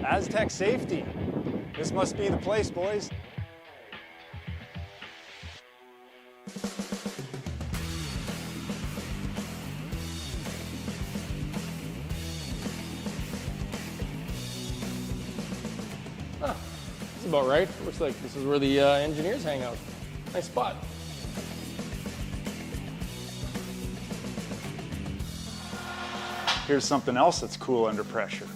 Astec safety. This must be the place, boys. Huh. This is about right. Looks like this is where the engineers hang out. Nice spot. Here's something else that's cool under pressure.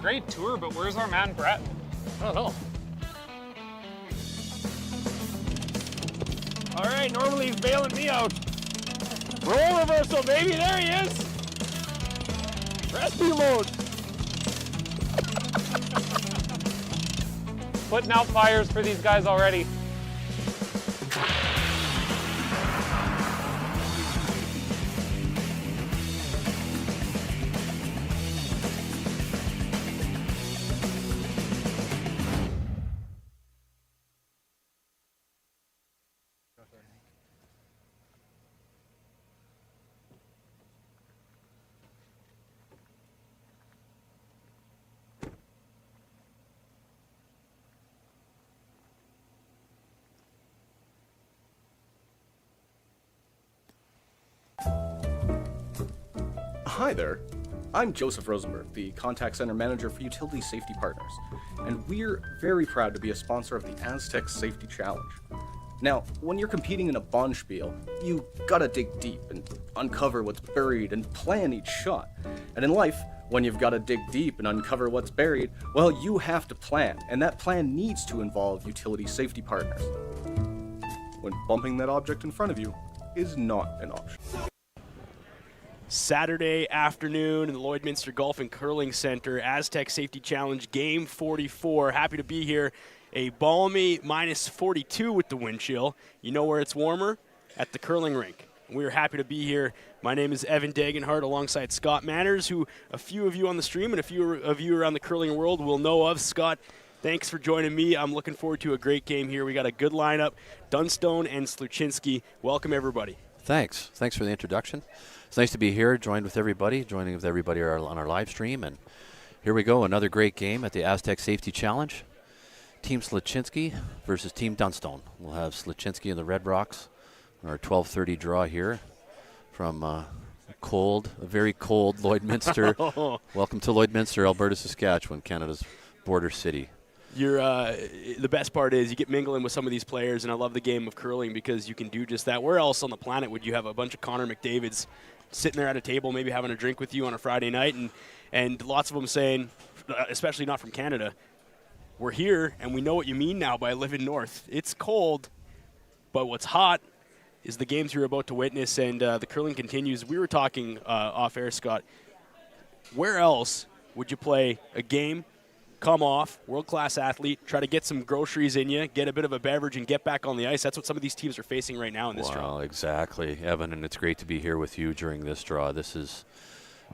Great tour, but where's our man Brett? I don't know. All right, normally he's bailing me out. Roll reversal, baby, there he is. Rescue mode. Putting out fires for these guys already. Hi there. I'm Joseph Rosenberg, the Contact Center Manager for Utility Safety Partners, and we're very proud to be a sponsor of the Astec Safety Challenge. Now, when you're competing in a bonspiel, you gotta dig deep and uncover what's buried and plan each shot. And in life, when you've gotta dig deep and uncover what's buried, well, you have to plan, and that plan needs to involve utility safety partners. When bumping that object in front of you is not an option. Saturday afternoon in the Lloydminster Golf and Curling Center, Astec Safety Challenge Game 44. Happy to be here. A balmy minus 42 with the wind chill. You know where it's warmer? At the curling rink. We're happy to be here. My name is Evan Dagenhart alongside Scott Manners, who a few of you on the stream and a few of you around the curling world will know of. Scott, thanks for joining me. I'm looking forward to a great game here. We got a good lineup. Dunstone and Sluchinski. Welcome, everybody. Thanks. Thanks for the introduction. It's nice to be here, joining with everybody on our live stream. And here we go, another great game at the Astec Safety Challenge. Team Sluchinski versus Team Dunstone. We'll have Sluchinski and the Red Rocks on our 12:30 draw here from a very cold Lloydminster. Welcome to Lloydminster, Alberta, Saskatchewan, Canada's border city. The best part is you get mingling with some of these players, and I love the game of curling because you can do just that. Where else on the planet would you have a bunch of Connor McDavids sitting there at a table, maybe having a drink with you on a Friday night, and lots of them saying, especially not from Canada, we're here and we know what you mean now by living north. It's cold, but what's hot is the games you're about to witness, and the curling continues. We were talking off air, Scott. Where else would you play a game, come off, world-class athlete, try to get some groceries in you, get a bit of a beverage, and get back on the ice? That's what some of these teams are facing right now in this draw. Well, exactly, Evan, and it's great to be here with you during this draw. This is,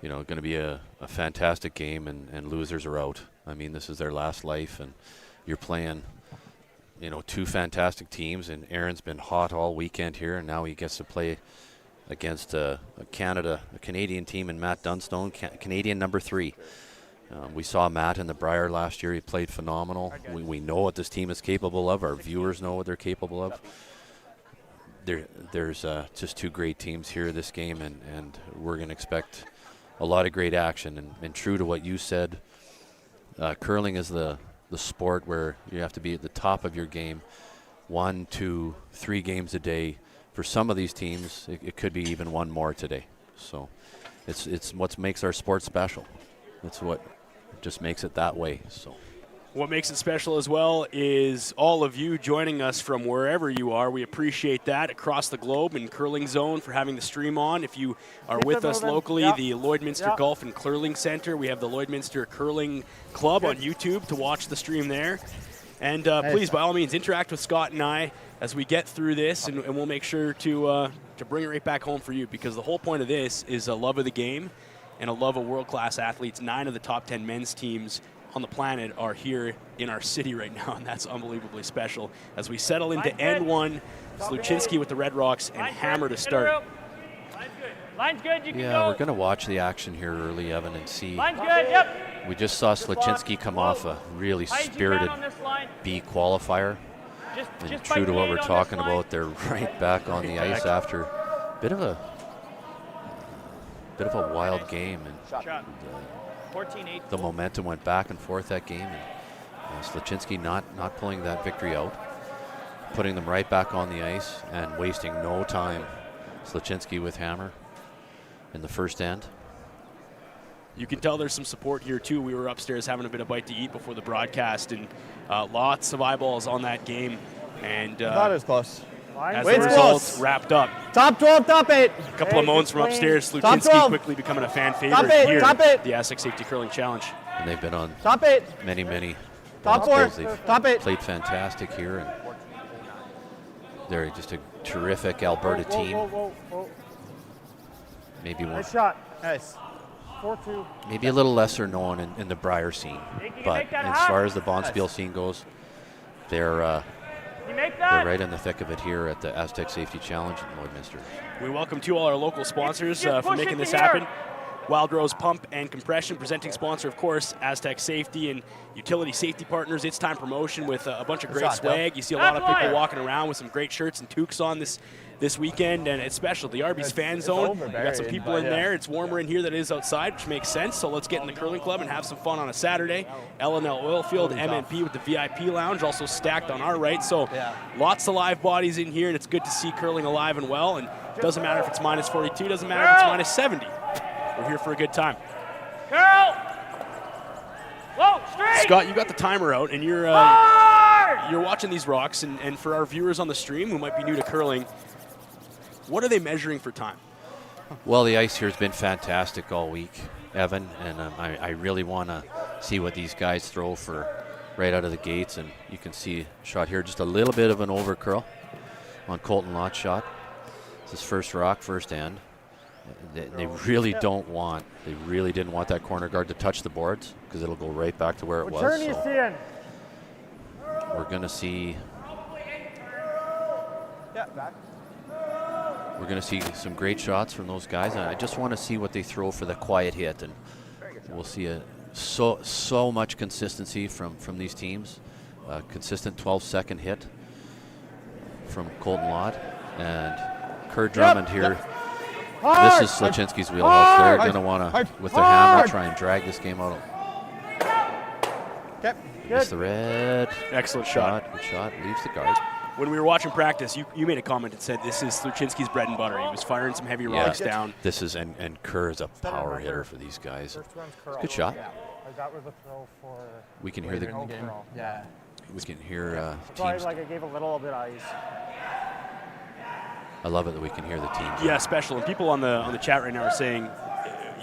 going to be a fantastic game, and losers are out. I mean, this is their last life, and you're playing, two fantastic teams, and Aaron's been hot all weekend here, and now he gets to play against a Canadian team, and Matt Dunstone, Canadian number 3. We saw Matt in the Brier last year. He played phenomenal. We know what this team is capable of. Our viewers know what they're capable of. There's just two great teams here this game, and we're going to expect a lot of great action. And true to what you said, curling is the sport where you have to be at the top of your game 1, 2, 3 games a day. For some of these teams, it could be even one more today. So it's what makes our sport special. It's what just makes it that way. So what makes it special as well is all of you joining us from wherever you are. We appreciate that across the globe in Curling Zone for having the stream on. If you are with us locally, the Lloydminster Golf and Curling Center, we have the Lloydminster Curling Club on YouTube to watch the stream there. And please, by all means, interact with Scott and I as we get through this, and we'll make sure to bring it right back home for you, because the whole point of this is a love of the game and a love of world-class athletes. 9 of the top 10 men's teams on the planet are here in our city right now, and that's unbelievably special. As we settle into N1, Sluchinski with the Red Rocks and Hammer to start. Line's good, you can go. Yeah, we're going to watch the action here early, Evan, and see. Line's good, yep. We just saw Sluchinski come off a really spirited B qualifier. And true to what we're talking about, they're right back on the ice after a bit of a wild game, and the momentum went back and forth that game, and Sluchinski not pulling that victory out, putting them right back on the ice and wasting no time. Sluchinski with Hammer in the first end. You can tell there's some support here too. We were upstairs having a bit of bite to eat before the broadcast, and lots of eyeballs on that game. And Not as close. as the results wrapped up, Top 12, top 8. a couple of moans from upstairs. Sluchinski quickly becoming a fan favorite here at the Astec Safety Curling Challenge. And they've been on Top 8. many Top balls. 4. They've Top 8. played fantastic here, and they're just a terrific Alberta team. Maybe one. Nice shot. Nice. 4-2. Maybe a little lesser known in the Briar scene, but as far as the Bonspiel scene goes, they're right in the thick of it here at the Astec Safety Challenge in Lloydminster. We welcome to all our local sponsors for making this happen. Wild Rose Pump and Compression, presenting sponsor, of course, Astec Safety and Utility Safety Partners. It's time promotion with a bunch of great swag. You see a lot of people walking around with some great shirts and toques on this weekend, and it's special. The Arby's fan zone. We got some people in there. It's warmer in here than it is outside, which makes sense. So let's get in the curling club and have some fun on a Saturday. L&L Oilfield, MNP with the VIP lounge, also stacked on our right. So lots of live bodies in here, and it's good to see curling alive and well. And it doesn't matter if it's minus 42, doesn't matter if it's minus 70. We're here for a good time. Carol! Whoa, straight! Scott, you got the timer out, and you're watching these rocks. And for our viewers on the stream who might be new to curling, what are they measuring for time? Well, the ice here has been fantastic all week, Evan, and I really want to see what these guys throw for right out of the gates. And you can see a shot here, just a little bit of an overcurl on Colton Lott's shot. It's his first rock, first end. They really didn't want that corner guard to touch the boards because it'll go right back to where it was. So we're going to see. We're going to see some great shots from those guys, and I just want to see what they throw for the quiet hit, and we'll see so much consistency from these teams. Consistent 12-second hit from Colton Lott and Kurt Drummond here. This is Sluchinski's wheelhouse. They're going to want to, with their hammer, try and drag this game out. It's the red. Excellent shot. Good shot. Leaves the guard. When we were watching practice, you made a comment that said this is Sluchinski's bread and butter. He was firing some heavy rocks down. This is, and Kerr is a power hitter for these guys. Good shot. We can hear the game. Yeah. We can hear teams. Like I gave a little bit of ice. I love it that we can hear the teams. Yeah, special. And people on the chat right now are saying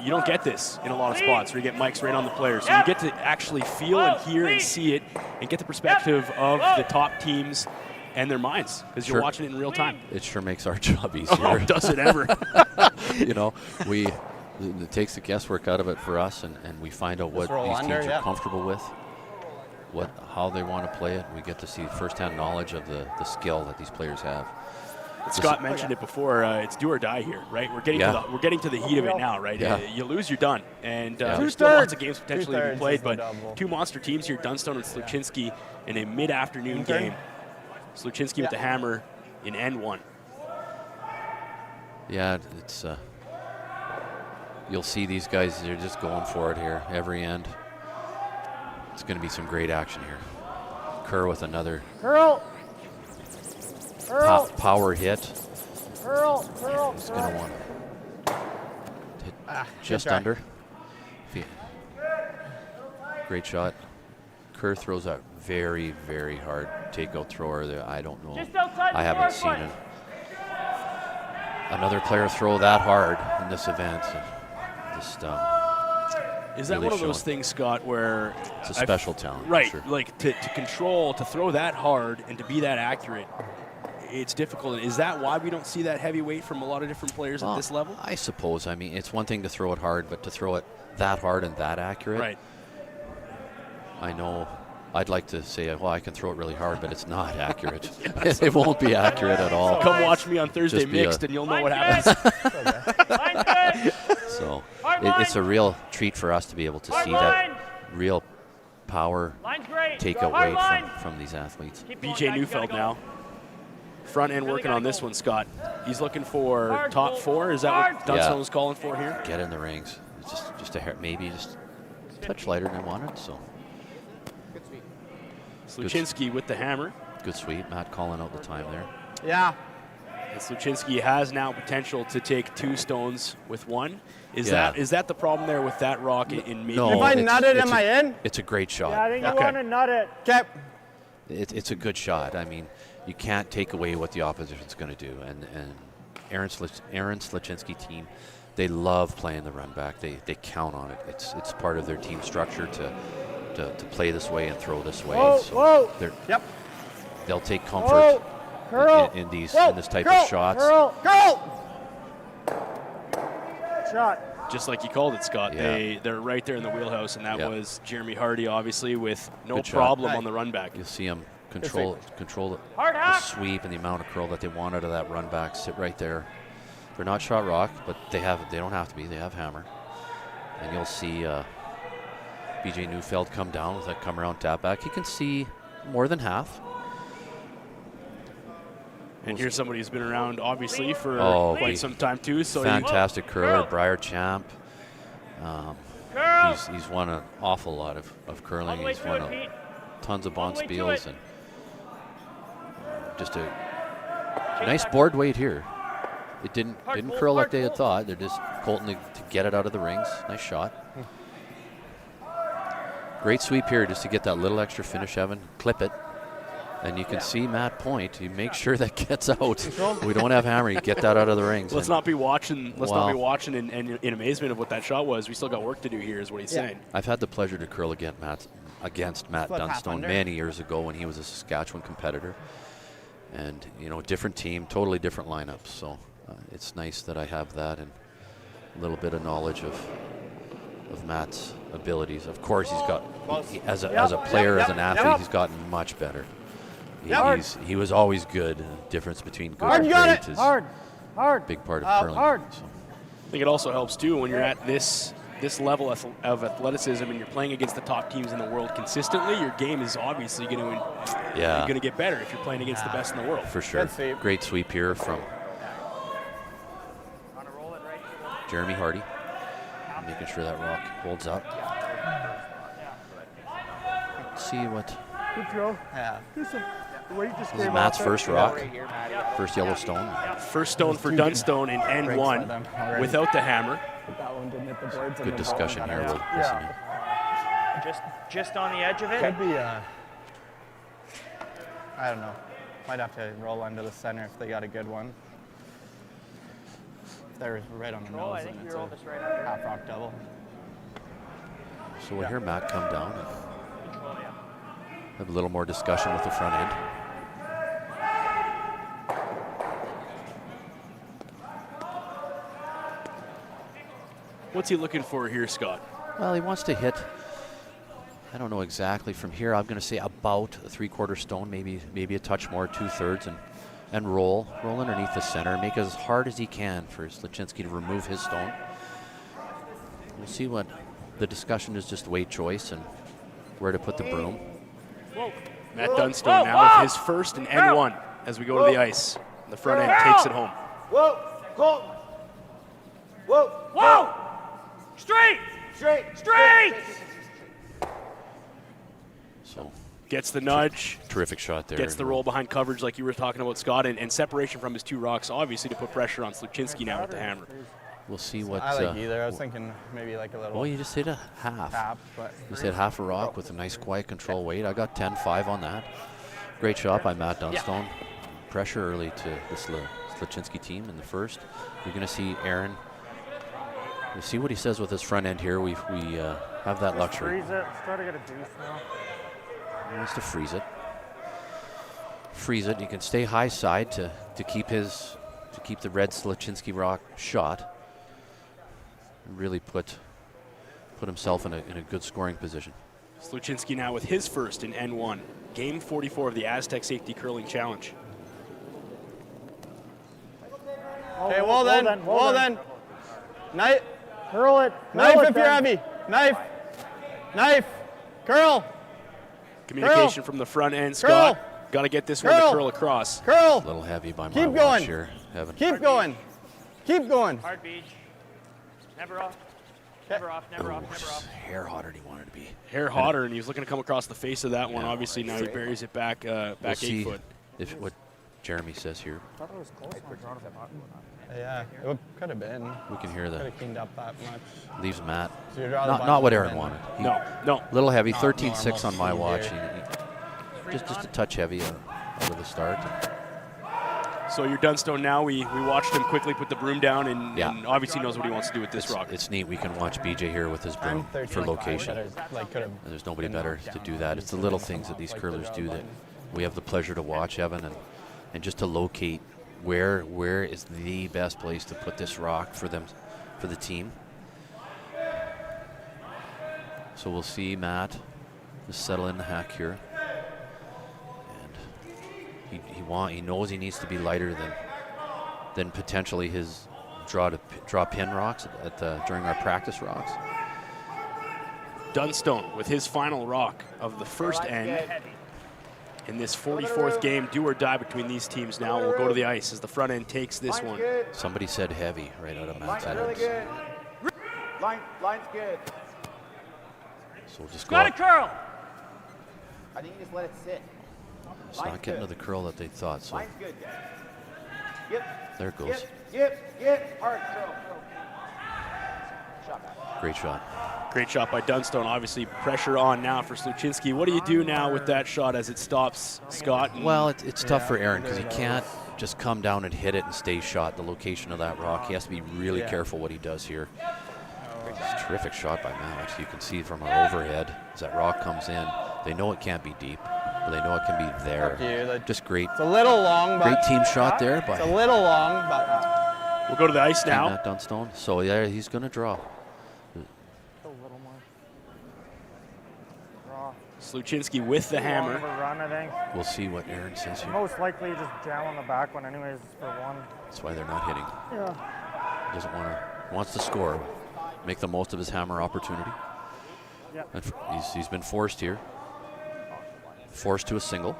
you don't get this in a lot of spots where you get mics right on the players. So you get to actually feel and hear and see it and get the perspective of the top teams and their minds because you're watching it in real time. It sure makes our job easier. Oh, does it ever? You know, it takes the guesswork out of it for us, and we find out what these teams are comfortable with, how they want to play it. We get to see firsthand knowledge of the skill that these players have. Scott mentioned it before. It's do or die here, right? We're getting to the heat of it now, right? Yeah. You lose, you're done. And there's still lots of games potentially to be played, but two monster teams here, Dunstone and Sluchinski, in a mid-afternoon game. Sluchinski with the hammer in N1. Yeah, it's you'll see these guys, they're just going for it here every end. It's going to be some great action here. Kerr with another power hit. He's going to want to hit just under. Great shot. Kerr throws a very, very hard takeout thrower there. I don't know. I haven't seen another player throw that hard in this event. Just, is that really one of those things, Scott, where it's a special talent? Right, sure. Like to control, to throw that hard and to be that accurate, it's difficult. Is that why we don't see that heavyweight from a lot of different players at this level? I suppose. I mean, it's one thing to throw it hard, but to throw it that hard and that accurate. Right. I know I'd like to say, well, I can throw it really hard, but it's not accurate. It won't be accurate at all. Come watch me on Thursday Just be mixed, and you'll know what happens. Line's good. So Hard it's a real treat for us to be able to Hard see line. that real power Line's great. take Hard away line. from these athletes. Keep going, BJ guys, you gotta Neufeld go. now. Front end Really working gotta on this go. one, Scott. He's looking for Hard top goal. 4. Is that Hard. what Dunstone's calling for here? Get in the rings. It's just a hair, maybe just a touch lighter than I wanted. So Sluchinski with the hammer. good sweep. Matt calling out the time there. Yeah. And Sluchinski has now potential to take 2 stones with 1. Is Yeah. that the problem there with that rock in maybe? No, If I it's- nut it, it's am a- I in? It's a great shot. Yeah, I think you Okay. want to nut it. Okay. It's a good shot. I mean, you can't take away what the opposition's going to do. And Aaron Sluchinski team, they love playing the run back. They count on it. It's part of their team structure to play this way and throw this way. Whoa, So whoa. Yep. they'll take comfort Curl. in this type Curl. of shots. Curl. Go! Shot. Just like you called it, Scott. Yeah. They're right there in the wheelhouse, and that Yeah. was Jeremy Hardy, obviously, with no Good shot. problem on the run back. You'll see them control Hard the half. sweep and the amount of curl that they want out of that run back. Sit right there. They're not shot rock, but they don't have to be. They have hammer. And you'll see BJ Neufeld come down with that come around tap back. He can see more than half. And here's somebody who's been around, obviously, for Big. quite some time, too. So Fantastic curler, Curl. Briar champ. Curl. He's won an awful lot of All curling. the way He's to won it, Pete. tons of All bond the way to spiels it. and just a nice board weight here. It didn't Hard pull, curl like hard they had pull. thought. They're just Colton to get it out of the rings. Nice shot. Great sweep here just to get that little extra finish, Evan. Clip it. And you can see Matt point. You make sure that gets out. We don't have hammer. You get that out of the rings. let's And not be watching. Let's not be Wow. watching in amazement of what that shot was. We still got work to do here, is what he's saying. I've had the pleasure to curl against Matt Flip half Dunstone under. many years ago when he was a Saskatchewan competitor. And, different team, totally different lineups. So it's nice that I have that and a little bit of knowledge of Matt's abilities. Of course, he's got, as a player, as an athlete, he's gotten much better. He was always good. The difference between good Hard, and you got great it. is Hard. a big part of curling. hard. So. I think it also helps, too, when you're at this level of athleticism and you're playing against the top teams in the world consistently. Your game is obviously going to get better if you're playing against the best in the world. For sure. Good sweep. Great sweep here from Jeremy Hardy. Making sure that rock holds up. Let's see what Good throw. Yeah. Do some. Where you just this is came Matt's off first there. rock. First yellow stone. First stone for Dunstone in end Breaks one for them already. without the hammer. That one didn't hit the boards. and Good then that discussion one here. got We'll out. listen in. Just on the edge of it. Could be I don't know. Might have to roll under the center if they got a good one. If they're right on the Control, nose, I think then we it's roll a this right under. half rock double. So we'll hear Matt come down and Control, yeah. have a little more discussion with the front end. What's he looking for here, Scott? Well, he wants to hit, I don't know exactly from here. I'm going to say about a 3/4 stone, maybe a touch more, 2/3, and roll underneath the center. Make it as hard as he can for Sluchinski to remove his stone. We'll see what the discussion is, just weight choice and where to put the broom. Matt Dunstone now with his first and end one as we go to the ice. The front end takes it home. Whoa! Colton! Whoa! Whoa! Straight! Straight! Straight! So Gets the nudge, terrific shot there. gets the roll behind coverage like you were talking about, Scott, and separation from his 2 rocks, obviously, to put pressure on Sluchinski now with the hammer. We'll see what. I like either. I was thinking maybe like a little Well, you just hit a half. tap, but You just hit half a rock with a nice quiet control weight. I got 10-5 on that. Great shot by Matt Dunstone. Pressure early to the Sluchinski team in the first. You're going to see Aaron. We'll see what he says with his front end here. We have that luxury. Freeze it. Let's try to get a deuce now. He wants to freeze it. Freeze it. You can stay high side to keep the red Sluchinski rock shot. And really put himself in a good scoring position. Sluchinski now with his first in N1. Game 44 of the Astec Safety Curling Challenge. Okay, well then. Knife. Curl it. Knife Curl it if you're then. heavy. Knife. Curl. Communication from the front end, Scott. Got to get this one to curl across. Curl. A little heavy by my Keep watch going. here, Evan. Keep going. Keep going. Hard beach. Never off. Never off. Never off. Never off. Hair hotter than he wanted to be. Hair hotter, and he was looking to come across the face of that one. Obviously, now he buries it back, We'll 8 see foot. if what Jeremy says here. I thought it was close. Yeah, it could have been. We can hear Could the have cleaned up that much. leaves Matt. So you'd rather Not what buy Aaron than- wanted. He- No. Little heavy, Not 13.6 on my normal watch. speed Just a touch heavy out of the start. So you're Dunstone now. We watched him quickly put the broom down, and, Yeah. and obviously knows what he wants to do with this rock. It's neat. We can watch BJ here with his broom for 13.5, location. like, could have. And there's nobody better to do that. It's the little things that these curlers do that we have the pleasure to watch, Evan, and just to locate where is the best place to put this rock for them, for the team. So we'll see Matt just settle in the hack here, and he knows he needs to be lighter than potentially his draw pin rocks during our practice rocks. Dunstone with his final rock of the first end in this 44th game, do or die between these teams now. We'll go to the ice as the front end takes this one. Somebody said heavy right out of Matt's hands. Line's good. So we'll just go Got up. to curl. I think you just let it sit. It's not getting to the curl that they thought, so Line's good. Yep. there it goes. Yep. Hard curl. Shot back. Great shot. Great shot by Dunstone. Obviously, pressure on now for Sluchinski. What do you do now with that shot as it stops, Scott? Well, it's tough for Aaron because he can't just come down and hit it and stay shot. The location of that rock, he has to be really careful what he does here. It's a terrific shot by Matt. You can see from our overhead as that rock comes in. They know it can't be deep, but they know it can be there. Just great. It's a little long, but Great team shot there by it's a little long, but We'll go to the ice now. Matt Dunstone. So yeah, he's going to draw. Sluchinski with the hammer. Run, I think. We'll see what Aaron says here. Most likely just jam on the back one anyways for one. That's why they're not hitting. Yeah. He doesn't wants to score, make the most of his hammer opportunity. Yeah. And he's been forced here. Forced to a single.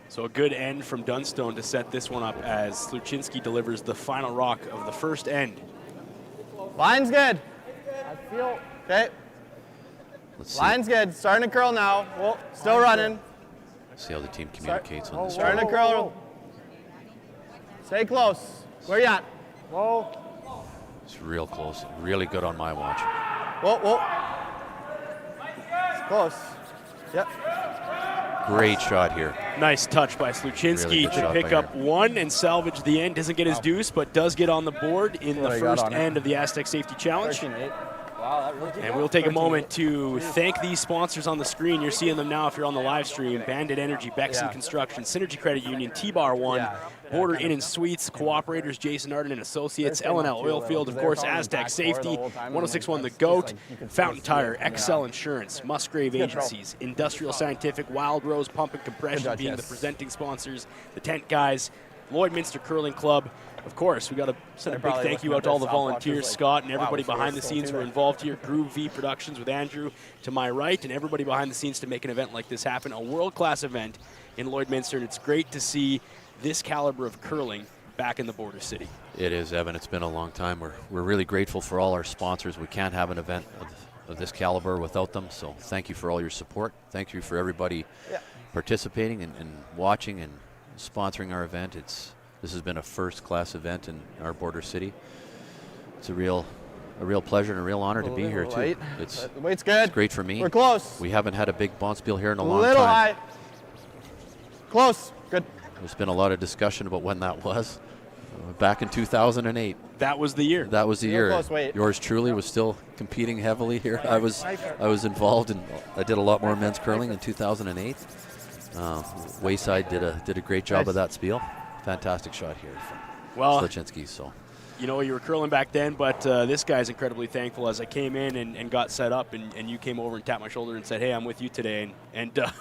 So a good end from Dunstone to set this one up as Sluchinski delivers the final rock of the first end. line's good. I feel. Okay, Let's see, line's good. Starting to curl now. Well, still running. see how the team communicates on this. Starting to curl. Stay close. Where you at? Whoa. It's real close. Really good on my watch. Whoa. It's close. Yep. Great shot here. Nice touch by Sluchinski Really good to shot pick by up one and salvage the end. Doesn't get his deuce, but does get on the board in the what I got first on it. end of the Astec Safety Challenge. 13-8. And we'll take a moment to thank these sponsors on the screen. You're seeing them now if you're on the live stream. Bandit Energy, Bexon Yeah. Construction, Synergy Credit Union, T-Bar One, Yeah. Border Inn and Suites, Cooperators, Jason Arden and Associates, L&L Oilfield, of course, Aztec Safety, 1061 The Goat, Fountain Tire, Excel Insurance, Musgrave Agencies, Industrial Scientific, Wild Rose Pump and Compression Good job, being the yes. presenting sponsors, the Tent Guys, Lloydminster Curling Club. Of course, we got to send a big probably thank you looking out to all the at their stopwatches volunteers, like, Scott, and wow, everybody this was behind the so scenes who are too. involved here. Groove V Productions with Andrew to my right, and everybody behind the scenes to make an event like this happen. A world-class event in Lloydminster, and it's great to see this caliber of curling back in the border city. It is, Evan. It's been a long time. We're really grateful for all our sponsors. We can't have an event of this caliber without them. So thank you for all your support. Thank you for everybody participating and watching and sponsoring our event. This has been a first-class event in our border city. It's a real pleasure and a real honor to be here too. It's The weight's good. it's great for me. We're close. We haven't had a big bonspiel here in a A long little time. high. Close. Good. There's been a lot of discussion about when that was. Back in 2008. That was the year. That was the Real year. close weight. Yours truly was still competing heavily here. I was involved and I did a lot more men's curling in 2008. Wayside did a great job of that spiel. Fantastic shot here from Well, Sluchinski. So you know, you were curling back then, but this guy's incredibly thankful as I came in and got set up, and you came over and tapped my shoulder and said, hey, I'm with you today. And a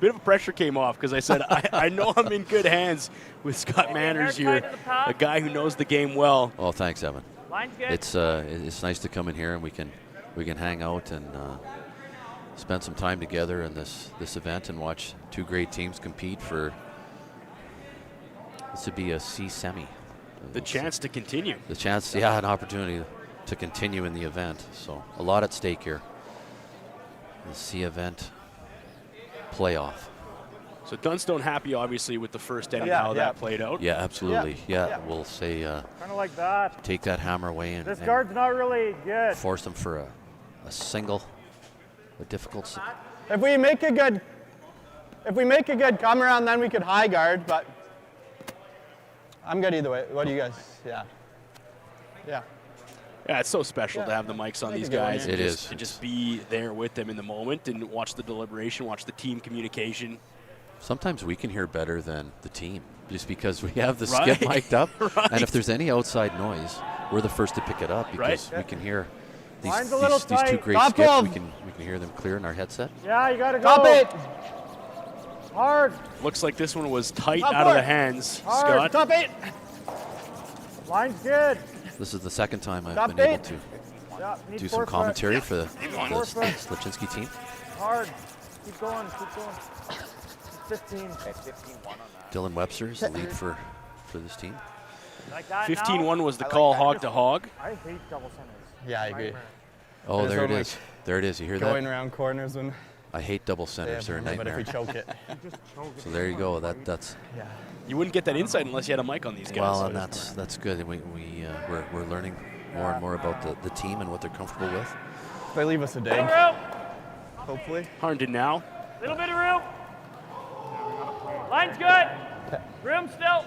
bit of a pressure came off because I said, I know I'm in good hands with Scott Manners here, a guy who knows the game well. Well, thanks, Evan. Line's good. It's nice to come in here and we can hang out and spend some time together in this event and watch two great teams compete for. This would be a C semi. The chance to continue. The chance, yeah, an opportunity to continue in the event. So a lot at stake here. The C event playoff. So Dunstone happy, obviously, with the first end and how that played out. Yeah, absolutely. Yeah, we'll say Kind of like that. take that hammer away and, This guard's not really good. force them for a single, a difficult. If we make a good come around, then we could high guard, but I'm good either way. What do you guys? Yeah. Yeah, it's so special to have the mics on these guys. It is. And just be there with them in the moment and watch the deliberation, watch the team communication. Sometimes we can hear better than the team just because we have the skip mic'd up. And if there's any outside noise, we're the first to pick it up because we can hear these two great skips. We can hear them clear in our headset. Yeah, you gotta go. Stop it. Hard. Looks like this one was tight out of the hands, Hard. Scott. Stop it. Line's good. This is the second time I've Stop been it. able Yeah, to need do 4 some foot. commentary for the 4 foot. Sluchinski team. Hard. Keep going. 15. Okay, 15-1 on that. Dylan Webster is the lead for this team. Like that 15-1 was the call, hog to hog. I hate double centers. Yeah, I agree. Oh, there it There's is. There it is. You hear Going that? around corners when. I hate double centers. They're a But if nightmare. we choke it. So there you go. That's You wouldn't get that insight unless you had a mic on these guys. well, and that's good. And we're learning more and more about the team and what they're comfortable with. They leave us a dig. Room. Hopefully. Harnden now. Little bit of room. Line's good. Room still.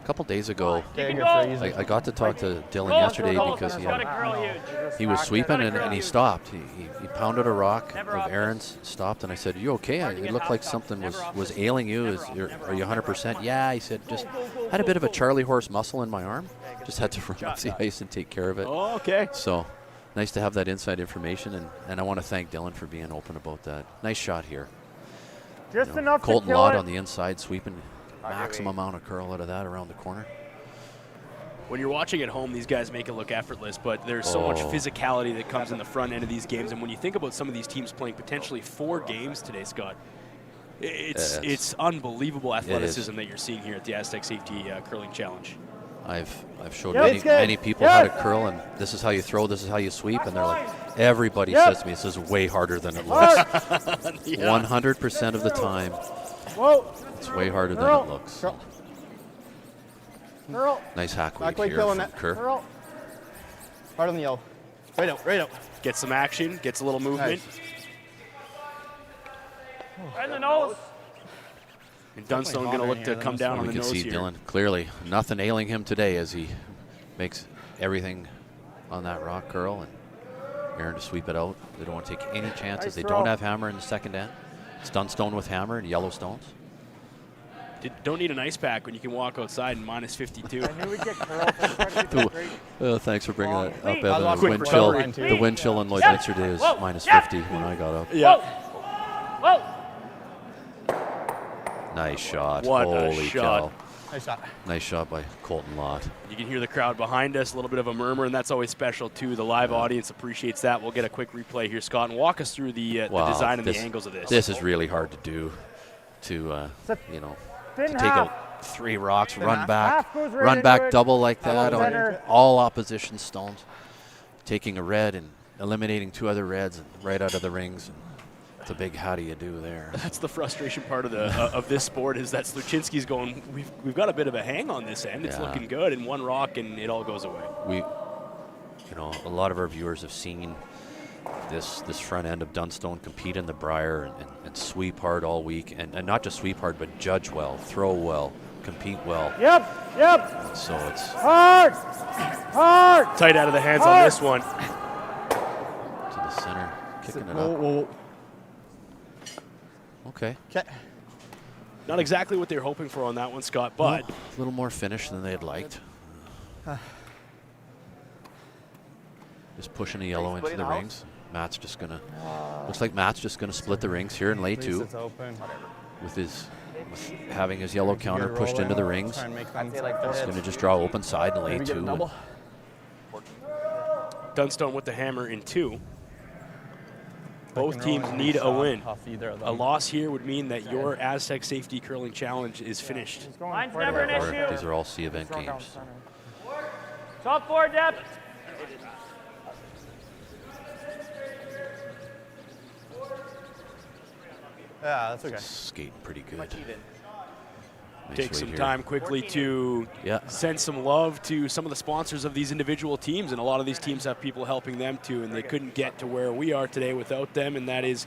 A couple days ago, Okay, can good go. for easy. I got to talk to Dylan Goal, yesterday goal, because goal. Got a curl huge. he was sweeping and he stopped. He pounded a rock Never of off Aaron's, stopped, and I said, "You okay? Hard to It get looked like off. something Never off. was ailing you. Are you 100%?" Yeah, he said, "Just had a bit of a Charlie horse muscle in my arm. Just had to run off the ice and take care of it." Oh, okay. So nice to have that inside information, and I want to thank Dylan for being open about that. Nice shot here. Just enough Colton to kill Lott it. on the inside, sweeping maximum amount of curl out of that around the corner. When you're watching at home, these guys make it look effortless, but there's so much physicality that comes in the front end of these games. And when you think about some of these teams playing potentially 4 games today, Scott, it's unbelievable athleticism that you're seeing here at the Astec Safety Curling Challenge. I've showed Yeah, many people how to curl, and this is how you throw, this is how you sweep, and they're like, everybody says to me, this is way harder than it looks. 100% of the time, Whoa. it's way harder than it looks. Curl. Nice hack Not weave quite here killing from it. Kerr. Curl. Hard on the yellow. Right out, right out. Gets some action, gets a little movement. Right in the nose. And Dunstone going to look to come down on We the can nose see here. Dylan clearly, nothing ailing him today as he makes everything on that rock curl, and Aaron to sweep it out. They don't want to take any chances. They don't have hammer in the second end. It's Dunstone with hammer and yellow stones. Don't need an ice pack when you can walk outside in minus 52. I knew we'd get curl. Thanks for bringing that up, Quick Evan. The quick wind chill, recovery. the wind chill in Lloydminster today is Whoa. minus Yeah. 50 when I got up. Yeah. Whoa. Nice shot. What a Holy shot. cow. Nice shot. Nice shot by Colton Lott. You can hear the crowd behind us, a little bit of a murmur, and that's always special too. The live audience appreciates that. We'll get a quick replay here, Scott, and walk us through the Wow, design and the angles of this. This is really hard to do. To to Thin take half. out 3 rocks, run half. back, Half goes right run into back it. double like that on center. all opposition stones. Taking a red and eliminating 2 other reds and right out of the rings. It's a big how do you do there. That's the frustration part of the of this sport is that Sluchinski's going, we've got a bit of a hang on this end. It's Yeah. looking good, and 1 rock and it all goes away. A lot of our viewers have seen this front end of Dunstone compete in the Briar and sweep hard all week, and not just sweep hard, but judge well, throw well, compete well. Yep. So it's Hard. Hard. Tight out of the hands on this one. to the center, kicking it Whoa, up. whoa, Okay, Okay. Not exactly what they were hoping for on that one, Scott, but a little more finish than they had liked. Just pushing a yellow into the rings. Matt's just gonna. Looks like Matt's just gonna split the rings here in lay 2. It's open. With having his yellow counter pushed into the rings. He's gonna just draw open side in lay 2. Dunstone with the hammer in 2. Both teams need a win. A loss here would mean that your Astec Safety Curling Challenge is finished. Line's never an issue. These are all C event games. Top 4 depth. Yeah, that's okay. Skating pretty good. Nice Take weight some here. time quickly to send some love to some of the sponsors of these individual teams, and a lot of these teams have people helping them too, and they couldn't get to where we are today without them, and that is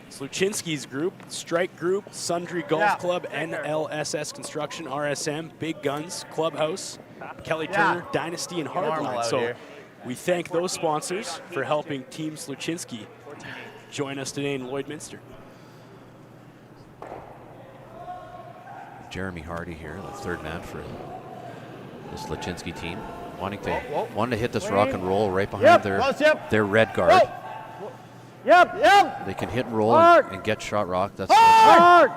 Sluchinski's group, Strike Group, Sundry Golf Club, NLSS Construction, RSM, Big Guns, Clubhouse, Kelly Turner, Dynasty, and Hardline. So we thank those sponsors for helping Team Sluchinski join us today in Lloydminster. Jeremy Hardy here, the third man for the Sluchinski team, wanting to hit this rock and roll right behind their red guard. They can hit and roll and get shot rock. That's Hard!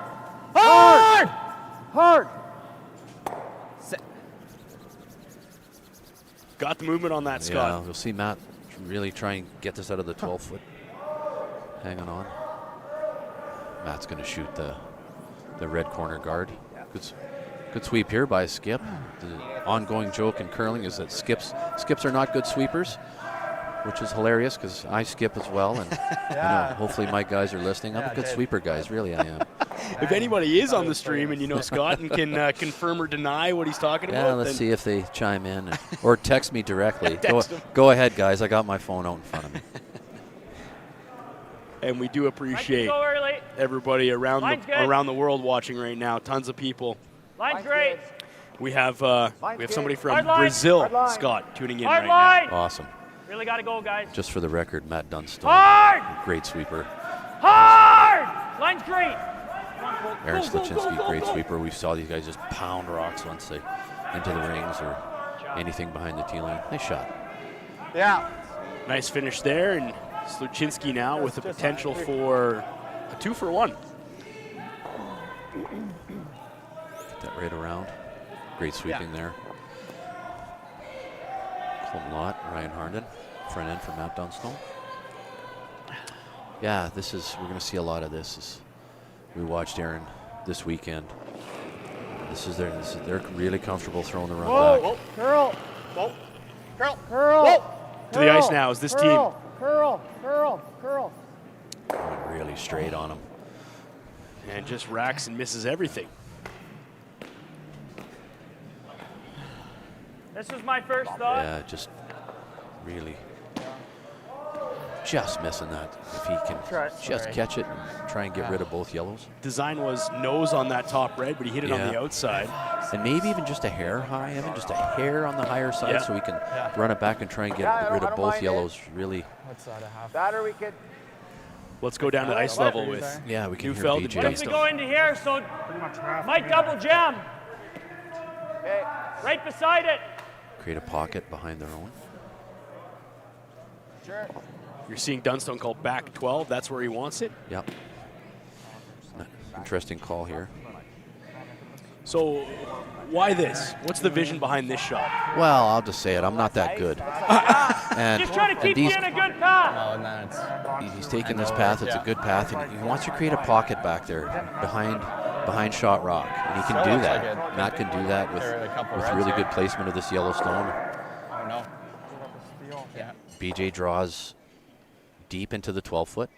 Got the movement on that, yeah. Scott. We'll see Matt really try and get this out of the 12-foot. Hanging on. Matt's going to shoot the red corner guard. Good sweep here by Skip. The ongoing joke in curling is that skips are not good sweepers, which is hilarious because I skip as well, and hopefully my guys are listening. I'm a good sweeper, guys. Really, I am. If anybody is on the stream and you know Scott and can confirm or deny what he's talking about, yeah, let's see if they chime in or text me directly. Go ahead, guys. I got my phone out in front of me. And we do appreciate everybody around the world watching right now. Tons of people. Line's great. We have somebody from Brazil, Scott, tuning in right now. Awesome. Really got to go, guys. Just for the record, Matt Dunstone, great sweeper. Hard! Line's great. Aaron Sluchinski, great sweeper. We saw these guys just pound rocks once they into the rings or anything behind the tee line. Nice shot. Yeah. Nice finish there, and Sluchinski now with the potential for a 2-for-1. Get that right around. Great sweeping there. Colton Lott, Ryan Harnden, front end for Matt Dunstone. Yeah, we're going to see a lot of this. We watched Aaron this weekend. They're really comfortable throwing the run back. Curl. Curl. To the ice now is this team. Curl. Going really straight on him. And just racks and misses everything. This was my first thought. Yeah, just really just missing that. If he can just catch it and try and get rid of both yellows. Design was nose on that top red, but he hit it on the outside. And maybe even just a hair high, Evan, just a hair on the higher side so we can run it back and try and get rid of both yellows. Really. That or we could. Let's go down to ice level with we can hear Neufeld and BJ. What if we go into here, so might double jam. Okay. Right beside it. Create a pocket behind their own. Sure. You're seeing Dunstone call back 12. That's where he wants it. Yep. Interesting call here. So why this? What's the vision behind this shot? Well, I'll just say it. I'm not that good. Just trying to keep you in a good path. He's taking this path. It's a good path. And he wants to create a pocket back there behind shot rock. And he can do that. Matt can do that with really good placement of this yellow stone. Oh, no. BJ draws deep into the 12-foot.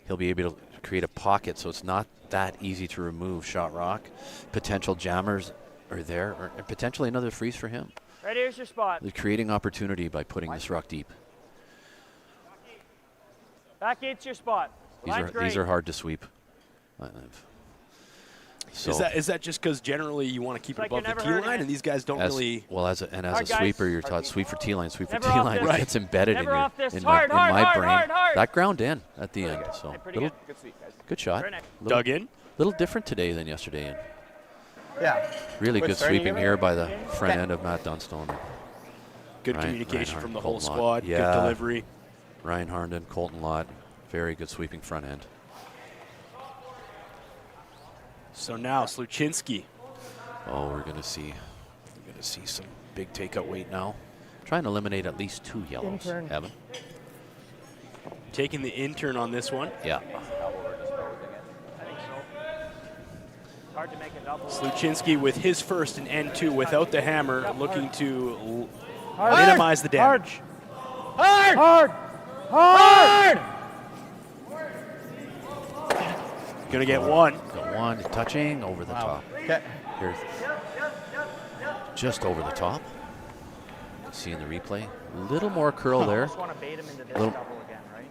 He'll be able to create a pocket, so it's not that easy to remove shot rock. Potential jammers are there, or potentially another freeze for him. Right here's your spot. They're creating opportunity by putting this rock deep. Back eight's your spot. These are hard to sweep. So is that just because generally you want to keep it above the tee line, and these guys don't really? Well, as a sweeper, you're taught sweep for tee line, sweep for tee Never off line. this. It gets embedded in Never my brain. hard. That ground in at the end. So Pretty good shot. Very nice. Dug in. Little different today than yesterday. And Yeah. really Quit good starting sweeping it. here by the front end of Matt Dunstone. Good Ryan- communication Ryan from the Harden, whole Colton squad. Lott. Yeah. Good delivery. Ryan Harnden, Colton Lott, very good sweeping front end. So now Sluchinski. Oh, we're gonna see some big takeout weight now. Trying to eliminate at least 2 yellows. Intern. Evan. Taking the intern on this one. Yeah. I think so. It's hard to make a double. Sluchinski with his first in N2 without the hammer, looking to minimize the damage. Hard! Hard! Hard! Gonna get one. Got one touching over the top. Okay. Here, just over the top. See in the replay, little more curl there. Just want to bait him into this Little- double again, right?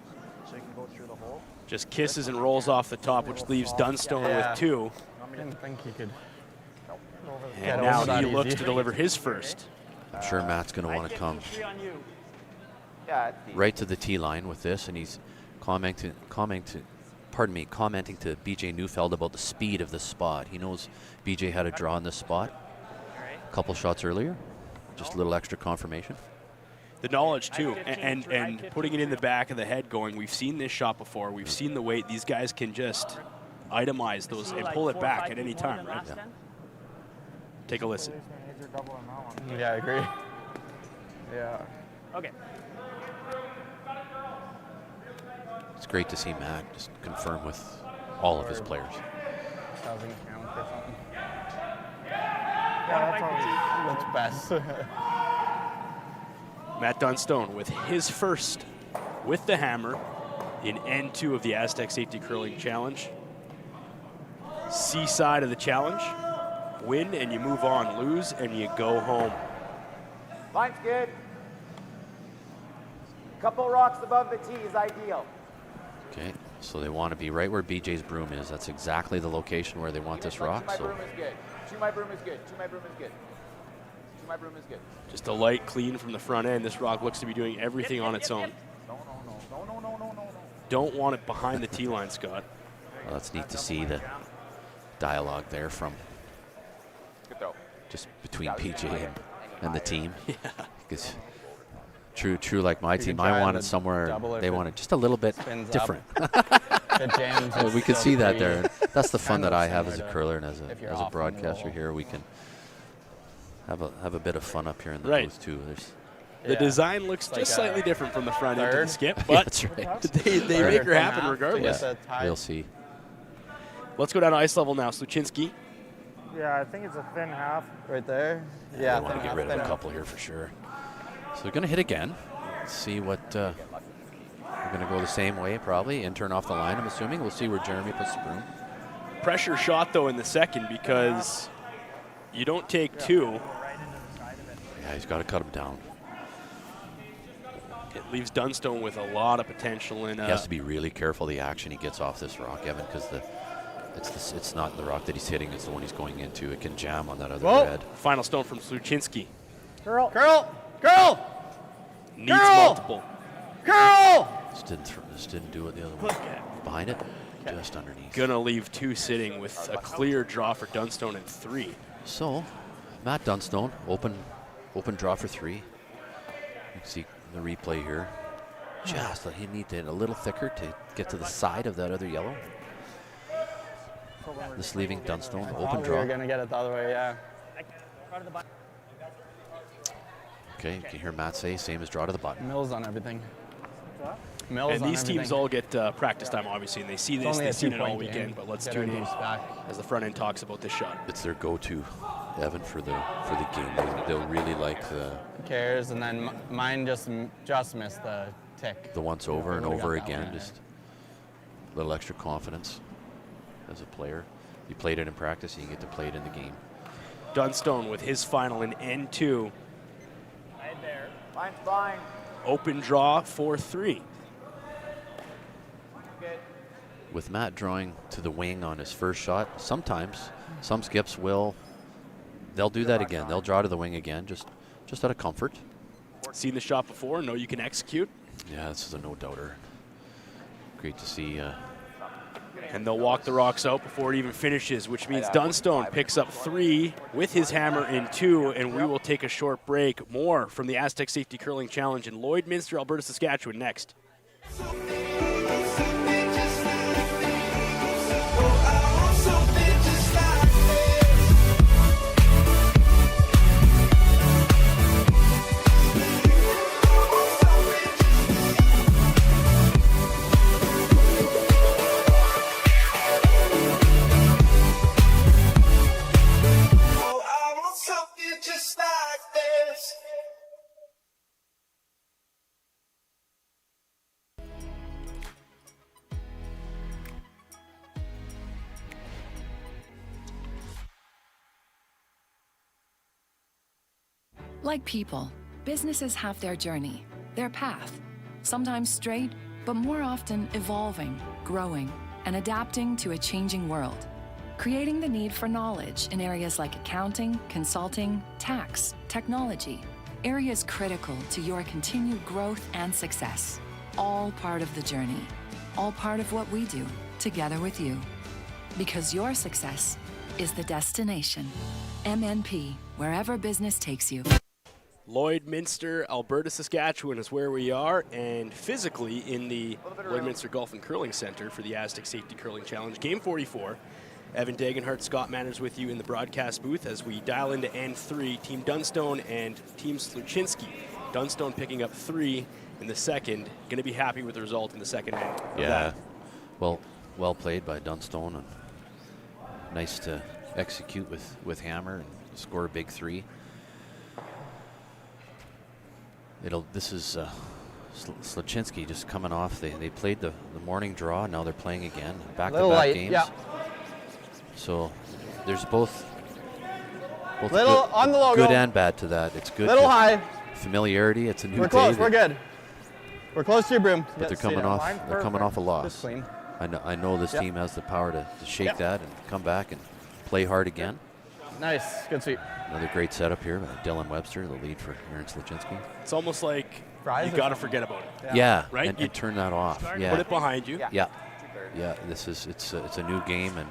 So you can go through the hole. Just kisses and rolls off the top, which leaves Dunstone Yeah. with 2. I didn't think he could. And over now that he looks easy. to deliver his first. I'm sure Matt's going to want to come Three on you. Yeah, it's deep. right to the tee line with this, and he's commenting to BJ Neufeld about the speed of this spot. He knows BJ had a draw in this spot a couple shots earlier. Just a little extra confirmation. The knowledge too, and putting it in the back of the head going, we've seen this shot before, we've seen the weight, these guys can just itemize those and pull it back at any time, right? Yeah. Take a listen. Yeah, I agree. Yeah. Okay. It's great to see Matt just confirm with all of his players. Doesn't count or something. Yeah, That's best. Matt Dunstone with his first with the hammer in N2 of the Astec Safety Curling Challenge. C side of the challenge. Win and you move on. Lose and you go home. Line's good. Couple rocks above the tee is ideal. Okay, so they want to be right where BJ's broom is. That's exactly the location where they want this rock. My So broom is good. Chew my broom is good. Chew my broom is good. Chew my broom is good. Just a light clean from the front end. This rock looks to be doing everything on its own. No. Don't want it behind the tee line, Scott. well, it's neat to see the dialogue there from Good throw. just between PJ and the team. Yeah. Because true like my team, try I and wanted the somewhere double if they it wanted just a little bit spins up. different. The jams. Well, we could see that there. That's the fun Kind that of I have as a similar to curler and as if you're a off on the broadcaster roll. here. We can have a bit of fun up here in the Right. booth too. There's The Yeah. design looks Like just a slightly different from the front end to the third. skip, yeah, but that's right. they Right. make her happen Half to regardless. get the tie. We'll see. Let's go down to ice level now. Sluchinski. Yeah, I think it's a thin half. Right there. They Yeah. want to get rid of a couple here for sure. So they're going to hit again. Let's see what we're going to go the same way probably and turn off the line. I'm assuming we'll see where Jeremy puts the broom. Pressure shot though in the second because you don't take 2. Yeah, he's got to cut him down. It leaves Dunstone with a lot of potential in. He has to be really careful the action he gets off this rock, Evan, because it's not the rock that he's hitting; it's the one he's going into. It can jam on that other Whoa. red. Final stone from Sluchinski. Girl. Needs Girl! multiple. Just didn't do it the other way. Behind it, just underneath. Gonna leave 2 sitting with a clear draw for Dunstone and 3. So, Matt Dunstone, open draw for 3. You can see the replay here. Just he need to hit a little thicker to get to the side of that other yellow. This leaving Dunstone open Thought we draw. were gonna get it the other way. Yeah. Okay, you can hear Matt say same as draw to the button. Mills on everything. Mills And on these teams everything. all get practice time, obviously, and they see It's this, only they've a seen it all 2-point game. weekend. But let's Get tune our in juice back. as the front end talks about this shot. It's their go-to, Evan, for the game. They'll really like Who cares? And then mine just missed the tick. the once over and Would've got over that one again. in there. Just a little extra confidence as a player. You played it in practice, and you get to play it in the game. Dunstone with his final in N2. Right there. Line's fine. Open draw for 3. Good. With Matt drawing to the wing on his first shot, sometimes some skips they'll do that again. They'll draw to the wing again, just out of comfort. Seen the shot before, know you can execute. Yeah, this is a no-doubter. Great to see And they'll walk the rocks out before it even finishes, which means Dunstone picks up 3 with his hammer in 2, and we will take a short break. More from the Astec Safety Curling Challenge in Lloydminster, Alberta, Saskatchewan next. Like people, businesses have their journey, their path, sometimes straight, but more often evolving, growing, and adapting to a changing world, creating the need for knowledge in areas like accounting, consulting, tax, technology, areas critical to your continued growth and success. All part of the journey, all part of what we do together with you. Because your success is the destination. MNP, wherever business takes you. Lloydminster, Alberta, Saskatchewan is where we are, and physically in the Lloydminster Golf and Curling Center for the Astec Safety Curling Challenge. Game 44. Evan Dagenhart, Scott Manners with you in the broadcast booth as we dial into N3, Team Dunstone and Team Sluchinski. Dunstone picking up 3 in the second. Going to be happy with the result in the second end. Yeah, well played by Dunstone, and nice to execute with hammer and score a big 3. This is Sluchinski just coming off. They played the morning draw. Now they're playing again, back-to-back games. Yeah. So there's both little good, on the logo. good and bad to that. It's good. Little high. Familiarity. It's a new We're close. day. We're good. We're close to your broom. But they're coming off. They're coming off a loss. Just clean. I know this team has the power to shake that and come back and play hard again. Nice. Good sweep. Another great setup here by Dylan Webster, the lead for Aaron Sluchinski. It's almost like you got to forget about it. Yeah, right. And turn that off. Yeah. Put it behind you. Yeah. It's a new game, and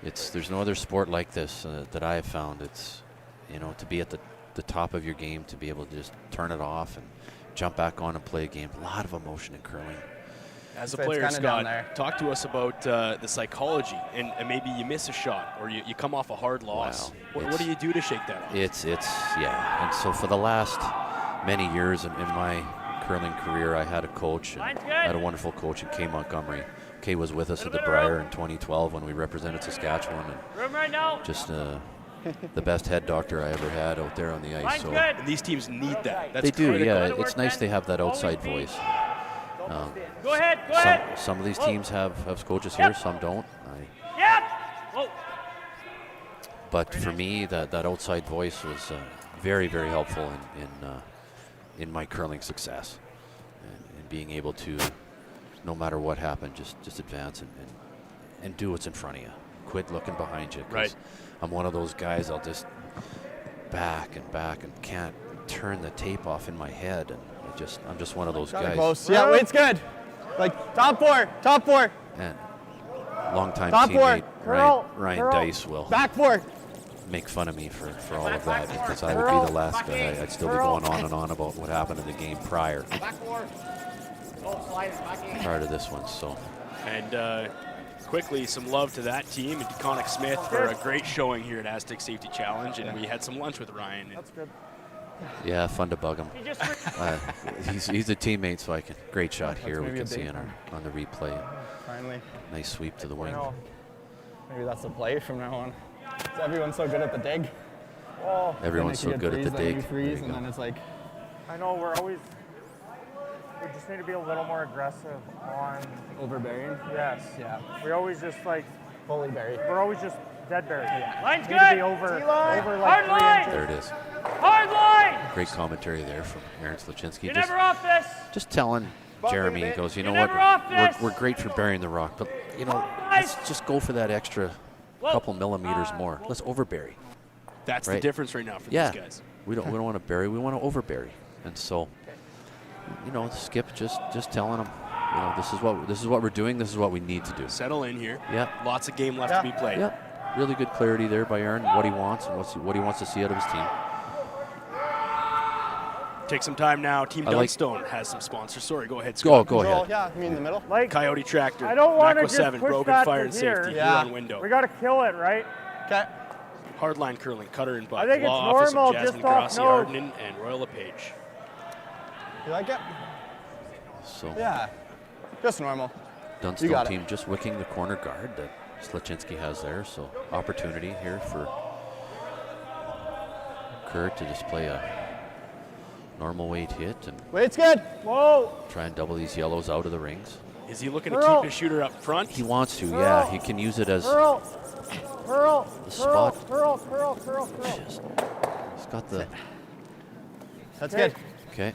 there's no other sport like this that I have found. It's to be at the top of your game, to be able to just turn it off and jump back on and play a game. A lot of emotion in curling. As a player, Scott, talk to us about the psychology, and maybe you miss a shot or you come off a hard loss. Wow. What do you do to shake that off? It's and so for the last many years in my curling career, I had a coach, and I had a wonderful coach in Kay Montgomery. Kay was with us at the Briar in 2012 when we represented Saskatchewan, and just the best head doctor I ever had out there on the ice. So and these teams need that. That's they do, critical. yeah. It's nice they have that outside voice. Go ahead. Some of these teams have coaches here, some don't. But for me, that outside voice was very, very helpful in my curling success, and being able to, no matter what happened, just advance and do what's in front of you. Quit looking behind you. Right. I'm one of those guys. I'll just back and can't turn the tape off in my head, and I'm just one of those guys. Close. Yeah, weight's good. Like top four. And longtime Top teammate four. Ryan Dice will Back four. make fun of me for all of that, because I would be the last guy. I'd still be going on and on about what happened in the game prior to this one. So. And quickly, some love to that team and to Connick Smith for a great showing here at Astec Safety Challenge, and we had some lunch with Ryan. That's good. Yeah, fun to bug him. He's a teammate, so great shot here. We can see on the replay. Finally. Nice sweep to the wing. Maybe that's the play from now on. Everyone's so good at the dig. Oh, Everyone's so good at the dig. Freeze, and then it's like. I know we just need to be a little more aggressive on Overbearing? Yes. Yeah. We always just fully buried. we're always just dead buried. Yeah. Line's We need to good. be over Hard like 3 line. inches. There it is. Hard line. Great commentary there from Aaron Sluchinski. You're never off this. Just telling Jeremy, he goes, you know You're what, never off this. we're great for burying the rock, but let's just go for that extra couple millimeters more. Let's overbury. That's the Right. difference right now for Yeah. these guys. We don't want to bury, we want to overbury. And so, Skip just telling him, know, this is what we're doing. This is what we need to do. Settle in here. Yeah. Lots of game left to be played. Yeah. Really good clarity there by Aaron, what he wants and what he wants to see out of his team. Take some time now. Team Dunstone has some sponsors. Sorry, go ahead, Go Scott. ahead. Yeah, you mean the middle? Like, Coyote Tractor. I don't want to Macro just 7, push Brogan that Fire to and here. Safety. Yeah. Here on window. We got to kill it, right? Okay. Hardline curling, Cutter and Buck. I think it's Law Office normal, of Jasmine just off Grassi nose. Arden and Royal LePage. You like it? So Yeah. Just normal. Dunstone got it. team just wicking the corner guard that Sluchinski has there. So opportunity here for Kurt to just play a normal weight hit and Weight's good. Whoa. try and double these yellows out of the rings. Is he looking to keep his shooter up front? He wants to, yeah. He can use it as Curl. Curl. the spot. Curl. Just, he's got the. That's good. Okay.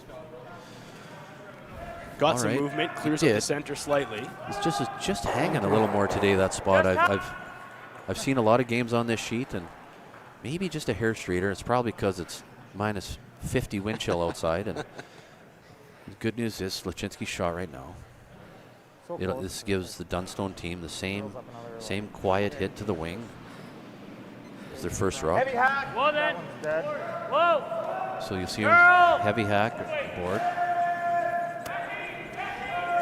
Got All some right. movement, clears He up the did. center slightly. It's just hanging a little more today, that spot. I've seen a lot of games on this sheet and maybe just a hair straighter. It's probably because it's minus 50 wind chill outside. And the good news is Sluchinski's shot right now. This gives the Dunstone team the same quiet hit to the wing as their first rock. Well then. Whoa. So you see him heavy hack board.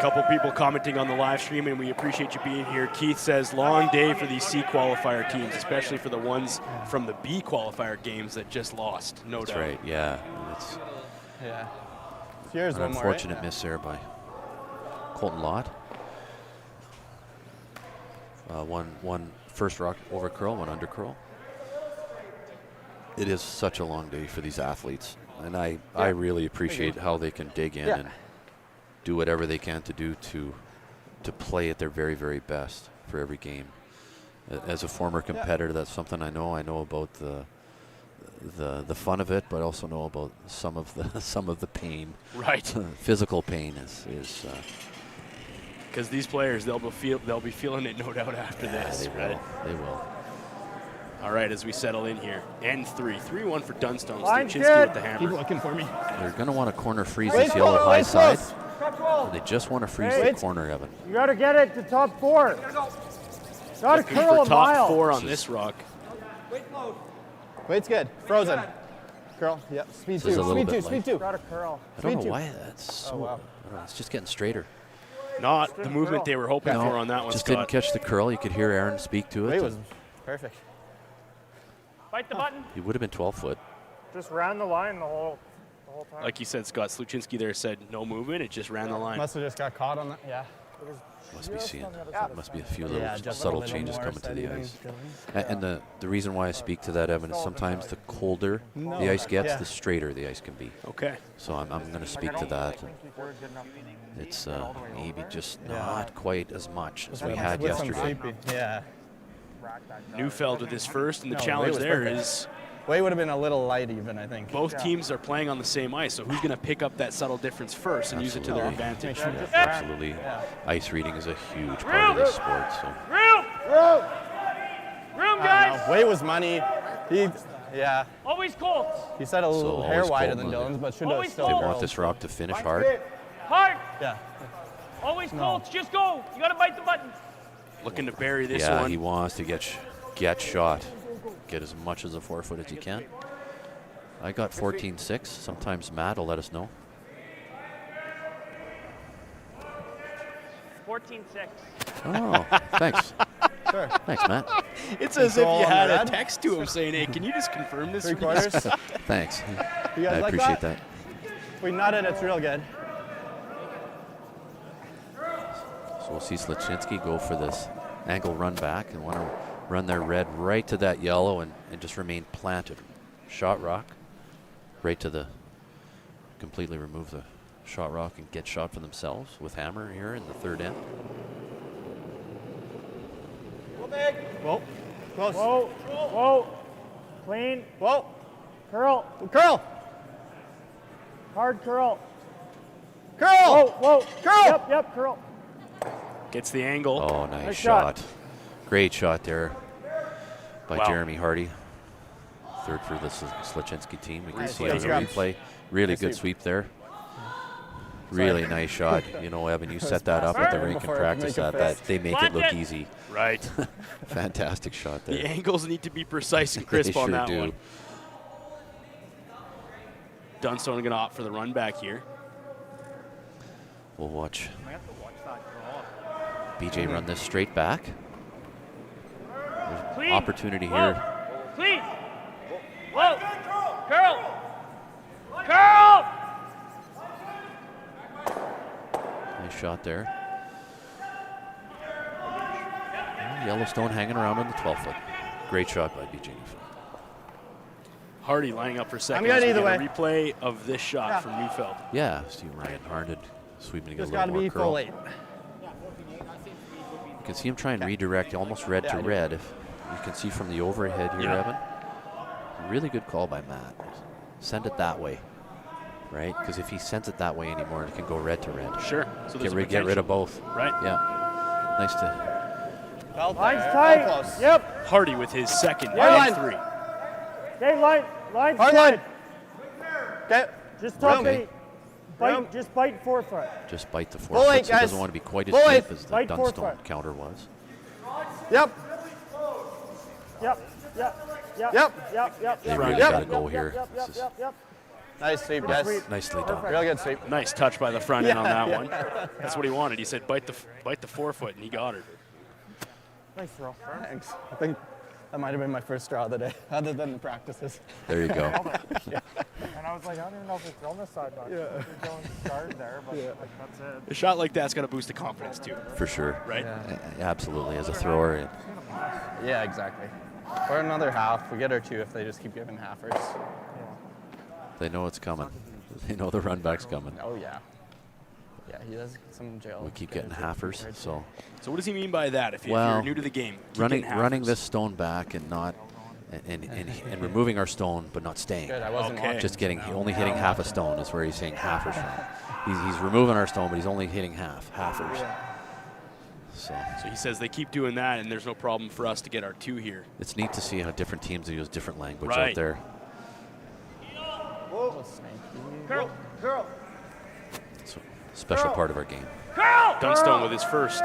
Couple people commenting on the live stream, and we appreciate you being here. Keith says, long day for these C qualifier teams, especially for the ones from the B qualifier games that just lost, no doubt. That's right, yeah. It's Yeah. Here's an one more, unfortunate right? miss there by Colton Lott. One first rock over curl, one under curl. It is such a long day for these athletes, and I really appreciate how they can dig in and do whatever they can to do to play at their very, very best for every game. As a former competitor, that's something I know. I know about the fun of it, but also know about some of the pain. Right. Physical pain is. Because these players, they'll be feeling it, no doubt, after this. They will. All right, as we settle in here. N3, 3-1 for Dunstone. Line Sluchinski kid. with the hammer. Keep looking for me. They're going to want to corner freeze Wait this yellow close, high wait side. close. And they just want to freeze the corner, Evan. You got to get it to top 4. Got to Looking curl for a top mile. 4 on this rock. Weight's good. Frozen. Curl. Yep. Speed This is 2. a little Speed 2. bit Speed 2. Got to curl. I don't know Speed two. why that's so. wow. I don't know, it's just getting straighter. Not the movement they were hoping for on that one, Just Scott. didn't catch the curl. You could hear Aaron speak to it. Weight was perfect. Bite the button. He would have been 12 foot. Just ran the line the whole time. Like you said, Scott, Sluchinski there said no movement. It just ran the line. Must have just got caught on that. Yeah. Must be a few little Yeah, just a subtle little changes more coming to the steady ice. than- And the reason why I speak to that, Evan, is sometimes the colder the ice gets, Yeah. the straighter the ice can be. Okay. So I'm going to speak to that. It's maybe just not quite as much as we had With some yesterday. sleepy. Yeah. Neufeld with his first, and the No, challenge Weight was there perfect. is Weight would have been a little light even, I think. both teams are playing on the same ice, so who's going to pick up that subtle difference first and use it to their advantage? Absolutely. Ice reading is a huge part of this sport. So Room, I guys. don't know. Weight was money. Yeah. Always Colts. He said a little So hair always wider Colton than on it. Dylan's, but should have Always still they Colton. want curled. this rock to finish hard. Hard. Yeah. Always Colts. Just go. You gotta bite the button. Looking to bury this Yeah, one. he wants to get shot. Get as much as a 4 foot as he can. I got 14.6. Sometimes Matt will let us know. 14-6. Oh, thanks. Sure. Thanks, Matt. It's as if Control you on the had a red. text to him saying, hey, can you just confirm this? 3 for me?" quarters. Thanks. You guys I like appreciate that? that. If we nut it, it's real good. So we'll see Sluchinski go for this angle run back and want to run their red right to that yellow and just remain planted. Shot rock right to the, completely remove the shot rock and get shot for themselves with hammer here in the third end. Whoa. Close. Whoa. Whoa. Clean. Whoa. Curl. Curl. Hard curl. Curl. Whoa. Curl. Yep. Curl. Gets the angle. Oh, nice Nice shot. shot. Great shot there by Wow. Jeremy Hardy. Third for the Sluchinski team. We can see it on Nice the grab. replay. Really Nice good sweep. sweep there. Really nice shot. You know, Evan, you set that up at the rink and Before I practice make a that. fist. They make it look easy. Right. Fantastic shot there. The angles need to be precise and crisp They on sure that do. one. Dunstone going to opt for the run back here. We'll watch BJ run this straight back. There's Clean. opportunity Whoa. here. Clean. Whoa. Curl. Curl. Nice shot there. Yellowstone hanging around on the 12-foot. Great shot by BJ. Hardy lining up for second. good as we either get a way. replay of this shot from Neufeld. Yeah, Steve Ryan Harned sweeping to get Just a got to little be more curl. full 8. You can see him try and redirect almost red to red. If you can see from the overhead here, Yeah. Evan. Really good call by Matt. Send it that way, right? Because if he sends it that way anymore, it can go red to red. Sure. So there's Get rid of both. Right. Yeah. Nice to. Line's tight. Close. Yep. Hardy with his second Yeah. and 3. Okay, line's Hard good. line. Okay. Just tuck Room. it. Bite, just bite forefoot. Just bite the Full forefoot. eight, So he doesn't guys. want to be quite as Full deep eight. as the Right Dunstone forefoot. counter was. Yep. Yep. They really Yep. got to go here. Yep. This is Nice sweep, guys. nicely done. Real good sweep. Nice touch by the front end on that Yeah. one. That's what he wanted. He said bite the forefoot, and he got it. Nice throw. Thanks. I think that might have been my first draw of the day, other than the practices. There you go. And I was like, I don't even know if it's on this side much. Yeah. Going guard there, but like, that's it. A shot like that's got to boost the confidence too, For sure. right? Absolutely. As a thrower. Yeah, exactly. Or another half. We get our 2 if they just keep giving halfers. They know it's coming. They know the run back's coming. Oh, yeah. Yeah, he does some jail. We keep getting halfers. So So what does he mean by that? If Well, you're new to the game, keep running getting running halfers. this stone back and not and removing our stone but not staying. Good, I wasn't Okay. watching. Just getting only hitting half a stone is where he's saying halfers from. He's removing our stone, but he's only hitting halfers. So So he says they keep doing that, and there's no problem for us to get our 2 here. it's neat to see how different teams use different language Right. out there. Curl. Curl. It's a special part of our game. Curl. Dunstone with his first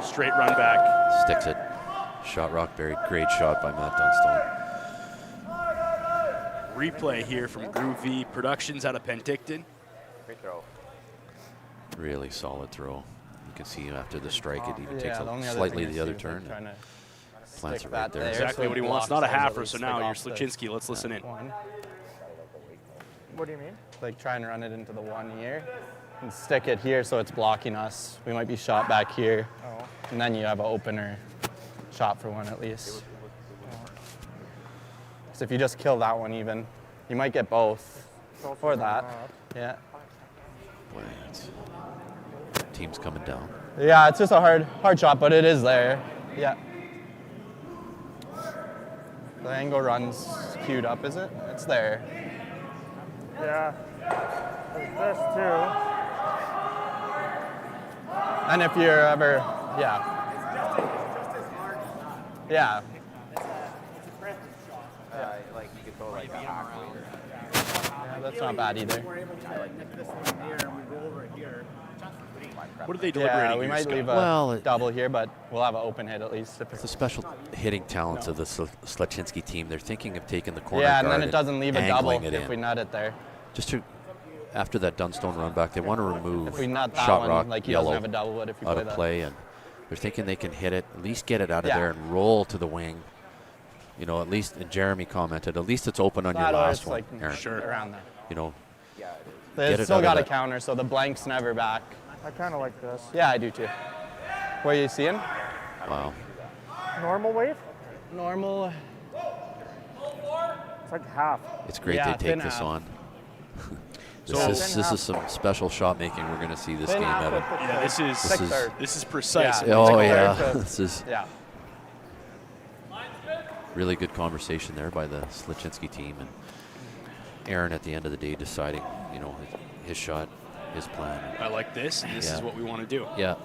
straight run back. Sticks it. Shot rock buried. Great shot by Matt Dunstone. Replay here from Groove V Productions out of Penticton. Great throw. Really solid throw. You can see after the strike, it even Yeah, takes the only a other slightly thing the I other see is, like, turn. trying to Plants stick it right that there. there. Exactly so what he it wants. blocks Not a those halfer, at so least, now like, you're off the Sluchinski. Let's listen in. one. What do you mean? Like try and run it into the 1 here and stick it here so it's blocking us. We might be shot back here. Oh. And then you have an opener shot for 1 at least. So if you just kill that one even, you might get both. Or that. Yeah. Boy, team's coming down. Yeah, it's just a hard shot, but it is there. Yeah. The angle runs queued up, is it? It's there. Yeah. There's this too. And if you're ever, yeah. Yeah. Like you could throw like a halfway. Yeah, that's not bad either. What are they deliberating Yeah, we here, might Scott? leave a Well, double here, but we'll have an open hit at least. It's the special hitting talents of the Sluchinski team. They're thinking of taking the corner Yeah, and guard then it doesn't leave a double angling it if in. we nut it there. Just to, after that Dunstone run back, they want to remove If we nut that shot one, rock like he yellow doesn't have a double, but if you out play of that. play, and they're thinking they can hit it, at least get it out of Yeah. there and roll to the wing. You know, at least, and Jeremy commented, at least it's open on your That or last it's one, like Aaron. around there. You know, They Get it still out of got a that. counter, so the blank's never back. I kind of like this. Yeah, I do too. What are you seeing? wow. Normal weight? Normal. It's like half. It's great Yeah, they take thin this half. on. So- this is some special shot making we're going to see this Thin game, half Evan. with the Yeah, this is thick is- third. this is precise. Yeah. Oh, It's like a yeah. third to- This is Yeah. really good conversation there by the Sluchinski team. And Aaron, at the end of the day, deciding, you know, his shot, his plan. I like this, and this is Yeah. what we want to do. Yeah.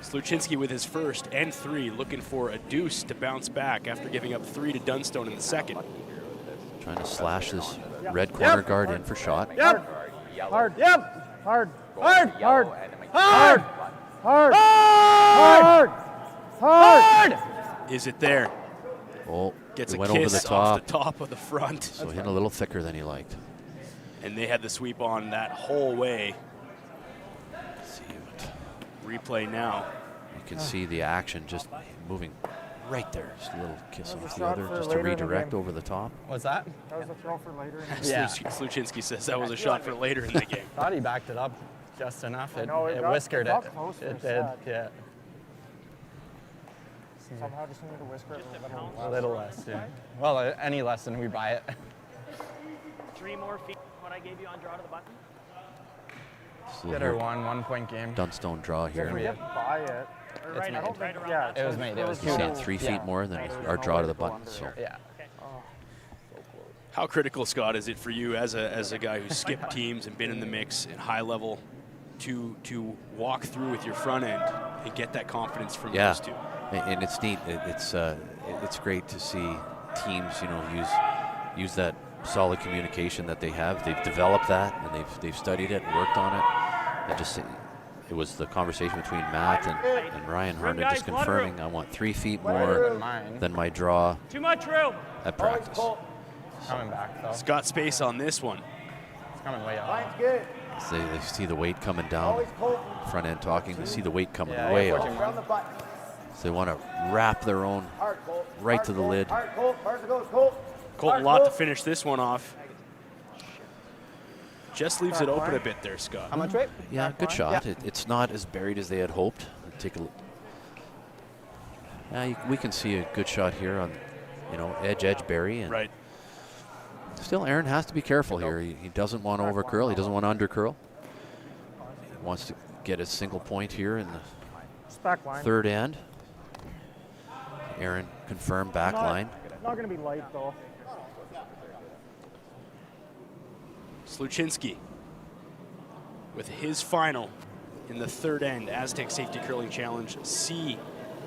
Sluchinski with his first and 3, looking for a deuce to bounce back after giving up 3 to Dunstone in the second. Trying to slash this red corner guard in for shot. Yep. yellow. Hard. Yep. Hard. Going to Hard. yellow, Hard. and then Hard. Hard. Hard. Hard. Hard. Is it there? Oh, Gets it a went over kiss the off top. the top of the front. So hit a little thicker than he liked. And they had the sweep on that whole way. Let's see what Replay now. you can see the action just moving right there. Just a little kiss That was off a the shot other, for just to later in the redirect game. over the top. What's that? That was a throw for later in the game. Yeah. Sluchinski says that was a shot for later in the game. Thought he backed it up just enough. I know, it it got- whiskered it got it. close for It a did. sec. Yeah. Somehow just need to whisper it a little A less. little less. Yeah. Well, any less than we buy it. 3 more feet than what I gave you on draw to the button. Just a Get little her 1-point game. Dunstone draw If we here. get by it, Or It's right, made. out, right around yeah, that. It was made. It was You're saying cool. 3 feet Yeah. more than our draw to the button. So Yeah. How critical, Scott, is it for you as a guy who's skipped teams and been in the mix at high level to walk through with your front end and get that confidence from yeah, those two? and it's neat. It's great to see teams, use that solid communication that they have. They've developed that, and they've studied it, and worked on it, and just it was the conversation between Matt and Ryan Harner just confirming I want 3 feet more than my draw Too much room. at practice. Coming back though. Scott space on this one. It's coming way up. Line's good. So they see the weight coming down. Always Colt. Front end talking, they see the weight coming Yeah, way yeah, up. Around the button. So they want to wrap their own Hard, Colt. right Hard, to the Colt. lid. Hard, Colt. Hard to go, Colt. Colt, a Hard, lot to Colt. finish this one off. Just leaves it open a bit there, Scott. How much weight? Yeah, good shot. It's not as buried as they had hoped. Take a look. We can see a good shot here on, edge bury. And Right. still, Aaron has to be careful here. He doesn't want to overcurl. He doesn't want to undercurl. He wants to get a single point here in the it's back line. third end. Aaron confirmed back line. Not going to be light, though. Sluchinski with his final in the third end Aztec Safety Curling Challenge C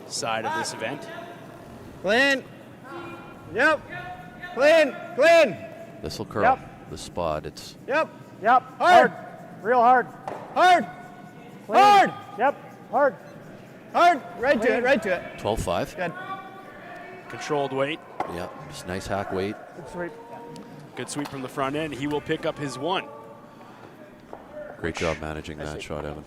side of this event. Clean. Yep. Clean. Clean. This will curl Yep. the spot. It's Yep. Yep. Hard. Real hard. Hard. Clean. Hard. Yep. Hard. Hard. Right to Clean. it. Right to it. 12-5. Good. Controlled weight. Yeah, just nice hack weight. Good sweep. Good sweep from the front end. He will pick up his one. Great job managing that shot, Evan.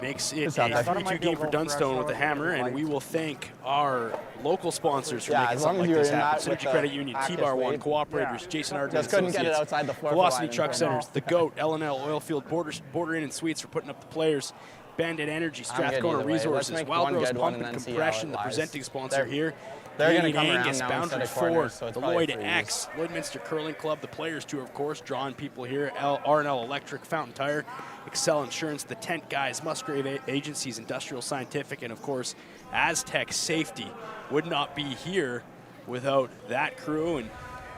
Makes it a shot. I thought it 3-2 might be a game for little Dunstone with the fresh, hammer, and light. we will thank our local sponsors for Yeah, making as long something as like you're this in happen. that with Synergy the Credit Union, active T-Bar One, weight. Cooperators, Yeah. Jason Ardern Just couldn't get it Associates, outside the 4 Velocity line Truck and Centers, turn The Goat, L&L Oilfield, Border Inn and Suites for putting up the players, Bandit Energy, I'm good Strathcona either way. Let's Resources, make Wild one Rose good one Pump and and then see how Compression, it the lies. presenting sponsor They're- here. they're gonna Canadian come around Angus, now Boundary instead of 4, corners, so it's the probably Lloyd freeze. X, Lloydminster Curling Club, the Players Tour, of course, drawing people here, R&L Electric, Fountain Tire, Excel Insurance, the Tent Guys, Musgrave Agencies, Industrial Scientific, and of course, Aztec Safety. Would not be here without that crew and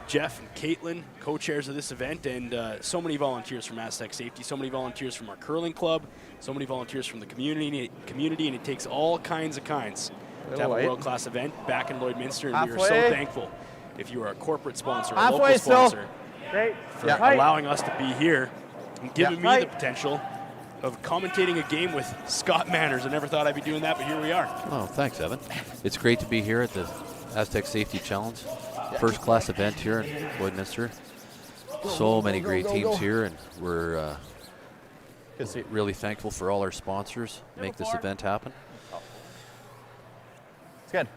Jeff and Caitlin, co-chairs of this event, and so many volunteers from Astec Safety, so many volunteers from our curling club, so many volunteers from the community, and it takes all kinds to have a light. world-class event back in Lloydminster, and we are so Halfway. thankful if you are a corporate sponsor, a Halfway local still. sponsor, Okay. for Yeah. allowing us to be here and giving me the Right. potential of commentating a game with Scott Manners. I never thought I'd be doing that, but here we are. Oh, thanks, Evan. It's great to be here at the Aztec Safety Challenge. First class event here in Lloydminster. So many great teams here, and we're Good sweep. really thankful for all our sponsors make this event happen. It's good.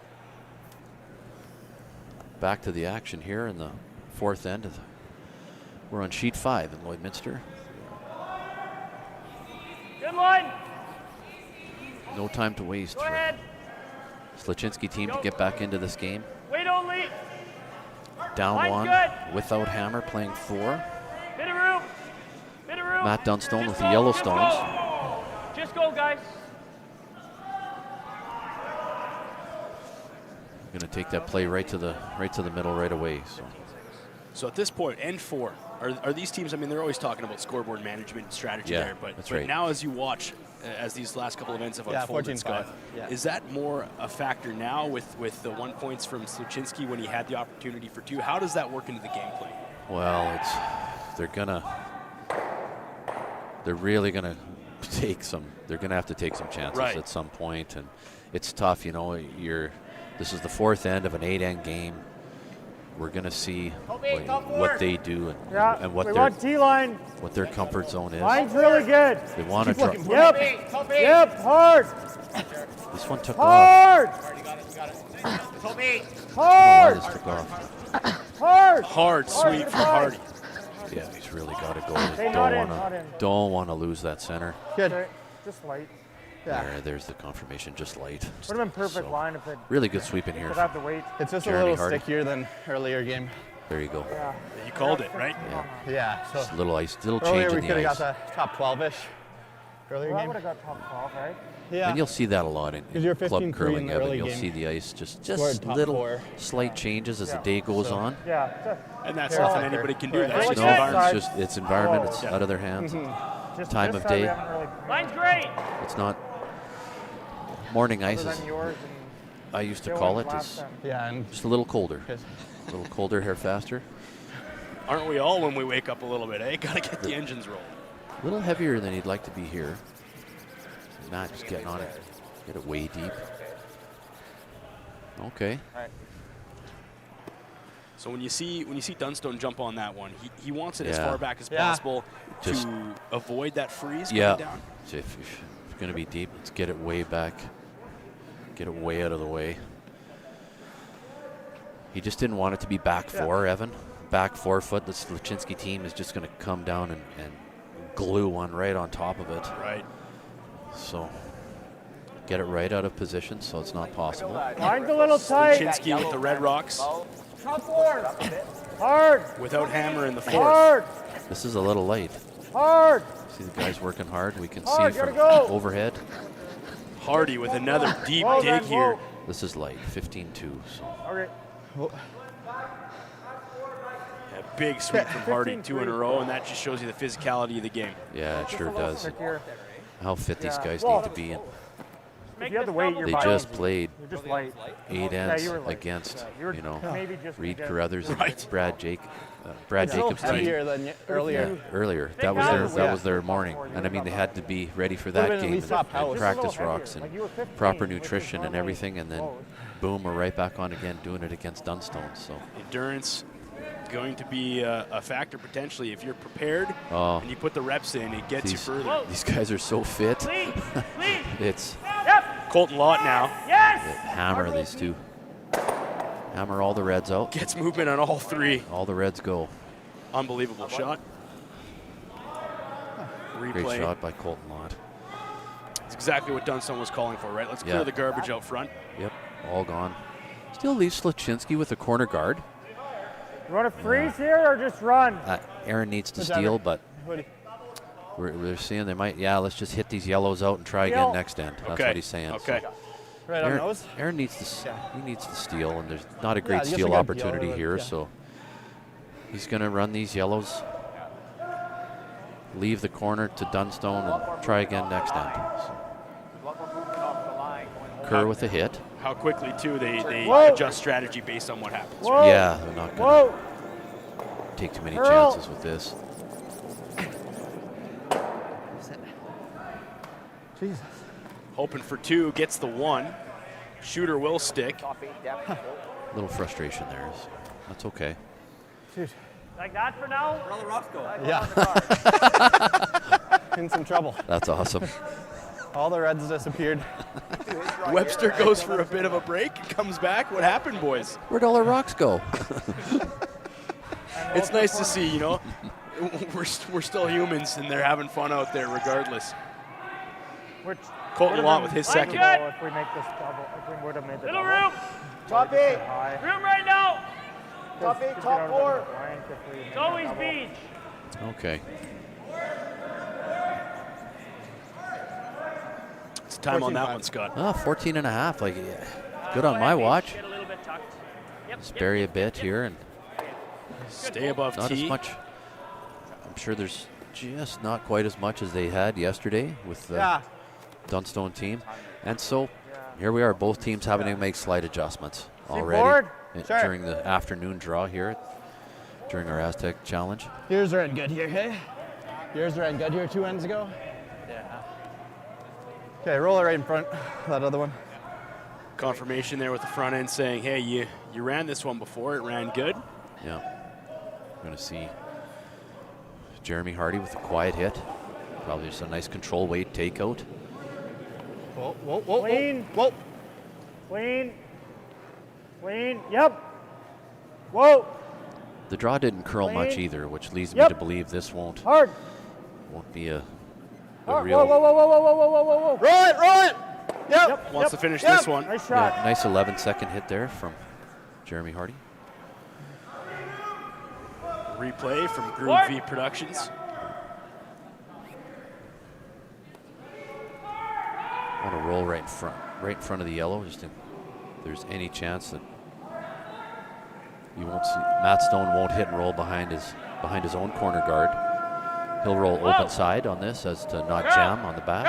Back to the action here in the fourth end. We're on sheet 5 in Lloydminster. Good line. No time to waste Go for ahead. Sluchinski team to get back into this game. Wait only. Down Line's 1 good. without hammer, playing 4. Bit of room. Bit of room. Matt Dunstone Just with the go, Yellowstones. Just go. Just go, guys. Going to take that play right to the middle right away. So at this point, N4, are these teams, I mean, they're always talking about scoreboard management and strategy Yeah, there, but that's right. now as you watch, as these last couple events have Yeah, unfolded, 14-5, Scott, yeah. is that more a factor now with the 1 points from Sluchinski when he had the opportunity for 2? How does that work into the game plan? Well, they're gonna they're really going to take some. They're going to have to take some chances at some point, and it's tough. You know, this is the 4th end of an 8-end game. We're going to see what they do and what their comfort zone is. Line's really good. They want to drop. Yep, hard. This one took Hard. off. Hard. This took off. Hard. Hard sweep from Hardy. Yeah, he's really got to go. Hey, not in. Don't want to lose that center. Good. Just light. There's the confirmation, just light. Would have been perfect line if it Really good sweep in here. would have to wait. It's just Jeremy a little Hardy. stickier than earlier game. There you go. Yeah. You called it, right? Yeah. So Just a little ice, little earlier change we in could the have got ice. the top 12-ish. Earlier Well, that game. would have got top 12, right? Yeah. And you'll see that a lot in 'Cause you're club 15-3 curling, in the Evan. early You'll game. see the ice just Scored top little 4. slight changes as the day goes on. Yeah. And that's Yeah. nothing anybody can do. Right. That's just No, environment. it's environment. It's out of their hands. Just Time this of side we day. haven't really- Line's great. It's not morning ice. Other Is, than yours and I used to Dylan's call it. last Is time. Yeah, and just a little colder. Yes. A little colder, hair faster. Aren't we all when we wake up a little bit, eh? Gotta get the engines rolling. A little heavier than you'd like to be here. Not just getting on it. Get it way deep. Okay. So when you see Dunstone jump on that one, he wants it as Yeah. far back as Yeah. possible Just- to avoid that freeze Yeah. coming down. So if it's going to be deep, let's get it way back. Get it way out of the way. He just didn't want it to be back 4, Evan. Back 4 foot. The Sluchinski team is just going to come down and glue one right on top of it. Right. So get it right out of position so it's not possible. Line's a little tight. Sluchinski with the Red Rocks Hard. without hammer in the 4th. Hard. This is a little light. Hard. See the guys working hard. We can Hard, see gotta from go. overhead. Hardy with another deep Whoa, dig man, here. whoa. This is light, 15-2. So Okay. A big sweep from Hardy, 2 in a row, and that just shows you the physicality of the game. yeah, it sure does. Stickier. How fit these Yeah. guys Well, need to be in. If you had to wait, you're They by just easy. played You're just light. 8 Yeah, ends you were light. against, Yeah, you were you know, maybe just Reed against- Carruthers and Right. Brad It's a little Jacobs team. heavier than earlier. Yeah, earlier. That was their morning, and I mean they had to be ready for that Would've been at game. least top house. And Just a practice little rocks heavier. and Like you were 15, proper which is nutrition and normally everything, and then low. boom, we're right back on again doing it against Dunstone. So Endurance going to be a factor potentially. If you're prepared Oh. and you put the reps in, it gets you further. these guys are so fit. Clean. Clean. It's Colton Lott now Yes. hammer these two. Hammer all the reds out. gets movement on all 3. All the reds go. Unbelievable shot. Great Replay. shot by Colton Lott. It's exactly what Dunstone was calling for, right? Let's clear Yeah. the garbage out front. Yep, all gone. Still leaves Sluchinski with the corner guard. You want to freeze here or just run? Aaron needs to Whichever. steal, but What do we're seeing they might. Yeah, let's just hit these yellows out and try again next end. That's Okay. what he's saying. Okay. So Right on nose? Aaron needs to. He needs to steal, and there's not a great just a steal good opportunity deal, here. yeah. So he's going to run these yellows, leave the corner to Dunstone, and try again next end. Kerr with a hit. How quickly, too, they Whoa. adjust strategy based on what happens. Whoa. Yeah, they're not going to Whoa. take too many Earl. chances with this. Jesus. Hoping for 2, gets the 1. Shooter will stick. Little frustration there. That's okay. Dude. Like that for now. Yeah. In some trouble. That's awesome. All the reds disappeared. Webster goes for a bit of a break, comes back. What happened, boys? Where'd all the rocks go? It's nice to see, you know. We're still humans, and they're having fun out there regardless. Which Colton would've Lott been with his good second. if we make this double. If we would have made the Little double. room. Top 8. High. Room right now. Top 8, Just top get out of 4. the blank if we make It's the always double. bees. Okay. It's time on that one, Scott. 14 and a half. Like, yeah, good on my watch. Get a little bit tucked. Yep. Just bury a bit here, and Stay above not tee. as much. I'm sure there's just not quite as much as they had yesterday with the Dunstone team. And so here we are, both teams having to make slight adjustments already board? Sure. during the afternoon draw here during our Astec challenge. Here's red good here, hey? Yours ran good here 2 ends ago? Yeah. Okay, roll it right in front, that other one. Confirmation there with the front end saying, hey, you ran this one before. It ran good. Yeah. We're going to see Jeremy Hardy with a quiet hit. Probably just a nice control weight takeout. Whoa, whoa, whoa, Clean. whoa. Clean. Clean. Yep. Whoa. The draw didn't curl much Clean. either, which leads Yep. me to believe this won't Hard. be a Hard. real. Whoa, whoa, whoa, whoa, whoa, whoa, whoa, whoa, whoa. Roll it, roll it. Yep. Wants to finish Yep. this one. Nice Yeah, shot. nice 11-second hit there from Jeremy Hardy. Replay from Groove V Productions. Want to roll right in front of the yellow, just if there's any chance that you won't see. Matt Stone won't hit and roll behind his own corner guard. He'll roll open side on this as to not jam on the back.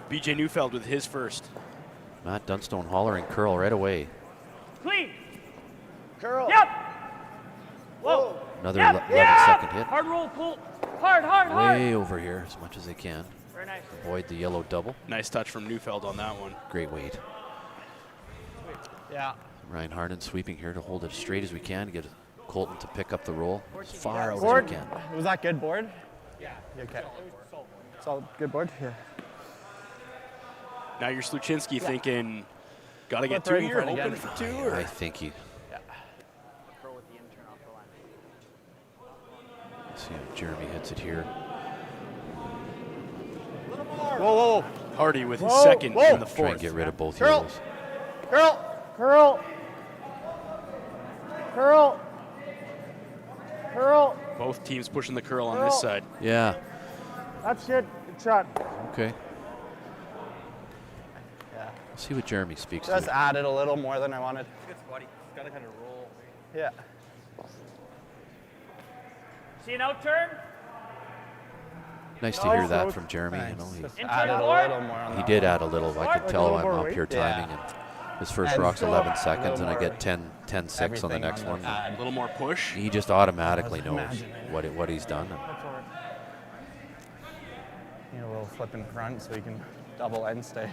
BJ Neufeld with his first. Matt Dunstone hollering curl right away. Clean. Curl. Yep. Whoa. Another Yep. 11-second hit. Hard roll, pull. Hard, hard, hard. Way over here as much as they can. Very nice. Avoid the yellow double. Nice touch from Neufeld on that one. Great weight. Yeah. Ryan Harden sweeping here to hold it straight as we can to get Colton to pick up the roll as far out Board. as we can. Was that good board? Yeah. Okay. Solid, good board? Yeah. Now you're Sluchinski thinking, got to get Flip right two in here, front hoping again. for two? Or? I think he. Throw with the intern off the line. See if Jeremy hits it here. Whoa, whoa, Hardy with his Whoa, second whoa. in the Try and fourth. get rid of both Curl. yellows. Curl. Curl. Curl. Curl. Both teams pushing the curl on this side. Yeah. That's good. Good shot. Okay. Yeah. See what Jeremy speaks Just to. added a little more than I wanted. Good buddy. Got to kind of roll. Yeah. See an out turn? Nice to hear that from Jeremy. You know, Just Intern added a board. little more on he that did one. add a little. I could tell I'm up here timing, and his first And rock's still 11 a seconds, and I little get 10-6 on the Everything next the one. add. A little more push. He just automatically knows Imagine it. what he's done. That's all right. Need a little flip in front so we can double end stay.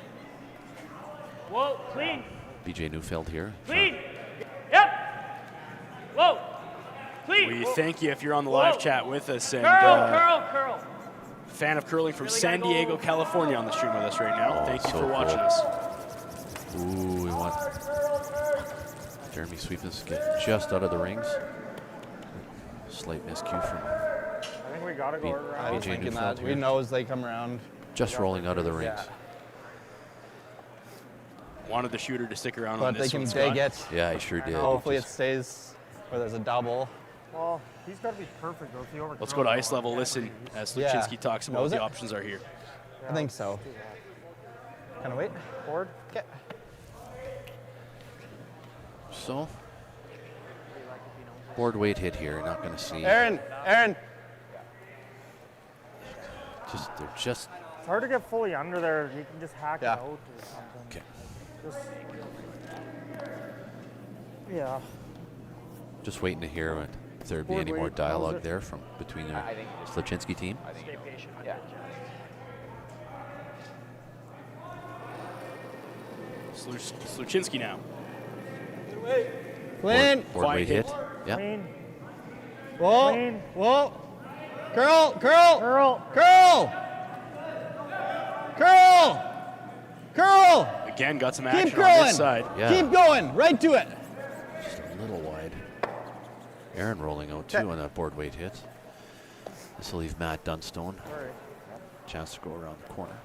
Whoa. Clean. BJ Neufeld here. Clean. Yep. Whoa. Clean. We thank you if you're on the live chat with us and Curl. fan of curling from Really San gotta go. Diego, California on the stream with us right now. Oh, Thank you so for watching cool. us. Ooh, we want Jeremy sweeping this, get just out of the rings. Slight miscue from I think we got to go around. I was BJ thinking Neufeld that. We here. know as they come around. Just rolling out of the rings. Yeah. Wanted the shooter to stick around on But they this can one, dig Scott. it. Yeah, he sure did. Hopefully it stays where there's a double. Well, he's got to be perfect though. If he overcurls Let's go to that ice one, level. can't Listen be- as Yeah. Sluchinski talks about Knows what it? the options are here. I think so. Can I wait? Board. Okay. So, board weight hit here. Not going to see. Aaron. They're just It's hard to get fully under there. You can just hack Yeah. it out or something. okay. Just, yeah. Just waiting to hear if there'd be Board any more weight, how's dialogue it? there from between the I think Sluchinski team. I think Stay patient. yeah. Sluchinski now. Clean. Board Quiet weight hit. hit. Yeah. Clean. Whoa. Clean. Whoa. Curl. Curl. Curl. Curl. Curl. Curl. Again, got some Keep action on curling. this side. Yeah. Keep going. Right to it. Just a little wide. Aaron rolling out too on that board weight hit. This will leave Matt Dunstone chance to go around the corner.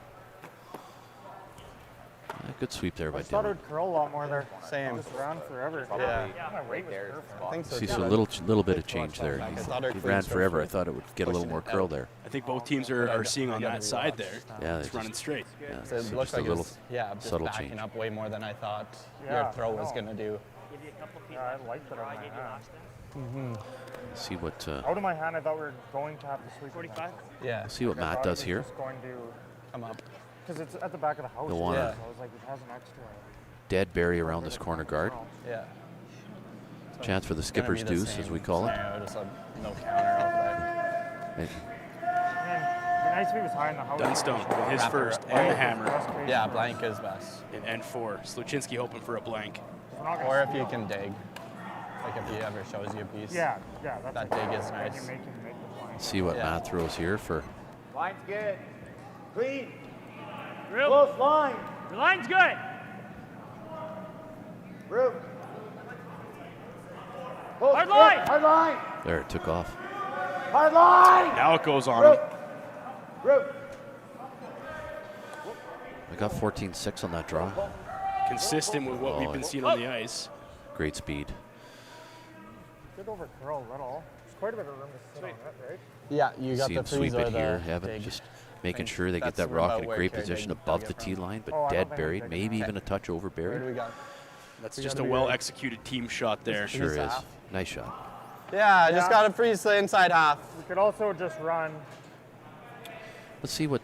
Good sweep there I by just thought it Dylan. would curl a lot more there. Same. Just ran forever. Yeah. My weight was There's the perfect. spot. I think so. See, too. so a little bit of change there. back. I He thought our ran cleans were forever. I for thought it would get a little pushing more it curl out. there. I think both teams are seeing on that side there. Yeah, It's just- running straight. Yeah, So it see, looks just a like little it's just subtle backing change. up way more than I thought Yeah, your throw was no. gonna do. Give you a couple feet Yeah, I left. liked it on Draw my I gave you hand. last time. See what Out of my hand, I thought we were going to have to sleep. 45. Yeah. see what I Matt thought does it was here. Just going to, Come up. because it's at the back of the house. You'll wanna- So I was like, it has an extra. Dead bury around this corner guard. Yeah. Chance for the It's gonna skipper's be the deuce, as same we call it. scenario, just no counter out there. And nice if he was high in the house. Dunstone with his first and the hammer. Yeah, blank is best. In N4. Sluchinski hoping for a blank. Or if you can dig. Like if he ever shows you a piece. Yeah, that's that dig is nice. You make him make the blank. Let's see what Matt throws here for. Line's good. Clean. Real. Close line. Your line's good. Roof. Close. Hard line. Hard line. There, it took off. Hard line. Now it goes on Roof. him. Roof. I got 14-6 on that draw. Consistent with what we've been seeing on the ice. Great speed. Good over curl a little. There's quite a bit of room to sit on it, right? Yeah, you got See the him freeze sweep or it the here, Evan. dig. Just making Think sure they get that's that the rock remote in a where great Kerry position dug above it the from. tee line, but Oh, I don't dead think buried, I'm maybe taking even a touch over Where do buried. we got? That's We just a gotta be well-executed team shot there. Sure is. half. Nice shot. Yeah, I just Yeah. got to freeze the inside half. We could also just run. Let's see what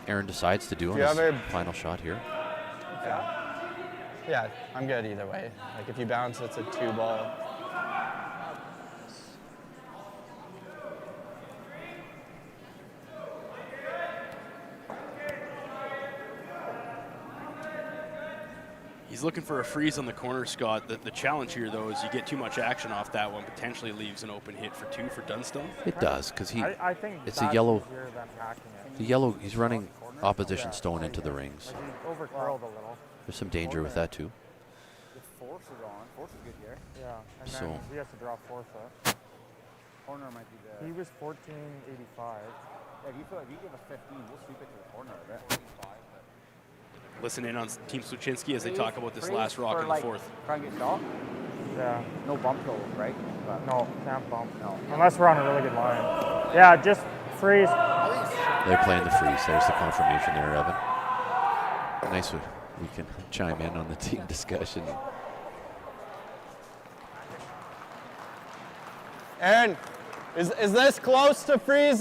Aaron decides to do on you his ever- final shot here. Yeah, I'm good either way. Like if you bounce, it's a 2-ball. He's looking for a freeze on the corner, Scott. The challenge here, though, is you get too much action off that one, potentially leaves an open hit for 2 for Dunstone. It does, because I think it's that's a yellow. easier than hacking it. The yellow, he's running opposition stone into the rings. Like he over curled a little. There's some danger with that too. The force is on. Force is good here. Yeah, and So- then he has to draw 4-foot. Corner might be the. He was 1485. If you feel like you give us 15, we'll sweep it to the corner of it. Listen in on Team Sluchinski as they talk about this Freeze last rock for, in the like, fourth. Try and get shot. Yeah. No bump though, right? But No, can't bump. No. Unless we're on a really good line. Yeah, just freeze. They're playing the freeze. There's the confirmation there, Evan. Nice. We can chime in on the team discussion. Aaron, is this close to freeze?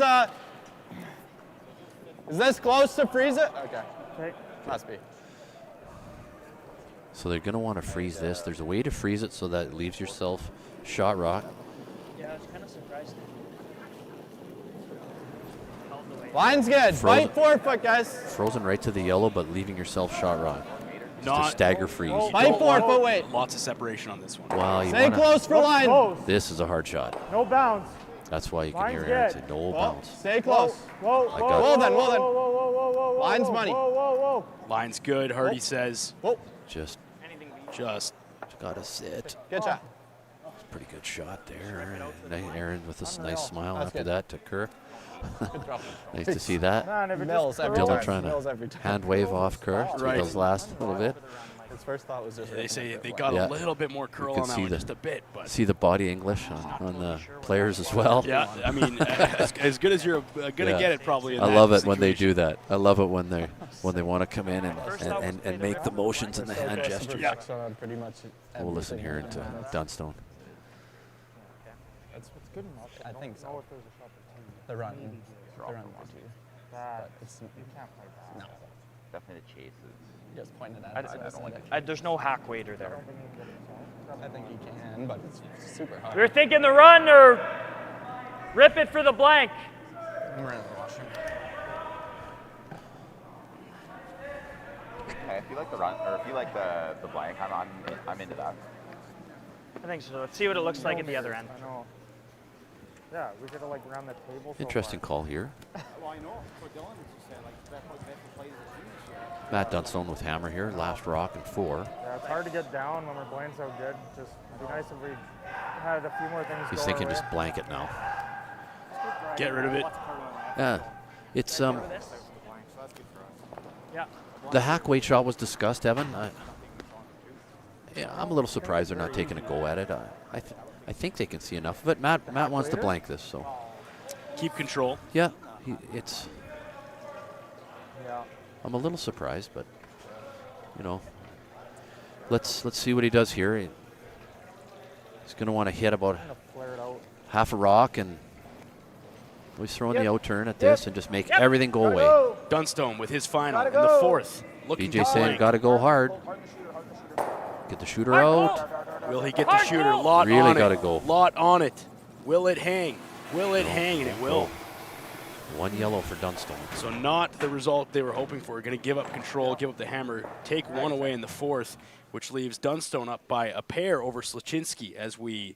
Is this close to freeze it? Okay. Okay. Must be. So they're going to want to freeze this. There's a way to freeze it so that it leaves yourself shot rock. Yeah, I was kind of surprised. Line's good. Frozen. Fight 4-foot, guys. Frozen right to the yellow, but leaving yourself shot rock. Just a stagger freeze. Fight 4-foot, wait. Lots of separation on this one. Well, you Stay wanna, close for line. Close. This is a hard shot. No bounce. That's why you can Line's hear Aaron good. say no Whoa, bounce. stay close. Whoa, I whoa, got whoa, it. Well then, well then. whoa, whoa, whoa, whoa, whoa, whoa, Line's whoa, money. Whoa, whoa, whoa. Line's good, Hardy says. Whoa, Just Just gotta sit. good shot. Pretty good shot there. Aaron with a nice smile That's after good. that to Kerr. Good drop. Nice to see that. Man, if it Mills just every Dylan time. trying Mills to every time. hand wave off Kerr to Right. those last little bit. His first thought was just. they say they got Yeah. a little bit more curl can on that see one, the- just a bit, but See the body English on the players as well. yeah, I mean, as good as you're gonna Yeah. get it probably. In I that love it when they situation. do that. I love it when they want to come in and make the motions and the hand gestures. On pretty much. We'll listen here into Dunstone. That's what's good enough. I think Know so. if there's a shot for The run. The run one too. that. It's You can't play that. no. Definitely the chases. Just pointed at. There's no hack waiter there. I think you can, but it's super hard. We were thinking the run or rip it for the blank. I'm running the washroom. Okay, if you like the run, or if you like the blank, I'm into that. I think so. Let's see what it looks like at the other end. I know. Yeah, we could have like round the table. So Interesting far. call here. Well, I know. For Dylan, it's just like that's what they have to play as a team this year. Matt Dunstone with hammer here. Last rock and 4. Yeah, it's hard to get down when we're playing so good. Just it'd be nice if we had a few more things. He's go thinking our way. just blank it now. Get rid of it. Yeah, it's Yeah. the hack weight shot was discussed, Evan. I'm a little surprised they're not taking a go at it. I think they can see enough of it. Matt wants to blank this, so Keep control. yeah, it's. Yeah. I'm a little surprised, but you know, let's see what he does here. He's going to want to hit about Kind of flared out. half a rock, and he's throwing the out turn at this and just make everything go away. Dunstone with his final in the fourth. Looking BJ to saying, blank. got to go hard. Get the shooter out. Will he get the shooter? Lot Really on it. gotta go. Lot on it. Will it hang? Will it hang? And it will. 1 yellow for Dunstone. So not the result they were hoping for. Going to give up control, give up the hammer, take one away in the fourth, which leaves Dunstone up by a pair over Sluchinski as we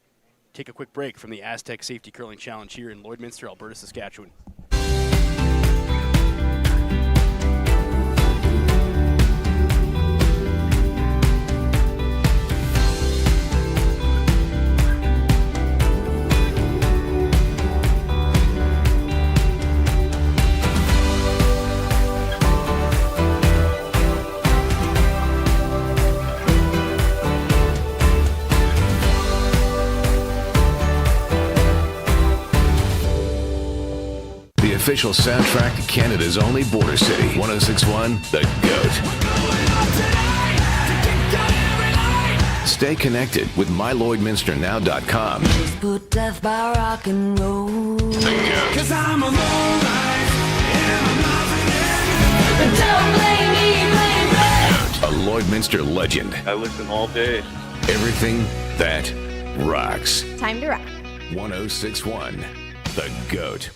take a quick break from the Astec Safety Curling Challenge here in Lloydminster, Alberta, Saskatchewan. Official soundtrack to Canada's only border city. 106.1 The GOAT. Stay connected with MyLloydminsterNow.com. Put death by rock and roll. The GOAT. 'Cause I'm a lowlife and I'm nothing. But don't blame me, A Lloydminster legend. I listen all day. Everything that rocks. Time to rock. 106.1 The GOAT.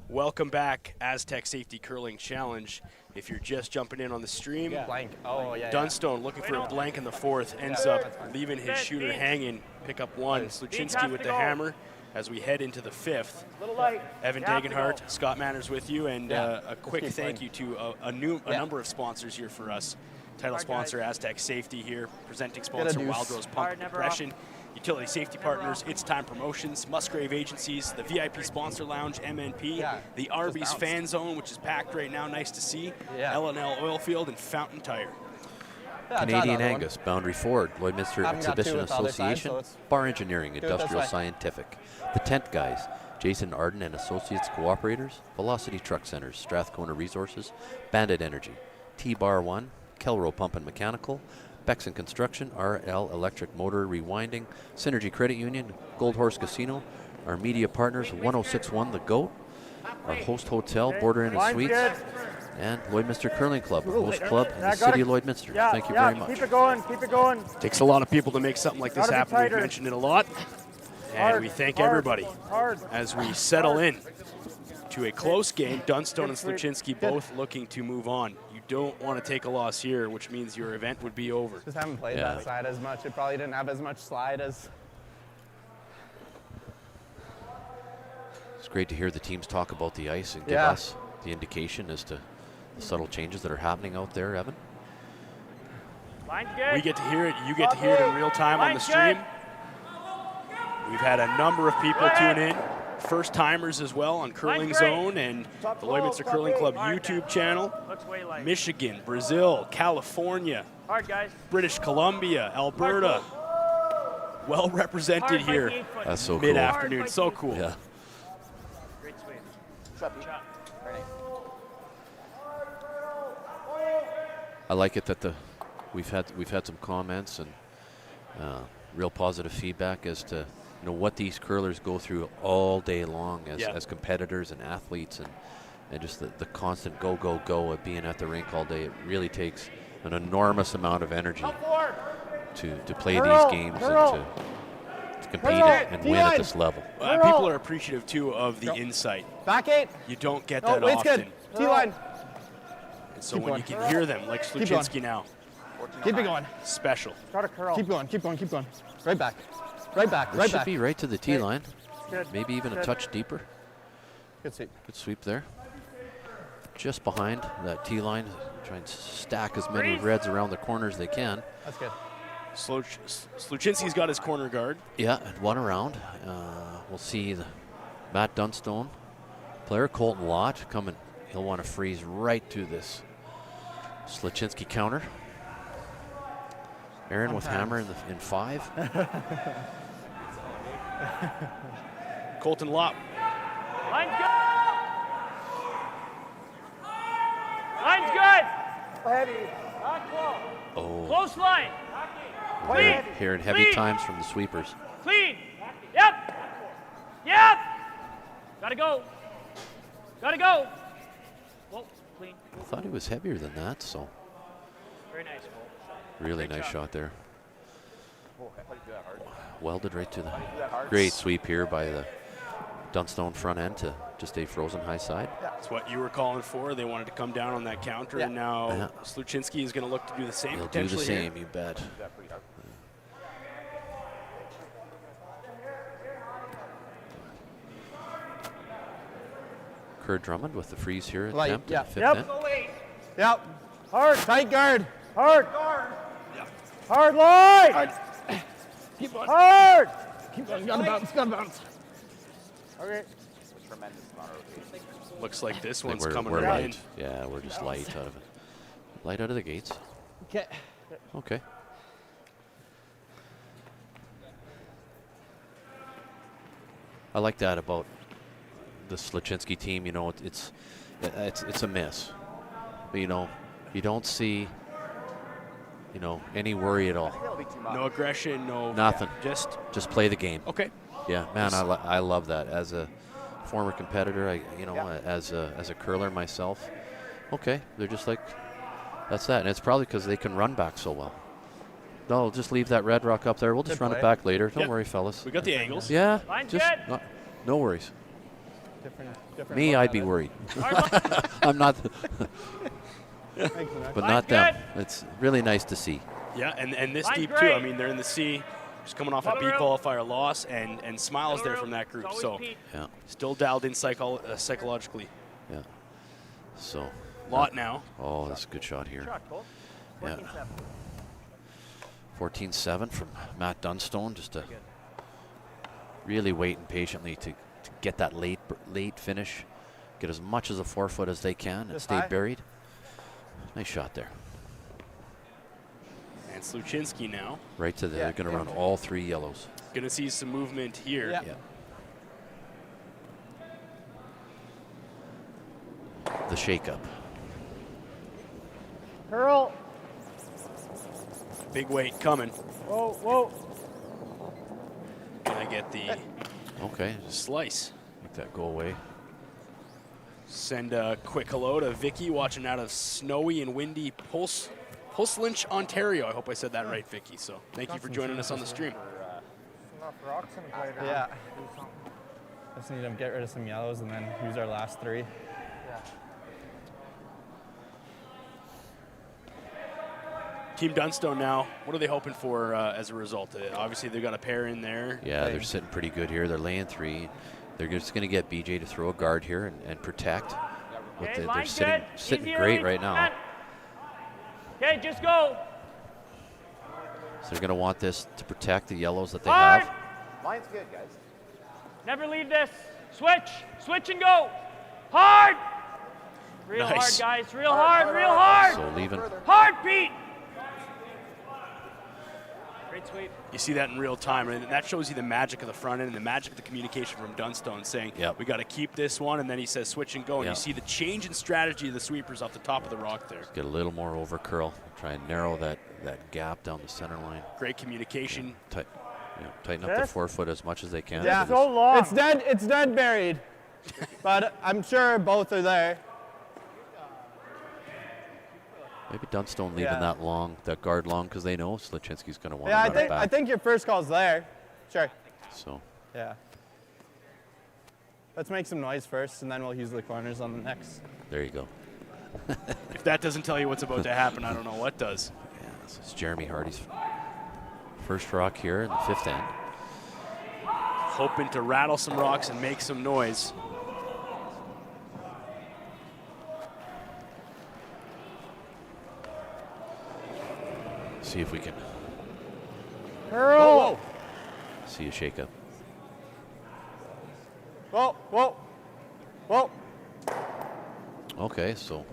Welcome back, Astec Safety Curling Challenge. If you're just jumping in on the stream, Blank. Oh, yeah. Dunstone looking for a blank in the fourth, ends up leaving his shooter hanging. Pick up one. Sluchinski with the hammer as we head into the fifth. Evan Degenhart, Scott Manners with you, and a quick thank you to a number of sponsors here for us. Title sponsor, Astec Safety here. Presenting sponsor, Wild Rose Pump Compression. Utility Safety Partners, It's Time Promotions, Musgrave Agencies, the VIP Sponsor Lounge, MNP, the Arby's Fan Zone, which is packed right now, nice to see, L&L Oilfield, and Fountain Tire. Canadian Angus, Boundary Ford, Lloydminster Exhibition Association, Bar Engineering, Industrial Scientific, The Tent Guys, Jason Arden and Associates Cooperators, Velocity Truck Centers, Strathcona Resources, Bandit Energy, T-Bar 1, Kelro Pump and Mechanical, Bexon Construction, RL Electric Motor Rewinding, Synergy Credit Union, Gold Horse Casino, our media partners, 106.1 The GOAT, our host hotel, Border Inn and Suites, and Lloydminster Curling Club, host club in the city of Lloydminster. Thank you very much. Keep it going, keep it going. Takes a lot of people to make something like this happen. We've mentioned it a lot. And we thank everybody as we settle in to a close game. Dunstone and Sluchinski both looking to move on. You don't want to take a loss here, which means your event would be over. Just haven't played that side as much. It probably didn't have as much slide as. It's great to hear the teams talk about the ice and give us the indication as to the subtle changes that are happening out there, Evan. We get to hear it. You get to hear it in real time on the stream. We've had a number of people tune in. First timers as well on Curling Zone and the Lloydminster Curling Club YouTube channel. Michigan, Brazil, California, British Columbia, Alberta. Well represented here. That's so cool. Mid-afternoon, so cool. Yeah. Great sweep. I like it that we've had some comments and real positive feedback as to what these curlers go through all day long as competitors and athletes, and just the constant go of being at the rink all day. It really takes an enormous amount of energy to play these games and to compete and win at this level. People are appreciative too of the insight. Back 8. You don't get that often. Good. T-line. And so when you can hear them, like Sluchinski now. Keep it going. Special. Got a curl. Keep going. Right back. It should be right to the tee line. Maybe even a touch deeper. Good sweep. Good sweep there. Just behind that tee line. Try and stack as many reds around the corner as they can. That's good. Sluchinski's got his corner guard. Yeah, and one around. We'll see Matt Dunstone player, Colton Lott, coming. He'll want to freeze right to this Sluchinski counter. Aaron with hammer in 5. Colton Lott. Line's good. Line's good. Heavy. Oh. Close line. Clean. Hearing heavy times from the sweepers. Clean. Yep. Yep. Gotta go. Gotta go. Whoa. Clean. I thought he was heavier than that, so. Very nice. Really nice shot there. Welded right to the great sweep here by the Dunstone front end to stay frozen high side. That's what you were calling for. They wanted to come down on that counter, and now Sluchinski is going to look to do the same. He'll do the same, you bet. Kurt Drummond with the freeze here at Light, attempt yeah. at fifth end. Yep. Hard. Tight guard. Hard. Hard line. Keep on. Hard. Keep on. Gotta bounce. Gotta bounce. Okay. Tremendous amount of rotation. Looks like this I think one's coming we're right in. light. Yeah, we're just light out of it. Light out of the gates. Okay. Okay. I like that about the Sluchinski team. You know, it's a miss, but you know, you don't see, you know, any worry at all. No aggression, no Nothing. Just play the game. Okay. Yeah, man, I love that. As a former competitor, as a curler myself. Okay, they're just like, that's that, and it's probably because they can run back so well. No, just leave that red rock up there. We'll just run it back later. Don't worry, fellas. We got the angles. Yeah, Line's just good. no worries. Different Me, look I'd at be it. worried. I'm not, but not them. It's really nice to see. Yeah, and this Line's deep too. great. I mean, they're in the C, just coming off a B qualifier loss, and Smiles there from that group. So Yeah, still dialed in psychologically. yeah. So. Lot now. Oh, that's a good shot here. Shot, Cole. Yeah. 14-7. 14-7 from Matt Dunstone, just to really waiting patiently to get that late finish, get as much as a 4 foot as they can, and Just stay high. buried. Nice shot there. And Sluchinski now. Right to the. They're going to run all 3 yellows. Going to see some movement here. Yeah. The shakeup. Curl. Big weight coming. Whoa, whoa. Gonna get the Okay, slice. make that go away. Send a quick hello to Vicky watching out of snowy and windy Pulslinch, Ontario. I hope I said that right, Vicky. So thank you for joining us on the stream. Enough rocks in play to Yeah. do something. Just need to get rid of some yellows and then use our last 3. Yeah. Team Dunstone now, what are they hoping for as a result? Obviously, they've got a pair in there. Yeah, they're sitting pretty good here. They're laying 3. They're just going to get BJ to throw a guard here and protect. But Okay, they're line's sitting good. sitting Easy great early. right now. Okay, just go. So they're going to want this to protect the yellows that they Hard. have. Line's good, guys. Never leave this. Switch. Switch and go. Hard. Real Nice. hard, guys. Real hard. Real hard. So leaving. Hard, Pete. Great sweep. You see that in real time, and that shows you the magic of the front end and the magic of the communication from Dunstone saying, Yep. we got to keep this one, and then he says switch and go, and Yep. you see the change in strategy of the sweepers off the top of the rock there. Get a little more over curl. Try and narrow that gap down the center line. Great communication. Tighten up the 4 foot as much as they can. Yeah. So long. It's dead buried. But I'm sure both are there. Maybe Dunstone leaving Yeah. that guard long, because they know Sluchinski's going to want Yeah, to run it back. I think your first call's there. Sure. So Yeah. Let's make some noise first, and then we'll use the corners on the next. there you go. If that doesn't tell you what's about to happen, I don't know what does. Yeah, this is Jeremy Hardy's first rock here in the 5th end. Hoping to rattle some rocks and make some noise. See if we can Curl. see a shakeup. Whoa, whoa, whoa. Okay, so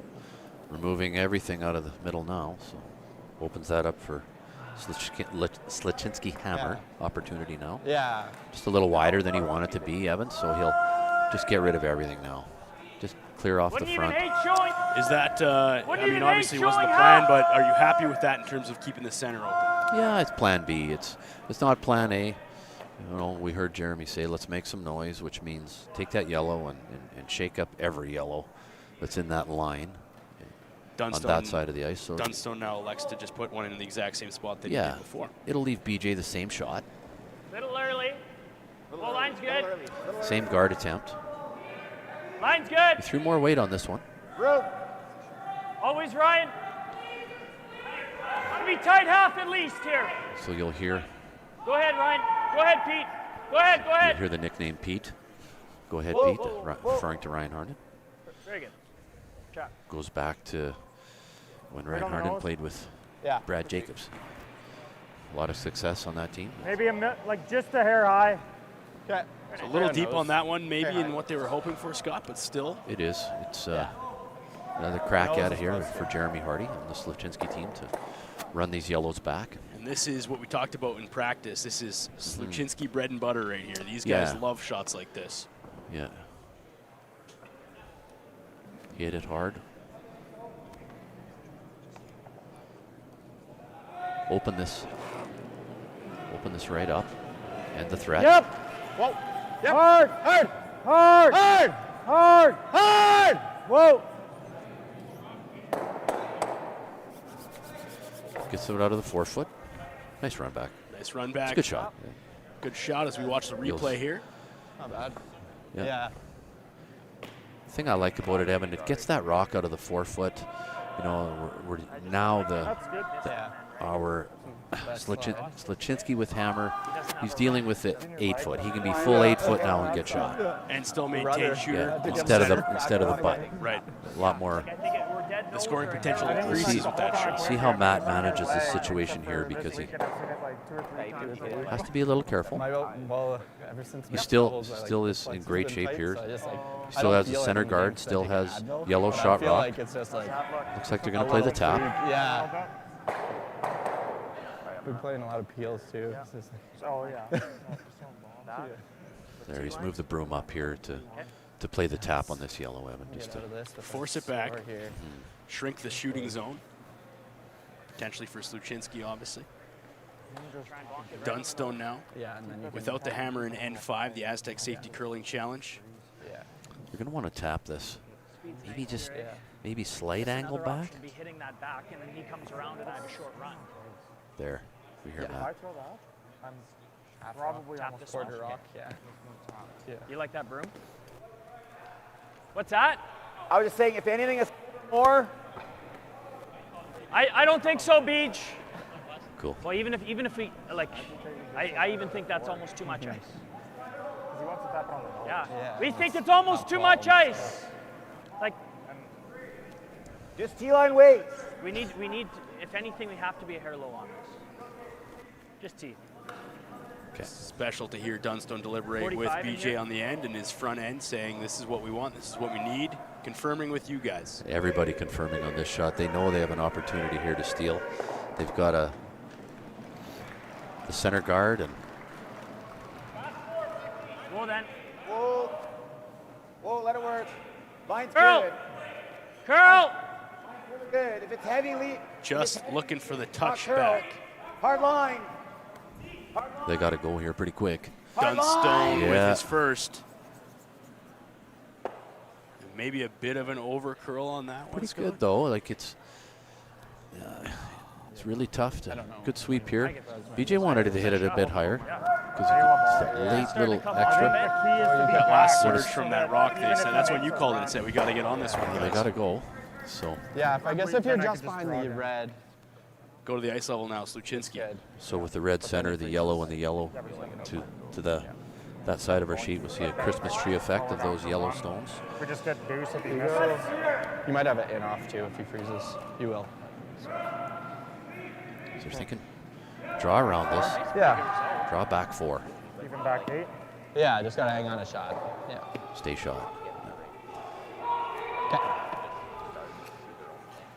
removing everything out of the middle now, so opens that up for Sluchinski hammer opportunity now. Yeah. Just a little wider than he wanted to be, Evan, so he'll just get rid of everything now. Just clear off the Wouldn't even front. hate showing. Is that, Wouldn't I mean, even obviously hate it wasn't the showing plan, how. but are you happy with that in terms of keeping the center open? Yeah, it's plan B. It's not plan A. You know, we heard Jeremy say, let's make some noise, which means take that yellow and shake up every yellow that's in that line on that side of the ice. So Dunstone now elects to just put one in the exact same spot that he yeah, did before. it'll leave BJ the same shot. Little early. Oh, line's good. Same guard attempt. Line's good. He threw more weight on this one. Always Ryan. Be tight half at least here. So you'll hear. Go ahead, Ryan. Go ahead, Pete. Go ahead, go ahead. You'll hear the nickname Pete. Go ahead, Pete, referring to Ryan Harden. Very good. Trap. Goes back to when Ryan on the Harden nose. played with Yeah. Brad Jacobs. A lot of success on that team. Maybe like just a hair high. Okay. So a little deep on that one, maybe in what they were hoping for, Scott, but still. It is. It's another crack at it here for Jeremy Hardy and the Sluchinski team to run these yellows back. And this is what we talked about in practice. This is Sluchinski bread and butter right here. These guys love shots like this. Yeah. Hit it hard. Open this right up. End the threat. Yep. Whoa. Yep. Hard. Hard. Hard! Hard. Hard! Hard. Whoa! Gets it out of the forefoot. Nice run back. Nice run back. It's a good shot. Good shot as we watch the replay here. Not bad. Yeah. Yeah. The thing I like about it, Evan, it gets that rock out of the forefoot. You know, we're now our Sluchinski with hammer. He's dealing with the 8 foot. He can be full 8 foot now and get shot. And still maintain shooter. Yeah, instead of the butt. Right. A lot more. The scoring potential increases with that shot. See how Matt manages this situation here, because he has to be a little careful. Well, ever since He still is in great shape here. He still has the center guard, still has yellow shot rock. Like it's just like Looks like they're going to play the tap. Yeah. Been playing a lot of peels too. It's just like, Oh, yeah. There, he's moved the broom up here to play the tap on this yellow, Evan. Just to Force it back. Shrink the shooting zone. Potentially for Sluchinski, obviously. Dunstone now. Yeah, and then you Without the hammer in N5, the Astec Safety Curling Challenge. Yeah. You're going to want to tap this. Maybe slight angle back. Be hitting that back, and then he comes around and I have a short run. There. We hear If I Matt. throw that, I'm probably Tap almost this one. quarter rock. Yeah. You like that broom? What's that? I was just saying, if anything is more. I don't think so, Beach. Cool. Well, even if we like, I even think that's almost too much ice. He wants to tap it on the nose. Yeah. We think it's almost too much ice. Like, Just T-line weight. we need. If anything, we have to be a hair low on this. Just T. Okay. Special to hear Dunstone deliberate with 45 in BJ here. on the end and his front end saying this is what we want, this is what we need, confirming with you guys. Everybody confirming on this shot. They know they have an opportunity here to steal. They've got the center guard, and Well then, Whoa. Whoa, let it work. Line's Curl. good. curl. Really good. If it's heavy lead. Just looking for the touch curl. back. Hard line. they got to go here pretty quick. Dunstone with Yeah. his first. Maybe a bit of an over curl on that one. Pretty Scott. good though. Like it's really tough to. Good sweep here. BJ wanted it to hit it a bit higher because it's a late little The extra. key is to be That last back. surge from that rock, they said. That's when you called it and said, we got to get on this one. They guys." got to go. So Yeah. I guess if you're Then I just could just behind draw the down. red, Go to the ice level now, Sluchinski. with the red center, the yellow, and the yellow to that side of our sheet, we'll see a Christmas tree effect of those yellow stones. We just get deuce if he misses. you might have it in off too if he freezes. You will. So they're thinking, draw around this, Yeah. draw back 4, Even back 8. Yeah. Just gotta hang on a shot. Yeah. stay shot. Okay.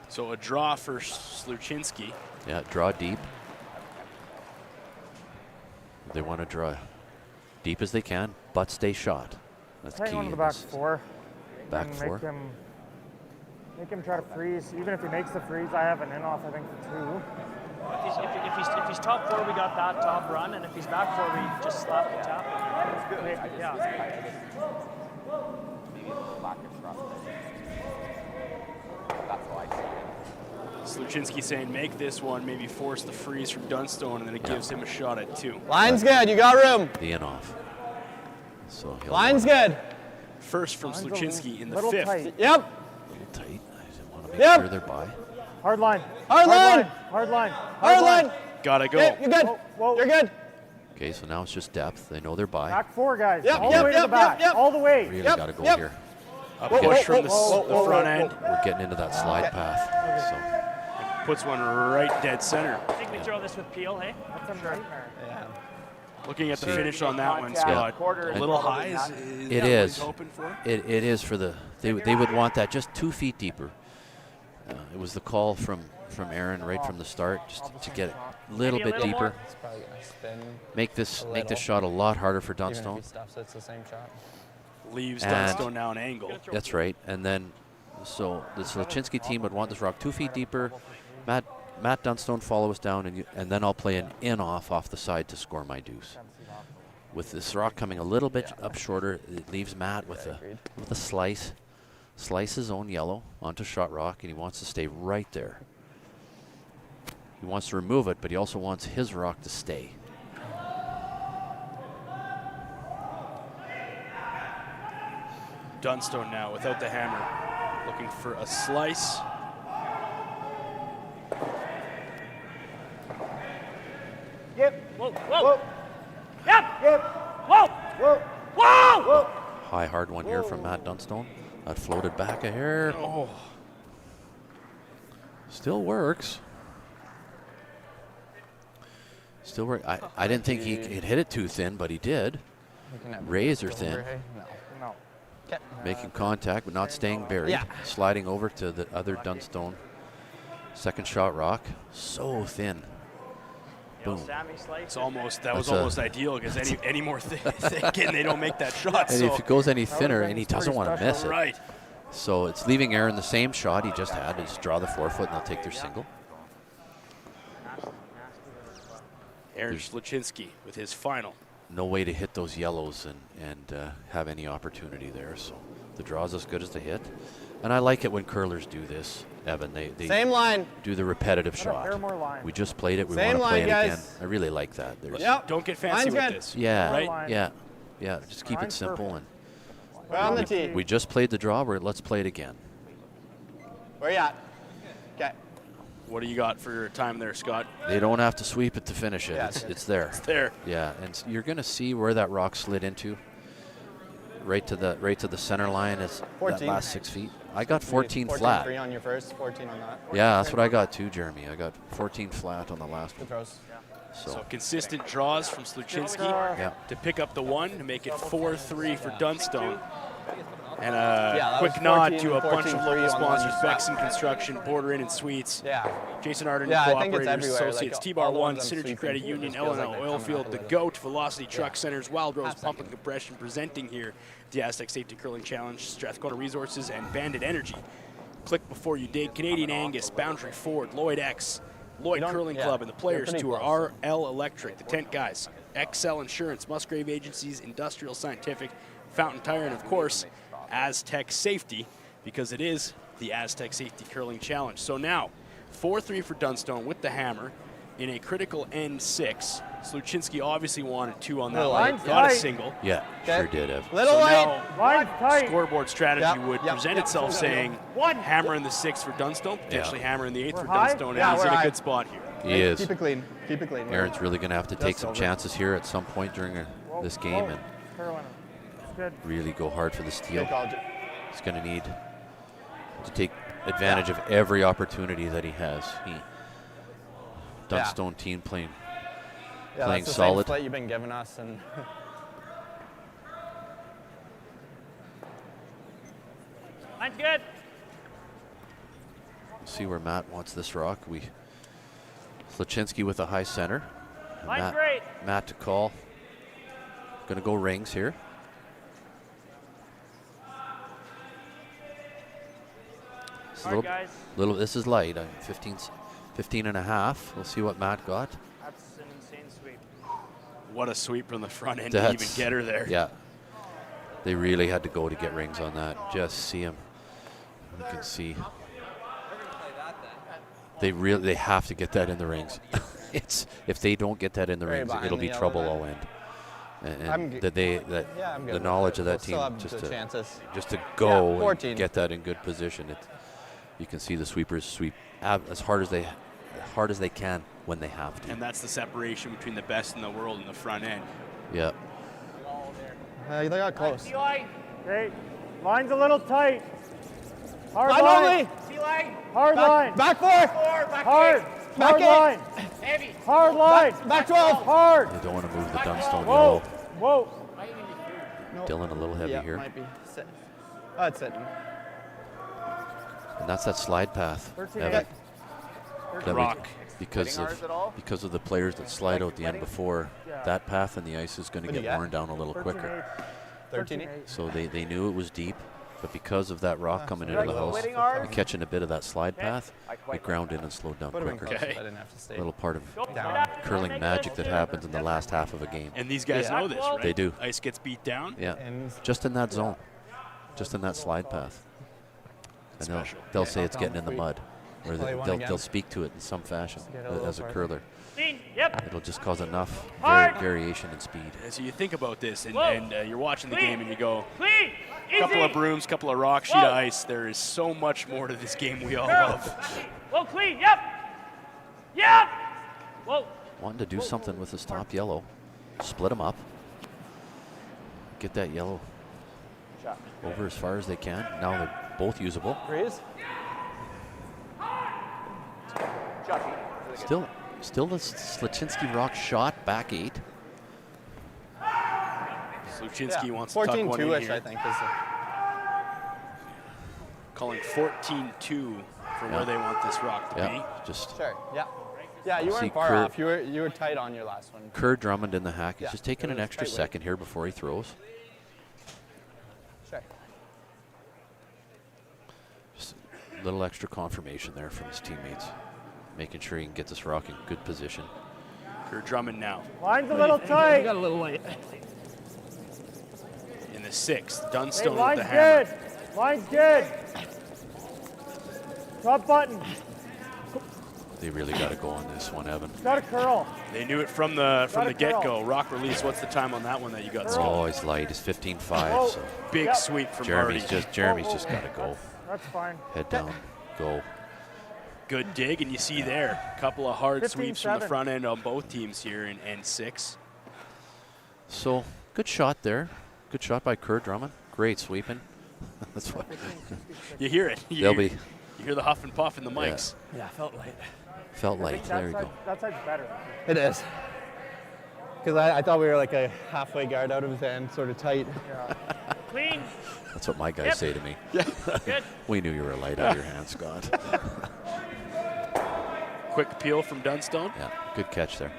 So a draw for Sluchinski. Yeah, draw deep. They want to draw deep as they can, but stay shot. That's Hang key. on to the in back this. 4. Back and 4. Make him try to freeze. Even if he makes the freeze, I have an in off, I think, for 2. If he's top 4, we got that top run, and if he's back 4, we just slap the tap. Yeah. That's how I see it. Sluchinski saying make this one, maybe force the freeze from Dunstone, and then it gives him a shot at 2. Line's good. You got room. The in off. So he'll Line's good. First from Line's a Sluchinski in the little 5th. tight. Yep. a little tight. I want to make Yep. sure they're by. Hard line. Hard line. Hard line. Hard line. Gotta go. Okay, you're good. Whoa. You're good. Okay, so now it's just depth. They know they're by. Back 4, guys. Yep, All yep, the way to yep, the back. yep, yep. All the way. Really Yep, got to go yep. here. A Whoa, push whoa, from the, whoa, the whoa, front whoa, end. We're getting into that slide path. So Puts one right dead center. I think we throw this with Peel, hey? That's a nightmare. Yeah. Looking at the finish on that one, Contact, Scott. quarter A is little probably high. not- Is it that what is. he's hoping for? It is for the they would want that just 2 feet deeper. It was the call from Aaron right from the start, just to get it a little Maybe a bit little deeper. more? It's probably gonna spin. Make this little. shot a lot harder for Even if Dunstone. he stuffs, it's the same shot. Leaves And- Dunstone now an angle. That's right. And then, so the Sluchinski team would want this rock 2 feet deeper. Matt Dunstone follow us down, and then I'll play an in off the side to score my deuce. With this rock coming a little bit up shorter, it leaves Matt with a slice his own yellow onto shot rock, and he wants to stay right there. He wants to remove it, but he also wants his rock to stay. Dunstone now without the hammer, looking for a slice. Yep. Whoa, whoa. Yep. Yep. Whoa. Whoa. Whoa. High hard one here from Matt Dunstone. That floated back a hair. Oh, Still works. Still work. I didn't think he'd hit it too thin, but he did. Razor thin. No. No. Okay. Making contact, but not staying buried. Yeah. Sliding over to the other Dunstone. Second shot rock. So thin. Boom. Sammy slice. it's almost that was That's a- almost ideal because any more thick and they don't make that shot. And So if it goes any That thinner, would've and he been doesn't pretty want to miss it. right. So it's leaving Aaron the same shot he just had. Just draw the forefoot and they'll take their single. Aaron Sluchinski with his final. No way to hit those yellows and have any opportunity there. So the draw's as good as the hit. And I like it when curlers do this, Evan. They Same line. do the repetitive Got a shot. pair more line. We just played it. We Same want to play line, it guys. again. I really like that. There's Yep. Don't get fancy Line's with good. this. yeah, Right? yeah. Just keep it Line's simple perfect. We're on the tee. We just played the draw. Let's play it again. Where you at? Okay. What do you got for your time there, Scott? They don't have to sweep it to finish it. Yeah, It's there. There. Yeah, and you're going to see where that rock slid into. Right to the center line is that 14. last 6 feet. I got 14 flat. 3 on your first, 14 on that. Yeah, that's what I got too, Jeremy. I got 14 flat on the last Good one. throws. So consistent draws from Sluchinski Yeah. to pick up the one to make it 4-3 for Dunstone. And that a quick was nod 14 to a bunch of 14-3 local on the sponsors: one. Bexon Construction, Border Inn and Suites, Yeah. Jason Arden Yeah, I think it's Cooperators, everywhere, like, Associates, all T-Bar the One, ones I'm Synergy sweeping, Credit it Union, just feels L&O like they're Oilfield, coming The out of GOAT, Velocity Truck Yeah. Centers, Wild Rose Half Pump and second. Compression, presenting here the Astec Safety Curling Challenge, Strathcona Resources, and Bandit Energy. Click before you dig. Canadian Angus, Boundary Ford, Lloyd X, Lloyd Curling yeah, Club, and the Players they're pretty Tour, close. RL Electric, the Tent Guys, XL Insurance, Musgrave Agencies, Industrial Scientific, Fountain Tire, and of course, Astec Safety, because it is the Astec Safety Curling Challenge. So now, 4-3 for Dunstone with the hammer in a critical N6. Sluchinski obviously wanted 2 on that Little line, light. got a Light. single. Yeah, Okay. sure did, Ev. Little So light. now, Line's tight. Scoreboard strategy Yep, would yep, present yep. itself saying One. hammer in the 6th for Dunstone, potentially hammer in the 8th We're for high? Dunstone, Yeah, and he's we're in a high. good spot here. He is. Keep it clean. Keep it clean. Aaron's really going to have to take Just some over. chances here at some point during this game and Carolina. It's good. really go hard for the steal. Good call. He's going to need to take advantage of every opportunity that he has. Dunstone team playing Yeah, playing that's the solid. same flight you've been giving us, and Line's good. See where Matt wants this rock. Sluchinski with a high center. Line's great. Matt to call. Going to go rings here. This is Hard, guys. this is light. 15 and a half. We'll see what Matt got. That's an insane sweep. What a sweep from the front end to even get her there. Yeah. They really had to go to get rings on that. Just see him. You can see. They have to get that in the rings. If they don't get that in the Very rings, behind it'll the be yellow trouble there. all end. and good. that Yeah, I'm good the with knowledge it. of that We'll still team have the chances. just to go 14. and get that in good position. You can see the sweepers sweep as hard as they can when they have to. And that's the separation between the best in the world and the front end. Yeah. They got close. Okay, line's a little tight. Hard Line line. only. Hard line. Back 4. Hard. Back Hard 8. line. Hard line. Back 12. Hard. You don't want to move the Dunstone Whoa. yellow. Whoa. Dylan a little heavy Yeah, here. might be. Oh, it's sitting. And that's that slide path. 13. Evan. That we- Rock. because of the players that slide out the end before, that path and the ice is going to get worn down a little quicker. 13. So they knew it was deep, but because of that rock coming into the house and catching a bit of that slide path, it ground in and slowed down quicker. I didn't have to stay. A little part of curling magic that happens in the last half of a game. And these guys know this, right? They do. Ice gets beat down. Yeah, just in that zone, just in that slide path. And they'll say it's getting in the mud, or they'll speak to it in some fashion as a curler. It'll just cause enough variation in speed. And so you think about this, and you're watching the game, and you go, couple of brooms, couple of rocks, sheet of ice. There is so much more to this game we all love. Whoa, clean. Yep. Yep. Whoa. Wanting to do something with this top yellow, split them up, get that yellow over as far as they can. Now they're both usable. Breeze. Still the Sluchinski rock shot, back 8. Sluchinski wants to tuck one in 14-2-ish, here. I think. Calling 14-2 for where they want this rock to be. Just sure. Yeah. Yeah, you weren't far off. You were tight on your last one. Kerr Drummond in the hack. He's just taking an extra second here before he throws. Sure. Just a little extra confirmation there from his teammates, making sure he can get this rock in good position. Kerr Drummond now. Line's a little tight. You got a little late. In the 6th, Dunstone Hey, with line's the hammer. good. Line's good. Top button. They really got to go on this one, Evan. Got a curl. They knew it from the get-go. Rock release. What's the time on that one that you got? Oh, he's light. He's 15.5. So Big sweep from Jeremy's Hardy. just got to go. That's fine. Head down, go. Good dig, and you see there, a couple of hard sweeps from the 15-7. front end on both teams here in N6. So good shot there. Good shot by Kerr Drummond. Great sweeping. That's what You hear it. They'll be. You hear the huff and puff in the mics. Yeah, felt light. Felt light. There you go. That side's better. It is. Because I thought we were like a halfway guard out of his end, sort of tight. Clean. That's what my guys say to me. Good. We knew you were light out of your hands, Scott. Quick appeal from Dunstone. Yeah, good catch there.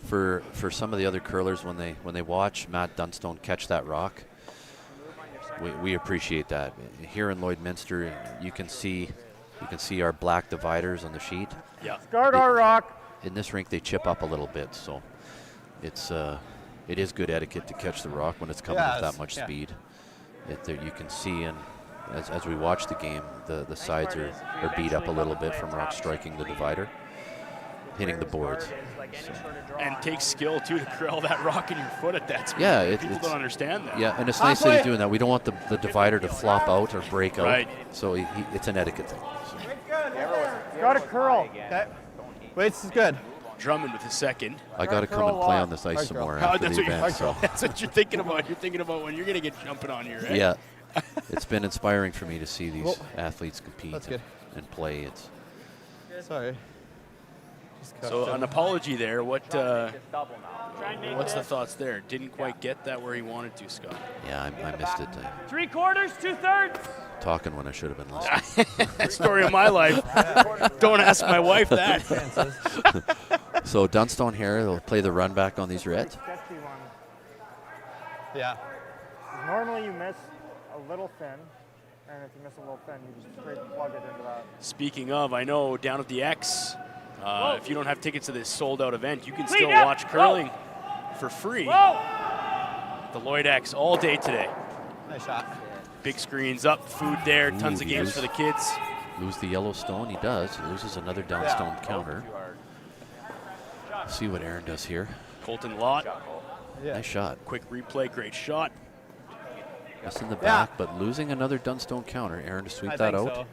For some of the other curlers, when they watch Matt Dunstone catch that rock, we appreciate that. Here in Lloydminster, you can see our black dividers on the sheet. Yeah. Guard our rock. In this rink, they chip up a little bit, so it is good etiquette to catch the rock when it's coming with that much speed. You can see, and as we watch the game, the sides are beat up a little bit from rock striking the divider, hitting the boards. So. And takes skill, too, to corral that rock in your foot at that speed. Yeah, People don't understand that. Yeah, and it's nice that he's doing that. We don't want the divider to flop out or break out. Right. So it's an etiquette thing. So. Got a curl. Okay. Weight's is good. Drummond with his second. I got to come and play on this ice some more after the event. So. That's what you're thinking about. You're thinking about when you're going to get jumping on you, right? Yeah. It's been inspiring for me to see these athletes compete and play. It's Sorry. So an apology there. What's the thoughts there? Didn't quite get that where he wanted to, Scott. Yeah, I missed it. 3/4, 2/3. Talking when I should have been listening. Story of my life. Don't ask my wife that. So Dunstone here, they'll play the run back on these Reds. Yeah. Normally you miss a little thin, and if you miss a little thin, you just straight plug it into that. Speaking of, I know down at the X, if you don't have tickets to this sold-out event, you can still watch curling for free. The Lloyd X all day today. Nice shot. Big screens up, food there, tons of games for the kids. Lose the Yellowstone, he does. He loses another Dunstone counter. See what Aaron does here. Colton Lott. Nice shot. Quick replay, great shot. Just in the back, but losing another Dunstone counter. Aaron to sweep that out. So.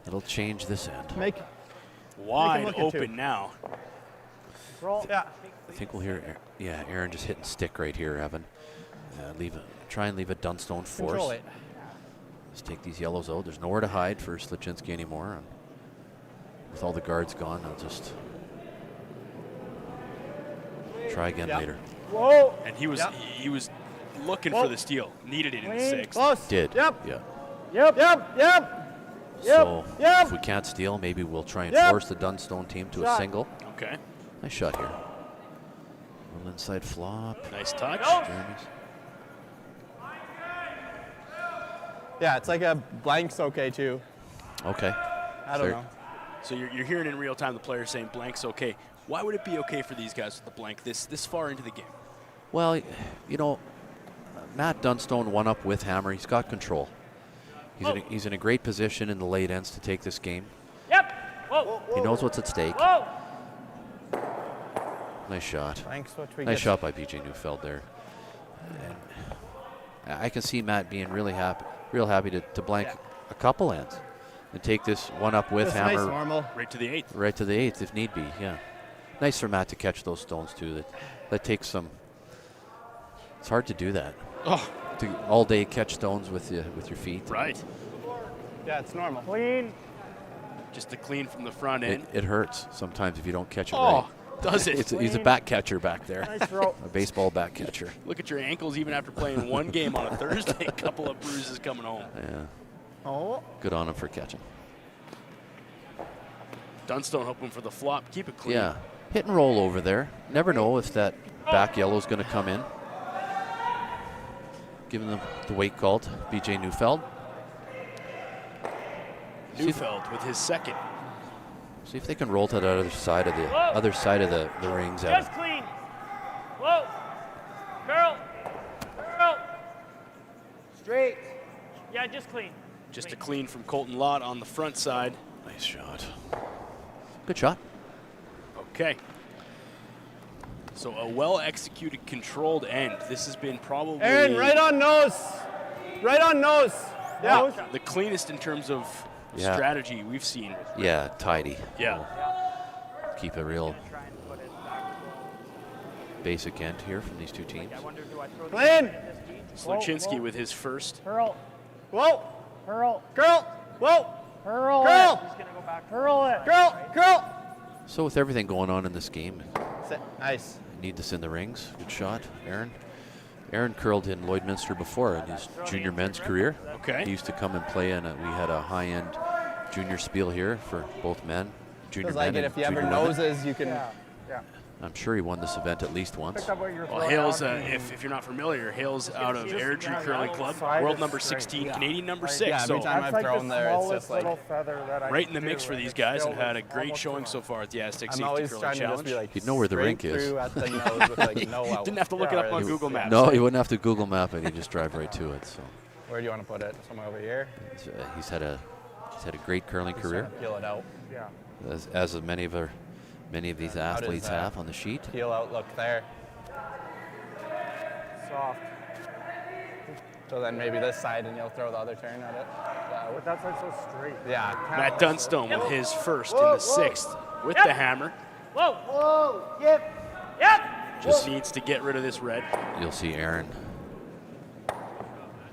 It'll change this end. Wide open now. Yeah. I think we'll hear, Aaron just hitting stick right here, Evan. Try and leave a Dunstone force. Control it. Just take these yellows out. There's nowhere to hide for Sluchinski anymore. And with all the guards gone, I'll just try again later. Whoa. And he was looking for the steal. Needed it in the 6th. Close. Did. Yep. Yeah. Yep. So if we can't steal, maybe we'll try and force the Dunstone team to a single. Okay. Nice shot here. Little inside flop. Nice touch. Jeremy's. Yeah, it's like a blank's okay too. Okay. I don't know. So you're hearing in real time the players saying blank's okay. Why would it be okay for these guys with the blank this far into the game? Well, you know, Matt Dunstone won up with hammer. He's got control. He's in a great position in the late ends to take this game. Yep. Whoa. He knows what's at stake. Whoa. Nice shot. Nice Nice shot by BJ Neufeld there. And I can see Matt being real happy to blank a couple ends and take this one up with hammer. Nice normal. Right to the 8th. Right to the 8th if need be. Yeah. Nice for Matt to catch those stones too. That takes some. It's hard to do that. Oh. To all day catch stones with your feet. Right. Yeah, it's normal. Clean. Just to clean from the front end. It hurts sometimes if you don't catch it right. Does it? He's a back catcher back there. Nice throw. A baseball back catcher. Look at your ankles even after playing one game on a Thursday. A couple of bruises coming home. Yeah. Oh. Good on him for catching. Dunstone hoping for the flop. Keep it clean. Yeah. Hit and roll over there. Never know if that back yellow is going to come in. Giving them the weight called. BJ Neufeld. Neufeld with his 2nd. See if they can roll to the other side of the rings. Just clean. Whoa. Curl. Straight. Yeah, just clean. Just a clean from Colton Lott on the front side. Nice shot. Good shot. Okay. So a well-executed, controlled end. This has been probably Aaron, right on nose. Right on nose. Yeah. the cleanest in terms of strategy we've seen. Yeah, tidy. Yeah. Keep a real basic end here from these two teams. Clean. Sluchinski with his first. Hurl. Whoa. Hurl. Curl. Whoa. Hurl. Curl. He's going to go back. Hurl it. Curl. So with everything going on in this game, nice. Need this in the rings. Good shot, Aaron. Aaron curled in Lloydminster before in his junior men's career. Okay. He used to come and play in we had a high-end junior spiel here for both men, junior Feels men like it. and If you ever junior women. noses, you can. Yeah. I'm sure he won this event at least once. Pick up what you're Well, throwing Hale's, out. if you're not familiar, Hale's out of Airdrie Curling Club, Side world is number straight. 16, Yeah. Canadian number Right. 6. Yeah, every So time That's I've like thrown the there, it's smallest just like little feather that I right can in the mix do, for and these it's guys still and had a just great almost showing enough. so far at the Astec I'm Safety always Curling trying to just Challenge. be like. You'd know where the straight rink is. through at the nose with like no out. Didn't have to look it up on Google Maps. No, you wouldn't have to Google map it. You just drive right to it. So Where do you want to put it? Somewhere over here. he's had a great curling Just career, trying to peel it out. Yeah. as many of these How does athletes that have on the sheet. Peel out look there. Soft. So then maybe this side and you'll throw the other turn at it. But that's like so straight. Yeah. Matt Dunstone with his first in the 6th with the hammer. Whoa. Yep. Just needs to get rid of this red. You'll see Aaron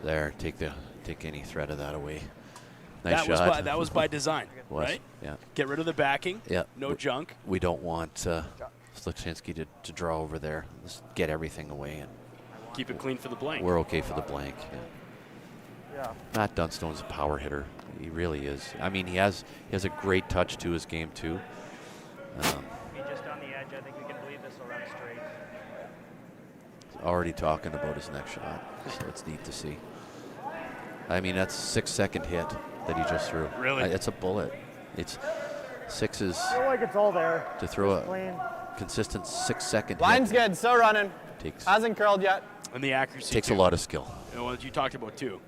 there take any threat of that away. Nice shot. That was by design, right? Yeah. Get rid of the backing. Yeah. No junk. We don't want Sluchinski to draw over there. Let's get everything away, and Keep it clean for the blank. we're okay for the blank. Yeah. Matt Dunstone's a power hitter. He really is. I mean, he has a great touch to his game too. Be just on the edge. I think we can believe this will run straight. Already talking about his next shot, so it's neat to see. I mean, that's a 6-second hit that he just threw. Really? It's a bullet. It's 6 is I feel like it's all there. to throw Just clean. a consistent 6-second Line's hit. good. Still running. Takes Hasn't curled yet. And the accuracy. takes too. a lot of skill. And what you talked about too.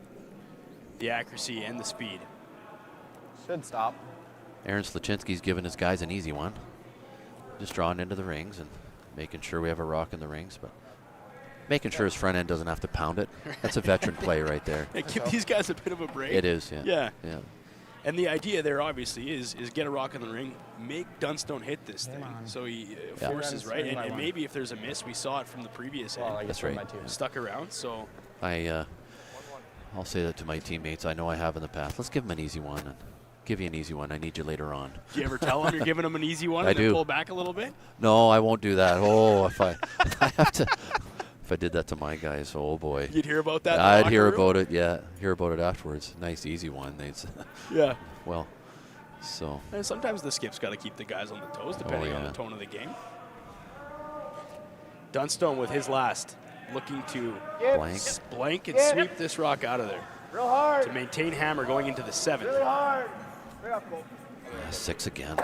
The accuracy and the speed. Should stop. Aaron Sluchinski's giving his guys an easy one. Just drawing into the rings and making sure we have a rock in the rings, but making sure his front end doesn't have to pound it. That's a veteran play right there. Hey, give these guys a bit of a break. It is, yeah. Yeah. And the idea there obviously is get a rock in the ring, make Dunstone hit this thing, so he forces, right? And maybe if there's a miss, we saw it from the previous end. That's right. Stuck around, so. I'll say that to my teammates. I know I have in the past. Let's give him an easy one. And give you an easy one. I need you later on. Do you ever tell them you're giving them an easy one I and then do. pull back a little bit? No, I won't do that. Oh, if I have to. If I did that to my guys, oh boy. You'd hear about that in the I'd locker hear room? about it, yeah. Hear about it afterwards. Nice, easy one. Yeah. Well, so. And sometimes the skip's got to keep the guys on the toes depending on the tone of the game. Dunstone with his last, looking to blank and sweep this rock out of there. Real hard. To maintain hammer going into the 7th. Really hard. 6 again.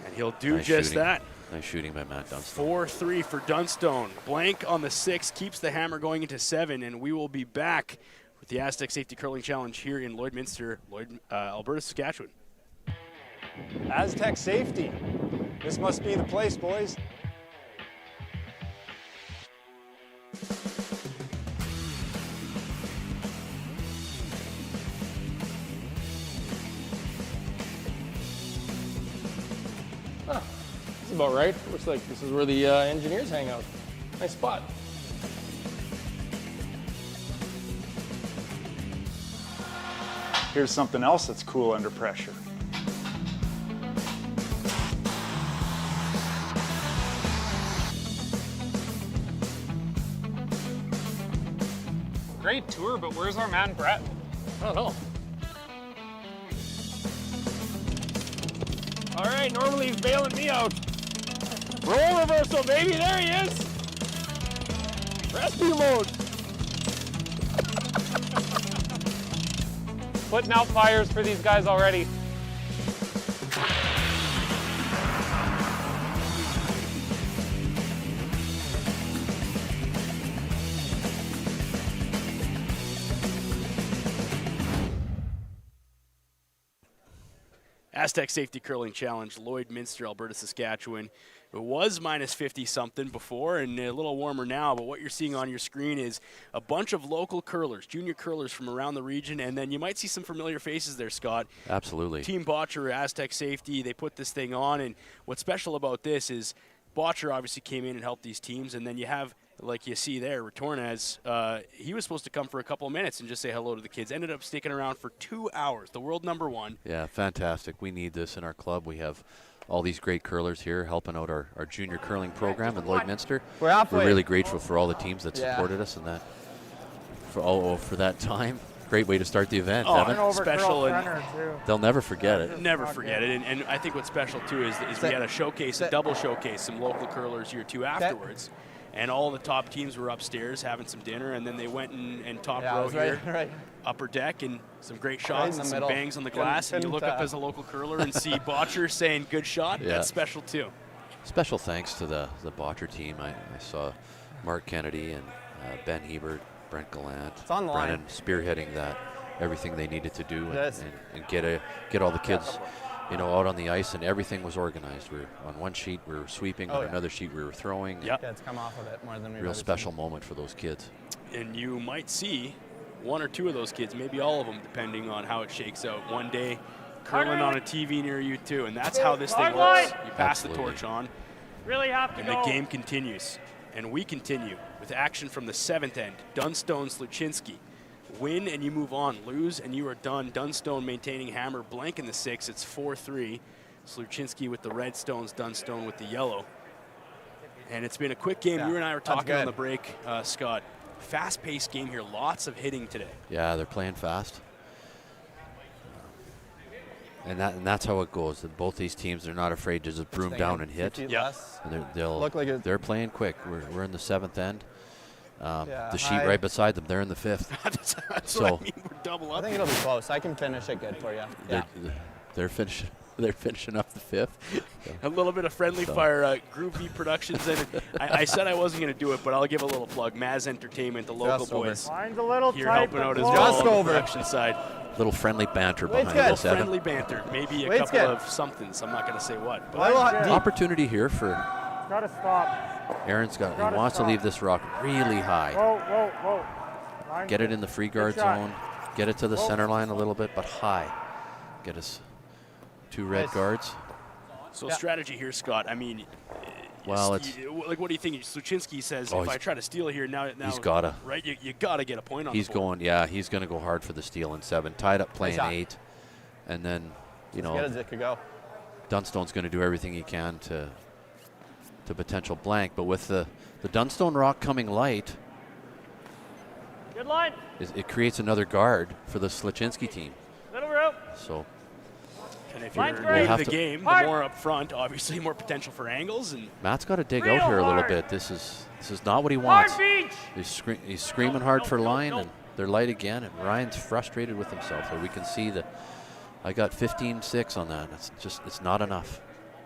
And he'll do Nice just shooting. that. Nice shooting by Matt Dunstone. 4-3 for Dunstone. Blank on the 6 keeps the hammer going into 7, and we will be back with the Astec Safety Curling Challenge here in Lloydminster, Alberta, Saskatchewan. Astec Safety. This must be the place, boys. That's about right. Looks like this is where the engineers hang out. Nice spot. Here's something else that's cool under pressure. Great tour, but where's our man Brett? I don't know. All right, normally he's bailing me out. Roll reversal, baby, there he is. Rescue mode. Putting out fires for these guys already. Astec Safety Curling Challenge, Lloydminster, Alberta, Saskatchewan. It was minus 50-something before and a little warmer now, but what you're seeing on your screen is a bunch of local curlers, junior curlers from around the region, and then you might see some familiar faces there, Scott. Absolutely. Team Botcher, Astec Safety, they put this thing on, and what's special about this is Botcher obviously came in and helped these teams, and then you have, like you see there, Retornaz, he was supposed to come for a couple of minutes and just say hello to the kids. Ended up sticking around for 2 hours, the world #1. Yeah, fantastic. We need this in our club. We have all these great curlers here helping out our junior curling program in Lloydminster. We're really grateful for all the teams that supported us and that for that time. Great way to start the event, Evan. Special, and they'll never forget it. Never forget it. And I think what's special too is we had a showcase, a double showcase, some local curlers year 2 afterwards. And all the top teams were upstairs having some dinner, and then they went and top row here, upper deck, and some great shots and some bangs on the glass. And you look up as a local curler and see Botcher saying, good shot. Yeah. That's special too. Special thanks to the Botcher team. I saw Mark Kennedy and Ben Hebert, Brent Gallant, Brennan spearheading that, everything they needed to do and get all the kids out on the ice, and everything was organized. We were on one sheet, we were sweeping, on another sheet we were throwing. Yeah, it's come off of it more than we real special moment for those kids. And you might see 1 or 2 of those kids, maybe all of them, depending on how it shakes out. One day, curling on a TV near you too, and that's how this thing works. You pass the torch on, really have to and the game continues. And we continue with action from the 7th end. Dunstone, Sluchinski. Win and you move on. Lose and you are done. Dunstone maintaining hammer. Blank in the 6. It's 4-3. Sluchinski with the red stones. Dunstone with the yellow. And it's been a quick game. You and I were talking on the break, Scott. Fast-paced game here. Lots of hitting today. Yeah, they're playing fast. And that's how it goes. Both these teams, they're not afraid to just broom down and hit. Yes. And they're playing quick. We're in the 7th end. The sheet right beside them, they're in the 5th. That's what I mean. We're double up. I think it'll be close. I can finish it good for you. They're finishing up the 5th. A little bit of friendly fire, Groovy Productions. And I said I wasn't going to do it, but I'll give a little plug. Maz Entertainment, the local boys. Mine's a little here tight, helping out as well on the production side. Little friendly banter Wade's behind good. us, Evan. Friendly banter. Maybe a Wade's couple good. of somethings. I'm not going to say what. But Well, opportunity here for Gotta stop. Aaron's got. He wants to leave this rock really high. Whoa, whoa, whoa. Line Get it in the free guard shot. zone. Get it to the Whoa. center line a little bit, but high. Get us 2 red guards. So strategy here, Scott. I mean, Well, it's like, what do you think? Sluchinski says, Oh, if I he's- try to steal here now, he's gotta. right. You gotta get a point on. he's the board. going. Yeah, he's going to go hard for the steal in 7. Tied up playing shot. 8, and then As good as it could go. Dunstone's going to do everything he can to potential blank. But with the Dunstone rock coming light, Good line. it creates another guard for the Sluchinski team. Little rope. So And if Line's you're great. in have the to- game, the Hard. more up front, obviously more potential for angles. And Matt's got to dig Real out here a little hard. bit. This is not what he Hard wants. beach. He's screaming hard for line, no. and they're light again. And Ryan's frustrated with himself. So we can see that I got 15-6 on that. It's not enough.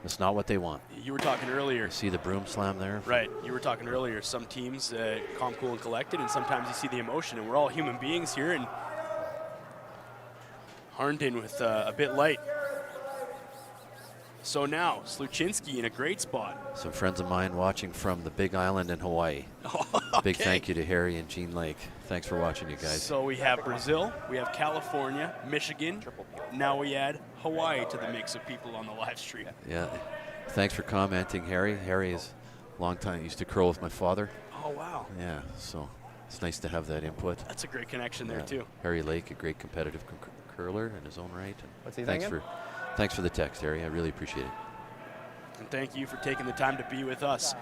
It's not what they want. you were talking earlier. You see the broom slam there? Right. You were talking earlier. Some teams calm, cool, and collected, and sometimes you see the emotion. And we're all human beings here. And Harnden with a bit light. So now Sluchinski in a great spot. Some friends of mine watching from the Big Island in Hawaii. Big Okay. thank you to Harry and Jean Lake. Thanks for watching, you guys. So we have Brazil, we have California, Michigan. Now we add Hawaii to the mix of people on the live stream. Yeah. Thanks for commenting, Harry. Harry is a long time. Used to curl with my father. Oh, wow. Yeah, so it's nice to have that input. That's a great connection there, Yeah. too. Harry Lake, a great competitive curler in his own right. And What's he thanks thinking? Thanks for the text, Harry. I really appreciate it. And thank you for taking the time to be with us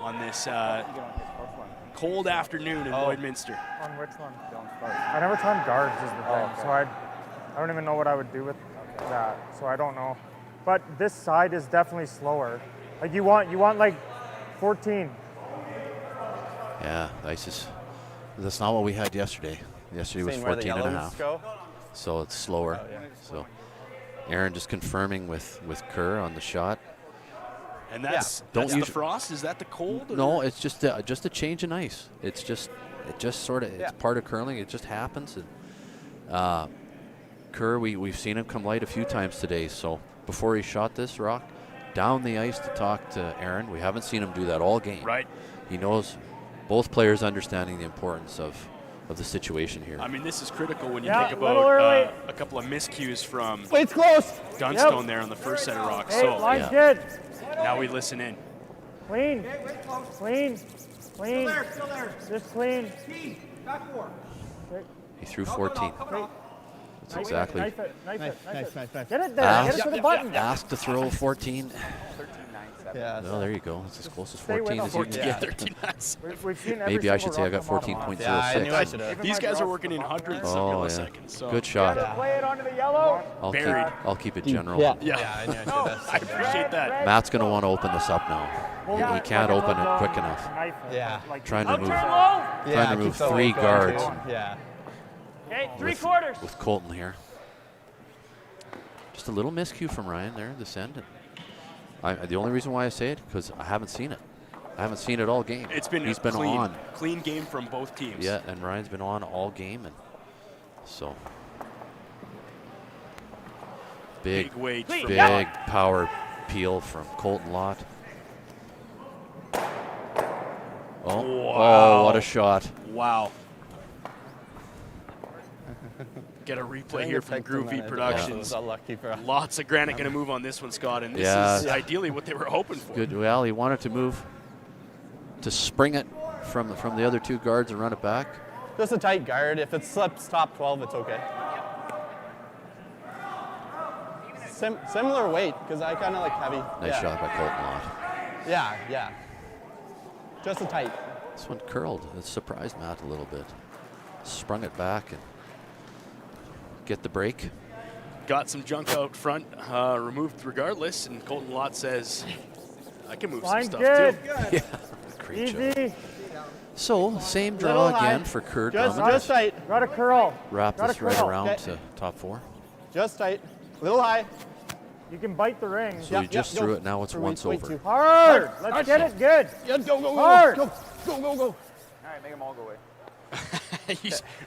on this cold afternoon in Lloydminster. On which one? I never time guards is the thing, so I don't even know what I would do with that. So I don't know. But this side is definitely slower. Like you want like 14. Yeah, the ice is. That's not what we had yesterday. Yesterday was Seeing where the 14 and a yellows half. go? So it's slower. Oh, yeah. So Aaron just confirming with Kerr on the shot. And that's, Don't that's the use- frost? Is that the cold? or- No, it's just a change in ice. It just sort of it's part of curling. It just happens. And Kerr, we've seen him come light a few times today. So before he shot this rock, down the ice to talk to Aaron. We haven't seen him do that all game. Right. He knows both players understanding the importance of the situation here. I mean, this is critical when you Yeah, think little early. about a couple of miscues from Wait's close. Dunstone there on the first set of rocks. Hey, So line's yeah. good. now we listen in. Clean. Clean. Clean. Just clean. He threw 14. That's exactly. Knife it. Knife it. Knife it. Nice. Get it there. Get it to the button. Asked to throw 14. 13-9-7. Yeah. No, there you go. It's as close as Stay with 14 them. as you can Yeah, get. 13 knots. We've seen every Maybe I single should say I rock got come off. 14.06. Yeah, I knew I should have. Even These my guys are drops working from in the bottom hundreds right. of Oh, yeah. milliseconds. So Good shot. Play it onto the yellow. I'll keep it general. Yeah. Yeah, I knew I should have. I appreciate that. Matt's going to want to open this up now. He can't open it quick enough. Knife it. Yeah. Like Trying to Out move. turn low. Trying to Yeah, move keep the 3 weight going, guards too. Yeah. Okay, 3/4. with Colton here. Just a little miscue from Ryan there, this end. The only reason why I say it, because I haven't seen it. I haven't seen it all game. It's been He's a been clean, on. clean game from both teams. Yeah, and Ryan's been on all game, and so Big weight. Clean. from- big power peel from Colton Lott. Oh, what a shot! Wow. Get a replay here from Groovy Productions. Lots of granite going to move on this one, Scott, and this is ideally what they were hoping for. Good. Well, he wanted to move to spring it from the other 2 guards and run it back. Just a tight guard. If it slips top 12, it's okay. Similar weight, because I kind of like heavy. Nice shot by Colton Lott. Yeah, yeah. Just a tight. This one curled. It surprised Matt a little bit. Sprung it back and get the break. Got some junk out front, removed regardless, and Colton Lott says, I can move Line's some stuff good. too. Yeah, great job. Easy. So, same draw Little high. again for Kurt. Just Drummond. tight. Got a curl. Wrap Got this a right curl. around Okay. to top 4. Just tight. Little high. You can bite the ring. So you just threw it. Now it's Way once over. too. Hard. Let's get it good. Yeah, go, go, go. Hard. Go, go, go, go. All right, make them all go away.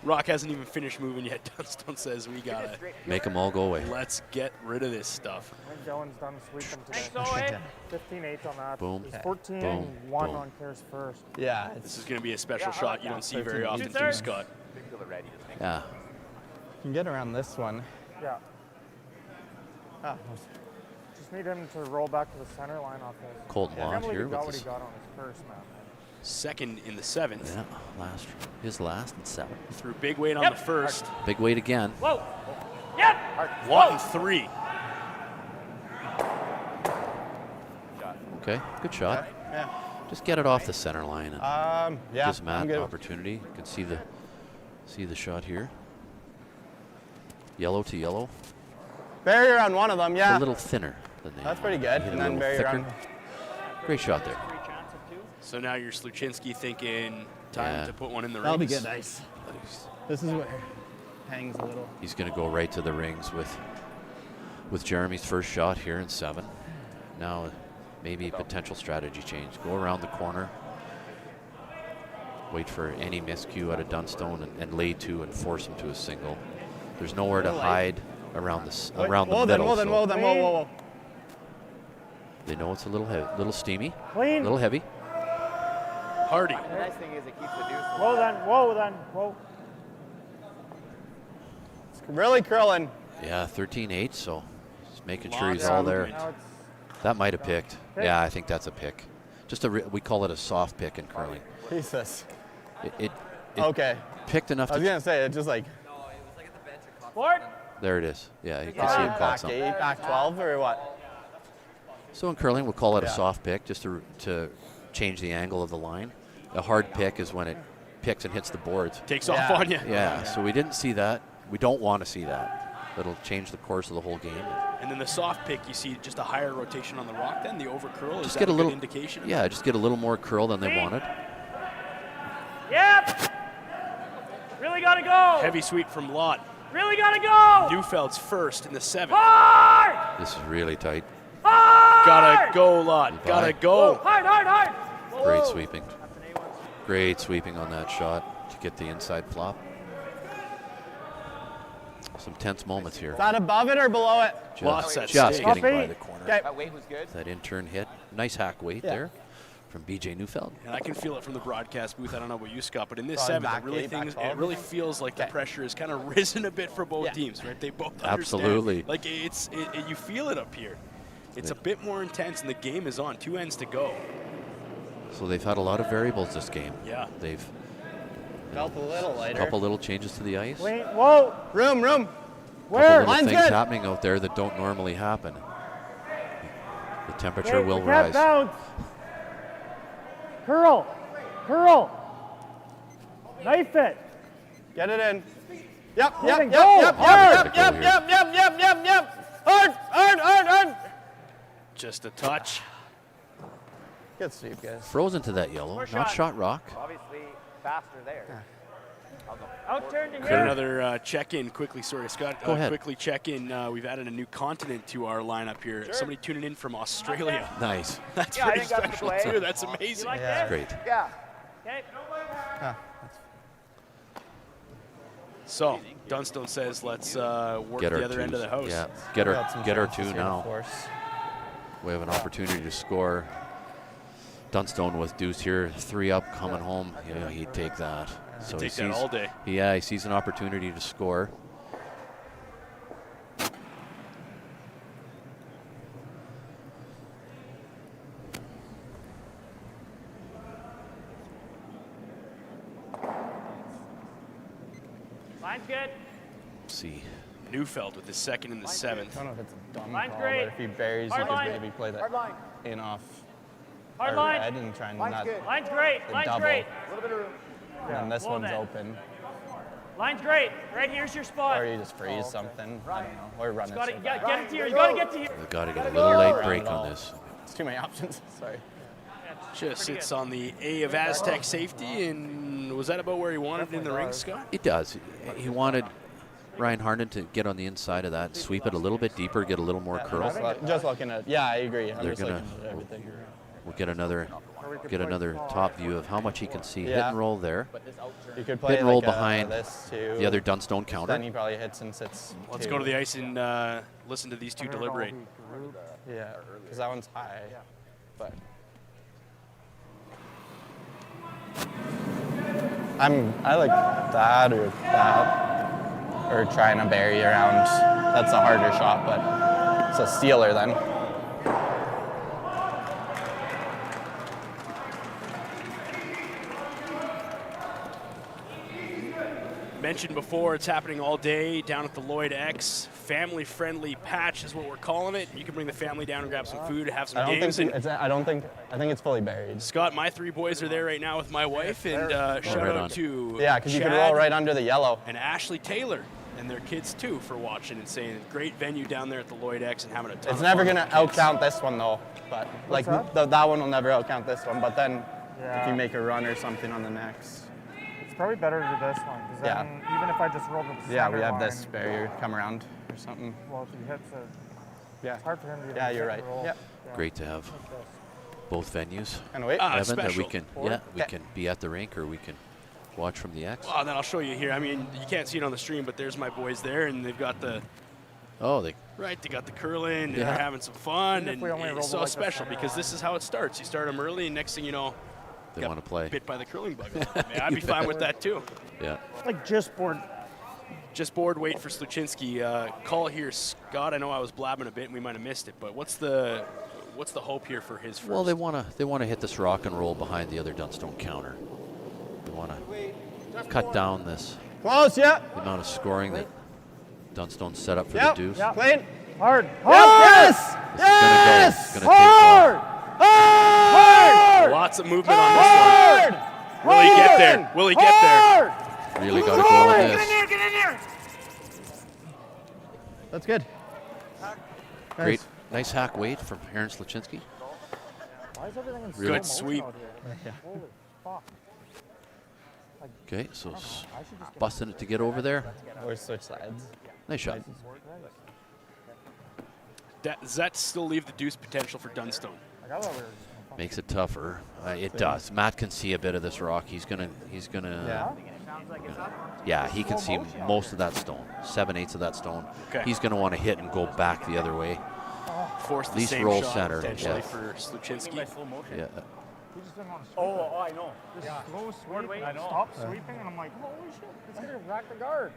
Rock hasn't even finished moving yet. Dunstone says we got it. Make them all go away. Let's get rid of this stuff. I think Dylan's done sweeping today. Thanks, 15-8 on that. Boom. He's 14-1 Boom. on Cares first. Yeah. This is going to be a special shot you don't see very 13. often too, Scott. Yeah. Can get around this one. Yeah. Ah, Just need him to roll back to the center line off this. Colton I can't Watt believe here he got with what he his got on his first, man. Second in the 7th. Yeah, his last and 7. Threw big weight on the first. Big weight again. Whoa. Yep. Watt and 3. Okay, good shot. Yeah. Just get it off the center line. And Yeah. gives Matt I'm an good. opportunity. You can see the shot here. Yellow to yellow. Barrier on one of them, yeah. A little thinner than they. That's pretty good. hit And a then little barrier thicker. on. Great shot there. So now you're Sluchinski thinking time to put one in the That'll be rings. good, nice. This is where hangs a little. He's going to go right to the rings with Jeremy's first shot here in 7. Now maybe a potential strategy change. Go around the corner. Wait for any miscue out of Dunstone and lay 2 and force him to a single. There's nowhere to hide around the middle. Whoa. They know it's a little steamy, Clean. a little heavy. Hardy. The nice thing is it keeps the deuce. Whoa. It's really curling. Yeah, 13-8, so just making sure Lots he's all of there. movement. That might have picked. Yeah, I think that's a pick. Just we call it a soft pick in curling. Jesus. It Okay. picked enough I was to. gonna say it just like. Sport. There it is. Yeah, you can see it caught Back something. 8, back 12, or what? So in curling, we'll call it a Yeah. soft pick just to change the angle of the line. A hard pick is when it picks and hits the boards. Takes off on you. Yeah, so we didn't see that. We don't want to see that. It'll change the course of the whole game. And then the soft pick, you see just a higher rotation on the rock. Then the over curl is Just that get a little good indication. of Yeah, that? just get a little more curl than they wanted. Yep. Really gotta go. Heavy sweep from Lott. Really gotta go. Neufeld's first in the 7th. Hard. This is really tight. Hard. Gotta go, Lott. Gotta go. Hard. Great sweeping. Great sweeping on that shot to get the inside flop. Some tense moments here. Is that above it or below it? Lots at Just stake. getting by the corner. Okay. That weight was good. That in-turn hit. Nice hack weight there from BJ Neufeld. And I can feel it from the broadcast booth. I don't know about you, Scott, but in this Probably 7th, back it really, 8, back it 12. really feels like the pressure has kind of risen a bit for both teams, right? They both understand. Absolutely. Like you feel it up here. It's a bit more intense, and the game is on. 2 ends to go. So they've had a lot of variables this game. Yeah. They've Felt a little a lighter. couple little changes to the ice. Wait, whoa. Room. Couple Where? little Line's things good. happening out there that don't normally happen. The temperature will Can't rise. bounce. Curl. Knife it. Get it in. Yep. Go. Hard. Hard. Just a touch. Good sweep, guys. Frozen to that yellow, not shot. shot rock. Obviously faster there. Out turn to Got here. another check-in quickly. Sorry, Scott. Go ahead. Quickly check-in. We've added a new continent to our lineup here. Somebody tuning in from Australia. Nice. That's Yeah, I pretty think that's special, the way. too. That's amazing. Like Yeah. this? Great. Yeah. Okay. So, Dunstone says let's work Get our the other end of the house. Yeah, We got get some our chances two here to now. force. We have an opportunity to score. Dunstone with deuce here, 3 up, coming home. Yeah, he'd take that. So Take that all day. Yeah, he sees an opportunity to score. Line's good. See. Neufeld with his second in the 7th. I don't know if it's a dumb Line's call, great. but if he buries, Hard you could line. maybe play that Hard line. in off Hard our line. red and try and Line's not. good. Line's great. The Line's double. great. A little bit of room. And then this Well one's then. open. Line's great. Right here's your spot. Or you just freeze something. I don't know. Or run it. Got so it. fast. Get it to here. You gotta get to here. We've got to get a little late Around break it all. on this. It's too many options. Sorry. Just sits on the A of Astec safety, and was that about where he wanted it in the ring, Scott? It does. He wanted Ryan Harnden to get on the inside of that, sweep it a little bit deeper, get a little more curl. Just looking at. Yeah, I agree. I'm They're just gonna- looking at everything. we'll get another top view of how much he can see. Hit Yeah. and roll there. You could play Hit and roll like behind this too. the other Dunstone counter. Then he probably hits and sits. Let's two. go to the ice and listen to these two deliberate. Yeah, because that one's high. But I like that or trying to bury around. That's a harder shot, but it's a stealer then. Mentioned before, it's happening all day down at the Lloyd X. Family-friendly patch is what we're calling it. You can bring the family down and grab some food, have some games. I think it's fully buried. Scott, my three boys are there right now with my wife, and shout out to because you can roll right under the yellow. And Ashley Taylor and their kids too for watching and saying great venue down there at the Lloyd X and having a ton It's of never fun gonna with the kids. outcount this one though, but like that one will never outcount this one. But then if you make a run or something on the next. It's probably better to do this one, because then even if I just roll the Yeah, we center have this line, barrier come around or something. Well, if he hits it, Yeah. it's hard for him to even Yeah, you're hit right. and roll. Yeah. Great to have both venues. And wait, Evan, that we special. can be at the rink or we can watch from the X. Well, then I'll show you here. I mean, you can't see it on the stream, but there's my boys there, and they've got the they got the curling, and they're having some fun, Even if and we only roll it's so like the special center because this is how it starts. You start them early, and next thing you know, They got want to play. bit by the curling bug. Man, I'd be fine with that too. Yeah. Like just board. Just board, wait for Sluchinski. Call here, Scott. I know I was blabbing a bit, and we might have missed it, but what's the hope here for his first? Well, they want to hit this rock and roll behind the other Dunstone counter. They want to cut down this Close, yeah. the amount of scoring that Dunstone set up for the deuce. Yep, clean. Hard. Yes! It's gonna take off. Lots of movement on this one. Will he get there? Will he get there? Really got to go on this. Get in there! That's good. Great, nice hack weight from Aaron Sluchinski. Why is everything in slow Good motion sweep. out here? Holy fuck. Okay, so busting it to get over there. Or switch sides. Nice shot. Does that still leave the deuce potential for Dunstone? Like, I thought we were Makes it tougher. It does. Matt can see a bit of this rock. He's gonna. Yeah, he can see most of that stone. 7/8 of that stone. Okay. He's gonna want to hit and go back the other way. Force the Least same roll shot center, potentially yeah. for Sluchinski. Yeah. He just didn't want to sweep. Oh, I know. Just slow sweep. I stop sweeping, and I'm like, holy shit, it's gonna rack the guard.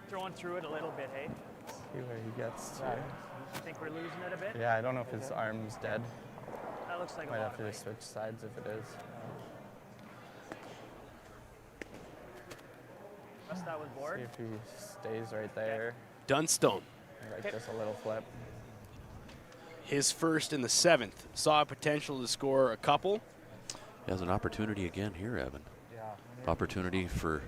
Throwing through it a little bit, hey? See where he gets to. I think we're losing it a bit. Yeah, I don't know if his arm's dead. That looks like Might a lot have to of just switch sides if it is. Unless that was bored. See if he stays right there. Dunstone, Like just a little flip. his first in the 7th, saw a potential to score a couple. He has an opportunity again here, Evan. Opportunity for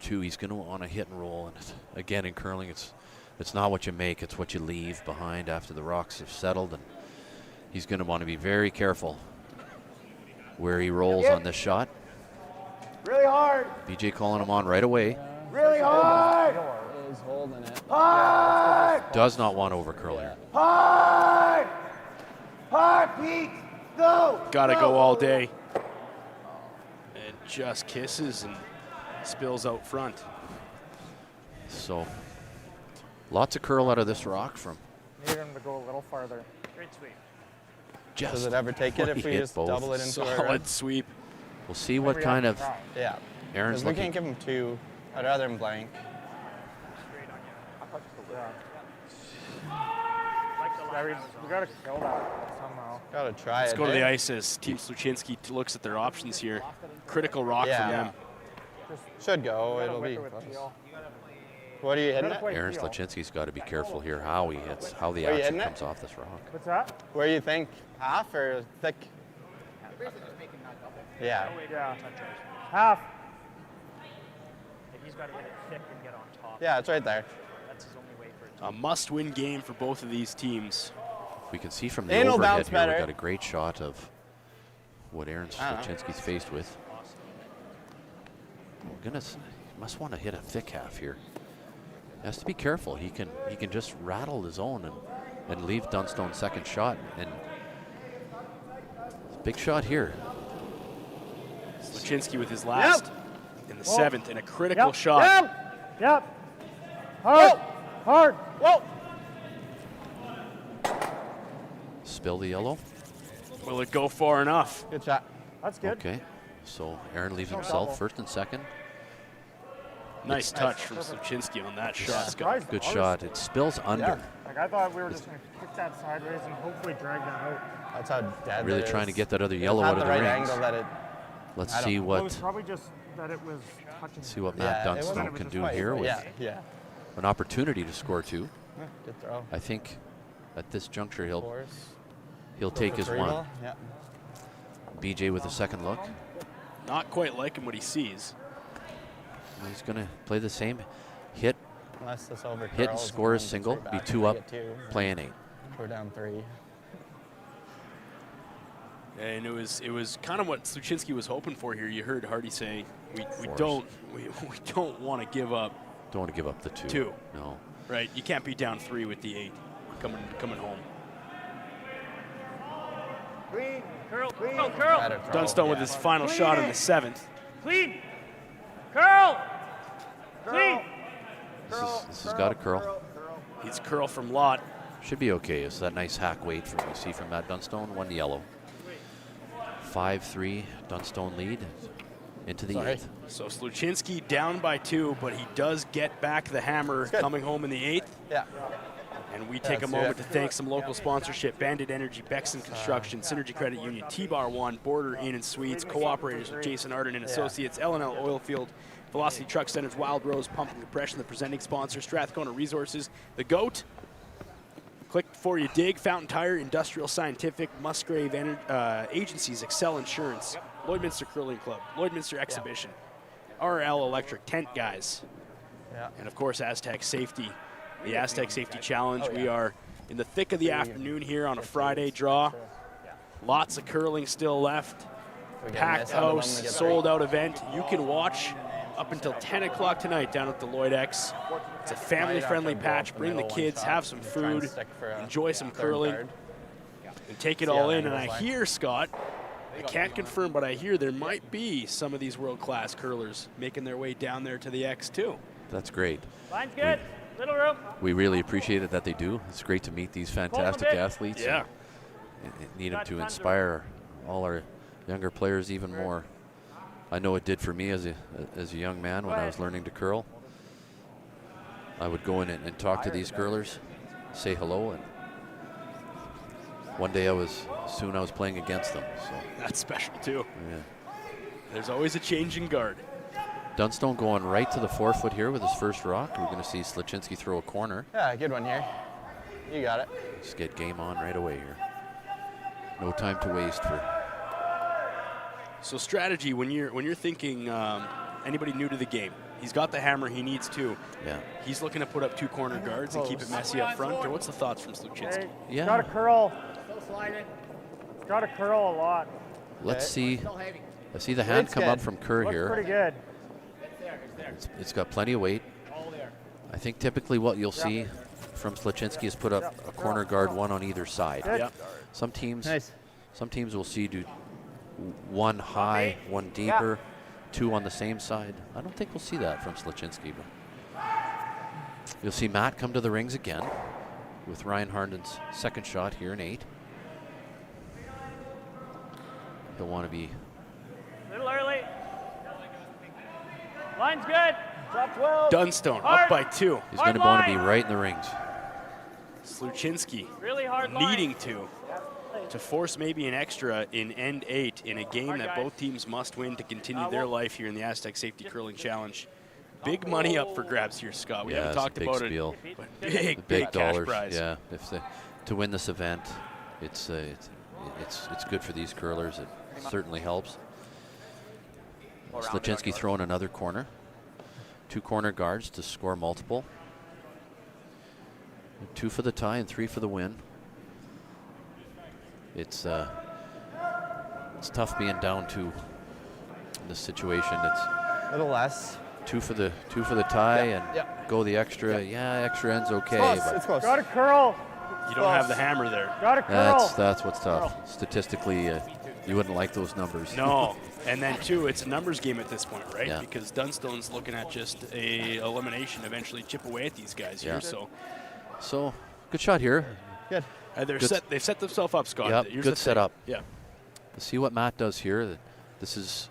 two. He's going to want to hit and roll. And again, in curling, it's not what you make, it's what you leave behind after the rocks have settled. And he's going to want to be very careful where he rolls on this shot. Really hard. BJ calling him on right away. Really hard. Is holding it. Hard. Does not want over curl here. Hard. Hard, Pete. Go. Got to go all day. And just kisses and spills out front. So lots of curl out of this rock from Need him to go a little farther. Great sweep. just. Does it ever take it if we hit just both. double it into our Solid red? sweep. We'll see what kind of Yeah. Aaron's Because we looking. can't give him two. I'd rather him blank. Yeah, we gotta kill that somehow. Gotta try Let's it. go to the eh? ice as Team Sluchinski looks at their options here. Critical rock for them. Should go. It'll be close. What are you hitting at? Aaron Sluchinski's got to be careful here how he hits, how the Are you action hitting it? comes off this rock. What's that? Where you think? Half or thick? Yeah. Yeah. Half. He's got to hit it thick and get on top. Yeah, it's right there. That's his only way for it to A must-win game for both of these teams. We can see from the Anal overhead bounce here, we better. got a great shot of what Aaron Sluchinski's faced with. Oh, goodness, he must want to hit a thick half here. He has to be careful. He can just rattle his own and leave Dunstone's second shot. And Big shot here. Sluchinski with his last in the 7th, and a critical Yep. shot. Yep. Hard. Hard. Whoa. Spill the yellow. Will it go far enough? Good shot. That's good. Okay. So Aaron leaves himself first and second. Nice touch from Sluchinski on that shot, Scott. Good shot. It spills under. Like I thought we were just going to kick that sideways and hopefully drag that out. That's how dead Really it trying to is. get that other It yellow had out of the the right rings. angle that it. Let's I don't see know. Well, it was what probably just that it was touching. Matt Yeah, it Dunstone wasn't- can do quite- here with Yeah. an opportunity to score 2. Good throw. I think at this juncture he'll Force. take his Retrieval. one. Yeah. BJ with a second look. Not quite liking what he sees. He's going to play the same. Hit, Unless this over hit and curls score a then single. 3 Be back, 2 we up, get 2. play an 8. We're down 3. And it was kind of what Sluchinski was hoping for here. You heard Hardy say, we Force. don't want to give up Don't want to give up the 2. 2. No. Right, you can't be down 3 with the 8 coming home. Clean. Curl. Better throw. Dunstone with his final shot in the 7th. Clean. Curl. Clean. This has got a curl. He's curl from Lott. Should be okay. It's that nice hack weight from you see from Matt Dunstone. 1 yellow. 5-3 Dunstone lead into the 8th. So Sluchinski down by 2, but he does get back the hammer coming home in the 8th. Yeah. And we take a let's do moment it. to thank some local sponsorship: Bandit Energy, Bexon Construction, Synergy Credit Union, T-Bar One, Border Inn and Suites, co-operators with Jason Arden and Associates, L&L Oilfield, Velocity Truck Centers, Wild Rose Pump and Compression, the presenting sponsor, Strathcona Resources, The GOAT, Click Before You Dig, Fountain Tire, Industrial Scientific, Musgrave Agencies, Excel Insurance, Lloydminster Curling Club, Lloydminster Exhibition, RL Electric, Tent Guys, and of course Astec Safety. The Astec Safety Challenge. We are in the thick of the afternoon here on a Friday draw. Lots of curling still left. Packed house, sold out event. You can watch up until 10 o'clock tonight down at the Lloyd X. It's a family-friendly patch. Bring the kids, have some food, enjoy some curling, and take it all in. And I hear, Scott, I can't confirm, but I hear there might be some of these world-class curlers making their way down there to the X too. That's great. Line's good. Little room. We really appreciate it that they do. It's great to meet these fantastic athletes. Yeah. And need them to inspire all our younger players even more. I know it did for me as a young man when I was learning to curl. I would go in and talk to these curlers, say hello, and one day I was playing against them. So that's special too. Yeah. There's always a change in guard. Dunstone going right to the 4-foot here with his first rock. We're going to see Sluchinski throw a corner. Yeah, good one here. You got it. Just get game on right away here. No time to waste for. So strategy when you're thinking anybody new to the game, he's got the hammer, he needs 2. Yeah. He's looking to put up 2 corner guards and keep it messy up front. Or what's the thoughts from Sluchinski? Yeah. Got to curl. It's got to curl a lot. Let's see. I see the hand come up from Kerr Looks here. pretty good. It's got plenty of weight. I think typically what you'll see from Sluchinski is put up a corner guard, 1 on either side. Yep. Some teams will see do 1 high, 1 deeper, 2 on the same side. I don't think we'll see that from Sluchinski. But you'll see Matt come to the rings again with Ryan Harden's second shot here in 8. He'll want to be. Little early. Line's good. Drop 12. Dunstone Hard. up by 2. He's going to want to be right in the rings. Sluchinski Really hard line. needing to force maybe an extra in end 8 in a game that both teams must win to continue their life here in the Astec Safety Curling Challenge. Big money up for grabs here, Scott. We haven't talked about spiel. it. But Big big cash dollars. prize. Yeah, to win this event, it's good for these curlers. It certainly helps. Sluchinski throwing another corner. 2 corner guards to score multiple. 2 for the tie and 3 for the win. It's tough being down 2 in this situation. It's a little less. 2 for the tie and go the extra. Yeah, extra end's okay. It's close. Got to curl. You don't have the hammer there. Got to curl. That's what's tough. Statistically, You wouldn't like those numbers. No. And then, too, it's a numbers game at this point, right? Yeah. Because Dunstone's looking at just a elimination, eventually chip away at these guys here. So, good shot here. Good. They've set themselves up, Scott. Yep, Here's good the thing. setup. Yeah. Let's see what Matt does here. Let's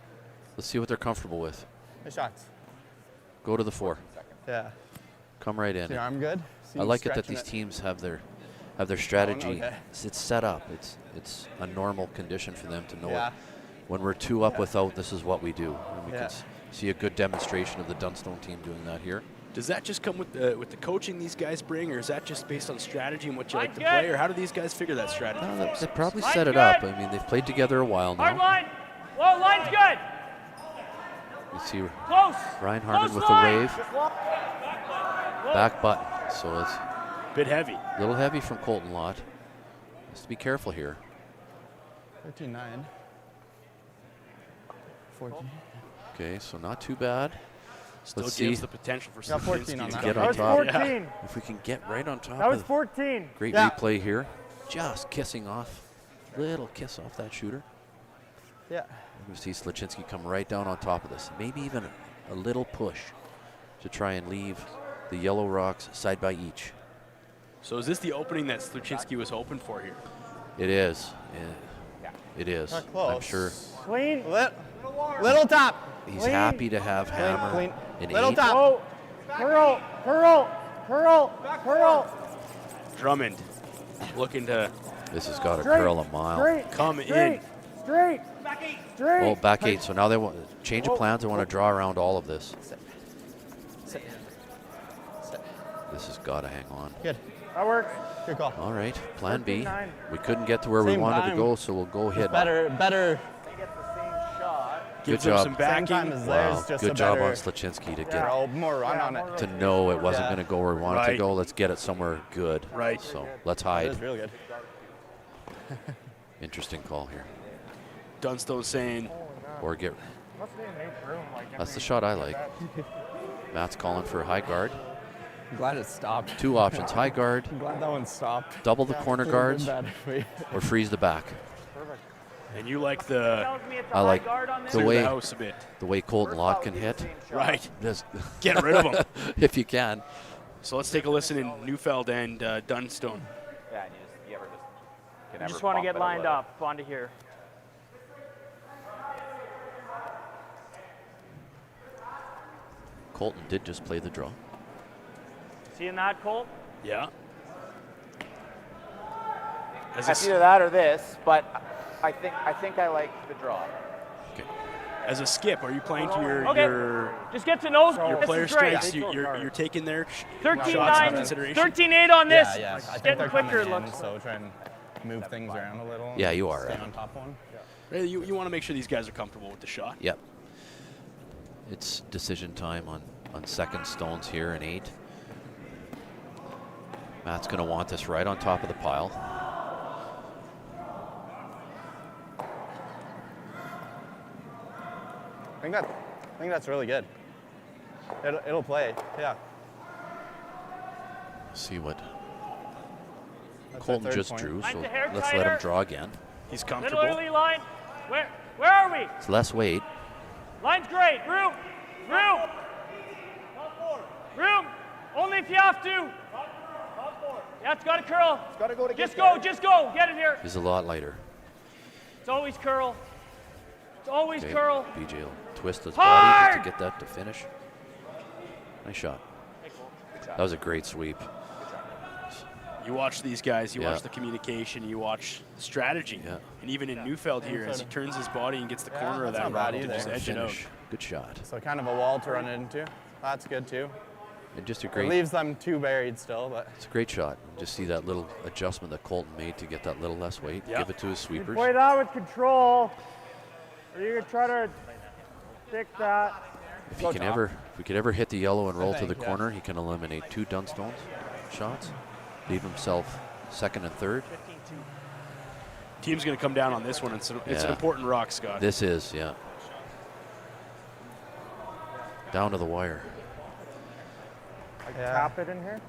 see what they're comfortable with. Good shots. Go to the 4. Yeah. Come right in. Is your arm good? I like it that these teams have their strategy. okay. It's set up. It's a normal condition for them to know Yeah. it. When we're 2 up without, this is what we do. And we Yeah. can see a good demonstration of the Dunstone team doing that here. Does that just come with the coaching these guys bring, or is that just based on strategy and what you like to play, or how do these guys figure that strategy? They probably set it up. I mean, they've played together a while Hard now. line. Well, line's good. You see Close. Ryan Harmon Close with the line. wave. Back button. So it's bit heavy. A little heavy from Colton Lott. Has to be careful here. 13-9. 14. Okay, so not too bad. Still Let's gives see. the potential for Got 14 on Sluchinski that. Get That on was top. 14. If we can get right on top That was of 14. great Yeah. replay here. Just kissing off. Little kiss off that shooter. Yeah. We see Sluchinski come right down on top of this. Maybe even a little push to try and leave the yellow rocks side by each. So is this the opening that Sluchinski was hoping for here? It is. It is. Not close. I'm sure Clean. Little top. he's Clean. happy to have Hammer Clean. in Little 8. top. Oh. Curl. Curl. Curl. Curl. Drummond looking to This has got to Straight. curl a mile. Straight. come Straight. in. Straight. Straight. Oh, back 8. So now they want change of plans. They want to draw around all of this. This has got to hang on. Good. That works. Good call. All right, plan B. 14-9. We couldn't get to where we Same wanted to time. go, so we'll go hit. Better. Good Gives them job. some Same backing. time as Wow, theirs. Just good a job better, on Sluchinski to get throw, more run on it. to know it wasn't Yeah. going to go where we wanted to Right. go. Let's get it somewhere good. Right. So let's That hide. was really good. Interesting call here. Dunstone saying, Or get. Must be a neat room, like, I That's the mean, shot I like. Matt's calling for a high guard. I'm glad it stopped. 2 options: high guard, I'm glad that one stopped. double the corner Would've been guards, bad if we- or freeze the back. and you like the Tells me it's a I high like guard on the this. clear way the house a bit. the way Colton Lott can hit. Right. Just Get rid of him. if you can. So let's take a listen in Neufeld and Dunstone. Yeah, and you ever can I never just want to bump get it a lined little. up onto here. Colton did just play the draw. Seeing that, Colt? Yeah. As It's a, either that or this, but I think I like the draw. as a skip, are you playing to Okay. your Just get to know your this player is great. strengths? You're taking their shots 13-9, into consideration. 13-8 on this. Yeah, It's I think getting they're quicker, it coming in, looks. so try and move things around a little. Yeah, and you are, Stay Evan. on top one. Really, you want to make sure these guys are comfortable with the shot. Yep. It's decision time on second stones here in 8. Matt's going to want this right on top of the pile. I think that's really good. It'll play. Yeah. See what That's our Colton third just point. drew, so Line's a hair let's let him tighter. draw again. He's Little comfortable. early line. Where are we? It's less weight. Line's great. Room. Only if you have to. Yeah, it's got to curl. It's got to go to Just go. Get it here. He's a lot lighter. It's always curl. It's always Okay, curl. BJ will twist his Hard! body just to get that to finish. Nice shot. That was a great sweep. You watch these guys, you Yeah. watch the communication, you watch the strategy. Yeah. And even in Neufeld here, as he turns his body and gets the corner of that's that not bad round, either. just edge it out. Finish. Good shot. So kind of a wall to run into. That's good too. And just a It great, leaves them too buried still, but it's a great shot. Just see that little adjustment that Colton made to get that little less weight. Yeah. Give it to his You sweepers. play that with control. Or you can try to stick that. If we could ever hit the yellow and roll to the think, yeah. corner, he can eliminate 2 Dunstone shots, leave himself second and third. Team's going to come down on this one. It's an Yeah. important rock, Scott. This is, yeah. Down to the wire. Like Yeah. tap it in here.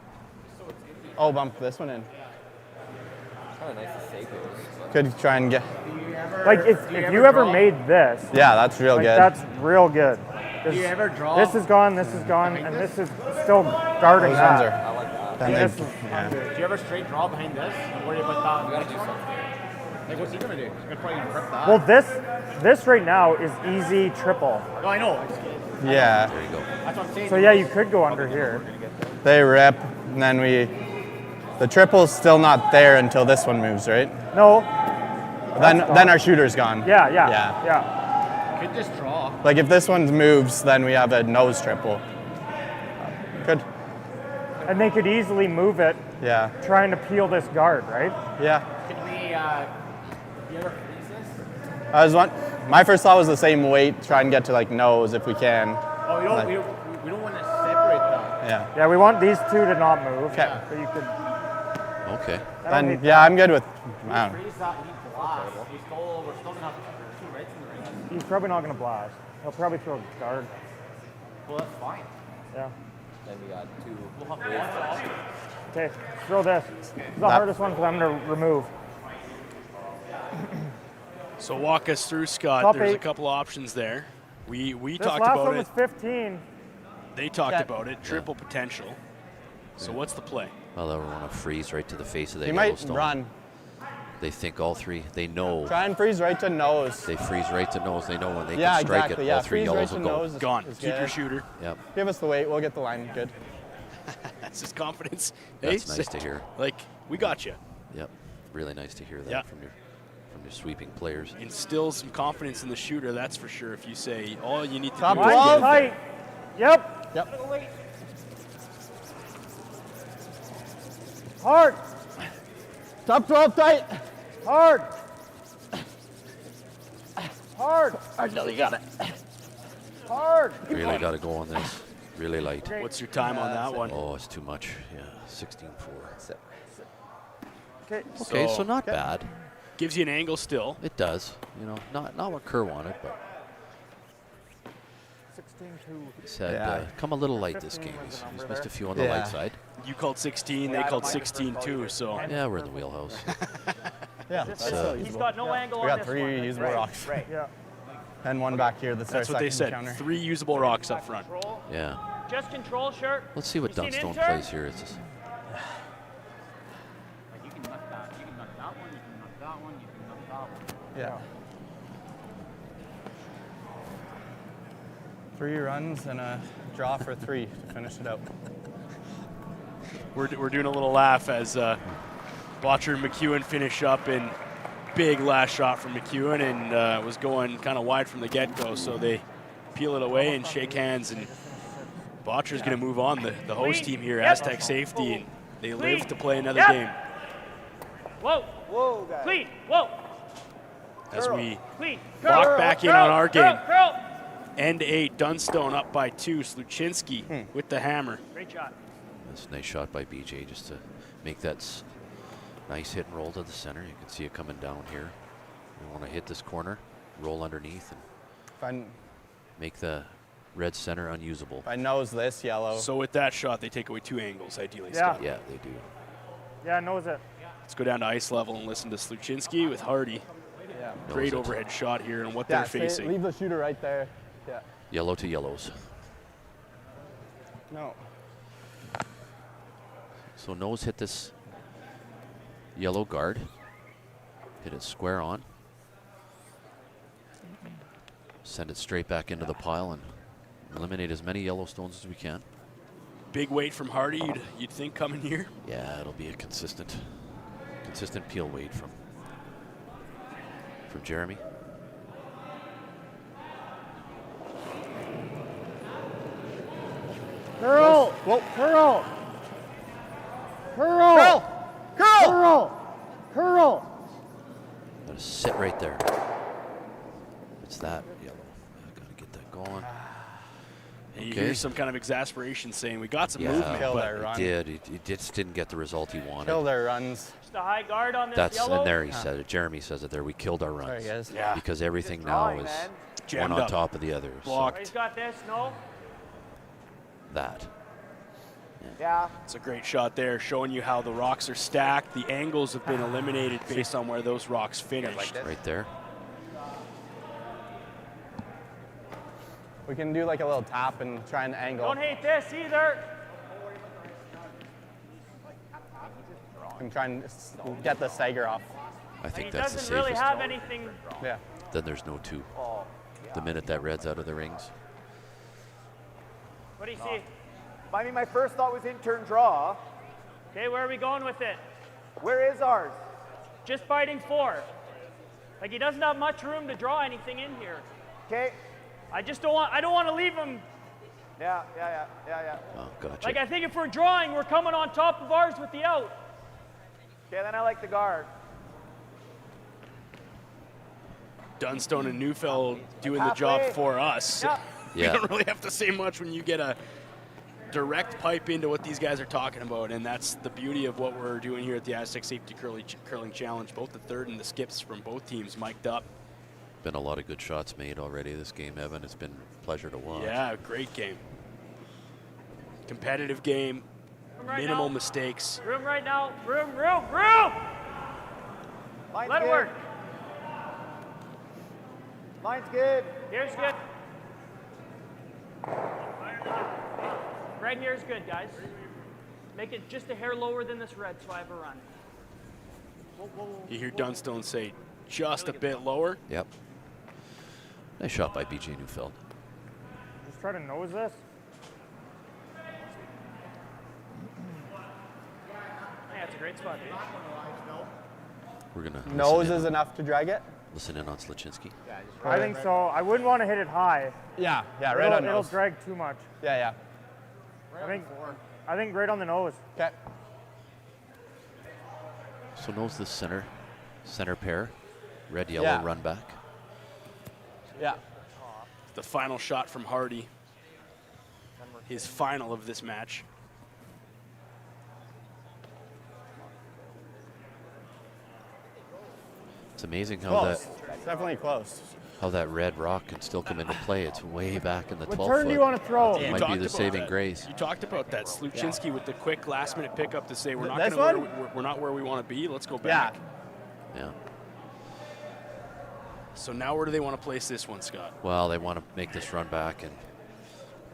oh, bump this one in. Could try and get. Like if you ever made this. Yeah, that's real like, good. That's real good. Do you ever draw? This is gone, and this is still guarding Those that. ones are. Then This they, is yeah. Do you ever straight draw behind this? And worry about that? You gotta do something. Like, what's he gonna do? He's gonna probably gonna rip that. Well, this right now is easy triple. No, I know. Yeah. There you go. That's what I'm saying. So yeah, you could go under here. They rip, and then the triple's still not there until this one moves, right? No. Then our shooter's gone. Yeah. Could just draw. Like if this one moves, then we have a nose triple. Good. And they could easily move it, Yeah. trying to peel this guard, right? Yeah. Can we, you ever freeze this? My first thought was the same weight, try and get to like nose if we can. Oh, we don't want to separate that. Yeah. Yeah, we want these two to not move. Okay. So you could. Okay. And yeah, I'm good with. I don't know. Freeze that, he blasts. We're still gonna have two rights in the ring. He's probably not going to blast. He'll probably throw a guard. Well, that's fine. Yeah. Then we got two. We'll have to Okay, throw this. This is the hardest one because I'm going to remove. So walk us through, Scott. Top There's a 8. couple options there. We This talked last about one it. was 15. They talked about it. Triple potential. So what's the play? Well, they want to freeze right to the face of the He might Yellowstone. run. They think all three. They know. Try and freeze right to nose. They freeze right to nose. They know when they Yeah, can strike exactly. it, Yeah, all three freeze yellows right will to go. nose is- Gone. is Keep your good. shooter. Yep. Give us the weight. We'll get the line. Good. That's his confidence. That's Hey, nice to hear. Like, we got you. Yep. Really nice to hear that Yeah. from your sweeping players. Instills some confidence in the shooter, that's for sure. If you say all you need to Top do is twelve. get it Tight. Yep. Yep. Hard. Top 12 tight. Hard. Hard. Until you got it. Hard. Really got to go on this. Really light. there. What's your time on that one? Oh, it's too much. Yeah, 16-4. Okay. Okay, so not bad. Gives you an angle still. It does. You know, not what Kerr wanted, but 16-2. he said Yeah. come a little light this 15 game. was the He's number missed a there. few on the Yeah. light side. You called 16, they called 16 too, so Yeah, we're in the wheelhouse. Yeah. It's, He's got no angle We on got this 3 one. usable rocks. Right. Yeah. And one back here that's our that's what they second said. counter. 3 usable rocks up front. Control. yeah. Just control, shirt. Let's see what You seen Dunstone intern? plays here. It's just, Like, you can knock that. You can knock that one. You can knock that one. You can knock that one. Yeah. 3 runs and a draw for 3 to finish it out. We're doing a little laugh as Watcher and McEwen finish up, and big last shot from McEwen, and was going kind of wide from the get-go, so they peel it away and shake hands, and Botcher's going to move on, the host team here, Astec Safety, and they live to play another game. Whoa. Whoa, guys. Clean. Whoa. As we Clean. walk back in on our game. Curl. End 8, Dunstone up by 2, Sluchinski with the hammer. Great shot. that's a nice shot by BJ just to make that nice hit and roll to the center. You can see it coming down here. You want to hit this corner, roll underneath, and make the red center unusable. If I nose this yellow. So with that shot, they take away 2 angles, ideally, Yeah. Scott. Yeah, they do. Yeah, knows it. Let's go down to ice level and listen to Sluchinski with Hardy. Yeah. Great Knows it. overhead shot here and what Yeah, they're facing. leave the shooter right there. Yeah. Yellow to yellows. No. So nose hit this yellow guard. Hit it square on. Send it straight back into the pile and eliminate as many Yellowstones as we can. Big weight from Hardy, you'd think coming here. Yeah, it'll be a consistent peel weight from Jeremy. Curl. Whoa. Curl. Curl. Curl. Curl. Gotta sit right there. It's that yellow. I gotta get that going. And you Okay. hear some kind of exasperation saying we got some Yeah, movement, Kill but their run. He just didn't get the result he wanted. Kill their runs. Just a high guard on this That's yellow. and there he said it. Jeremy says it there. We killed our runs. Sorry, guys. Yeah. Because everything now is Jammed one on up. top of the other. So Blocked. He's got this. No. that. Yeah. Yeah. It's a great shot there, showing you how the rocks are stacked. The angles have been eliminated based on where those rocks finished. Right there. We can do like a little tap and try and angle. Don't hate this either. I'm trying to get the Sager off. I think He that's the doesn't really safest. have anything. Yeah. Then there's no two. The minute that red's out of the rings. What do you see? I mean, my first thought was in turn draw. Okay, where are we going with it? Where is ours? Just biting 4. Like he doesn't have much room to draw anything in here. Okay. I don't want to leave him. Yeah. Oh, gotcha. Like I think if we're drawing, we're coming on top of ours with the out. Okay, then I like the guard. Dunstone and Neufeld doing the job for us. Yeah. We Yeah. don't really have to say much when you get a direct pipe into what these guys are talking about, and that's the beauty of what we're doing here at the Astec Safety Curling Challenge. Both the third and the skips from both teams mic'd up. Been a lot of good shots made already this game, Evan. It's been a pleasure to watch. Yeah, great game. Competitive game, Right minimal now. mistakes. Room right now. Room. Line's Let it good. work. Line's good. Here's good. Right here's good, guys. Make it just a hair lower than this red so I have a run. You hear Dunstone say just a bit lower. Yep. Nice shot by BJ Neufeld. Just try to nose this. Yeah, it's a great spot, dude. We're gonna Nose is enough to drag it? listen in on Sluchinski. I think so. I wouldn't want to hit it high. Yeah, right on It'll nose. drag too much. Yeah. I think right on the nose. Okay. So nose the center pair, red yellow Yeah. run back. Yeah. The final shot from Hardy. His final of this match. It's amazing how Close. Definitely close. that red rock can still come into play. It's way back in the 12 turn foot. do you want to throw? It You might talked be the about saving that. grace. You talked about that. Sluchinski with the quick last minute pickup to say we're not This gonna one? we're not where we want to be. Let's go back. Yeah. So now where do they want to place this one, Scott? Well, they want to make this run back and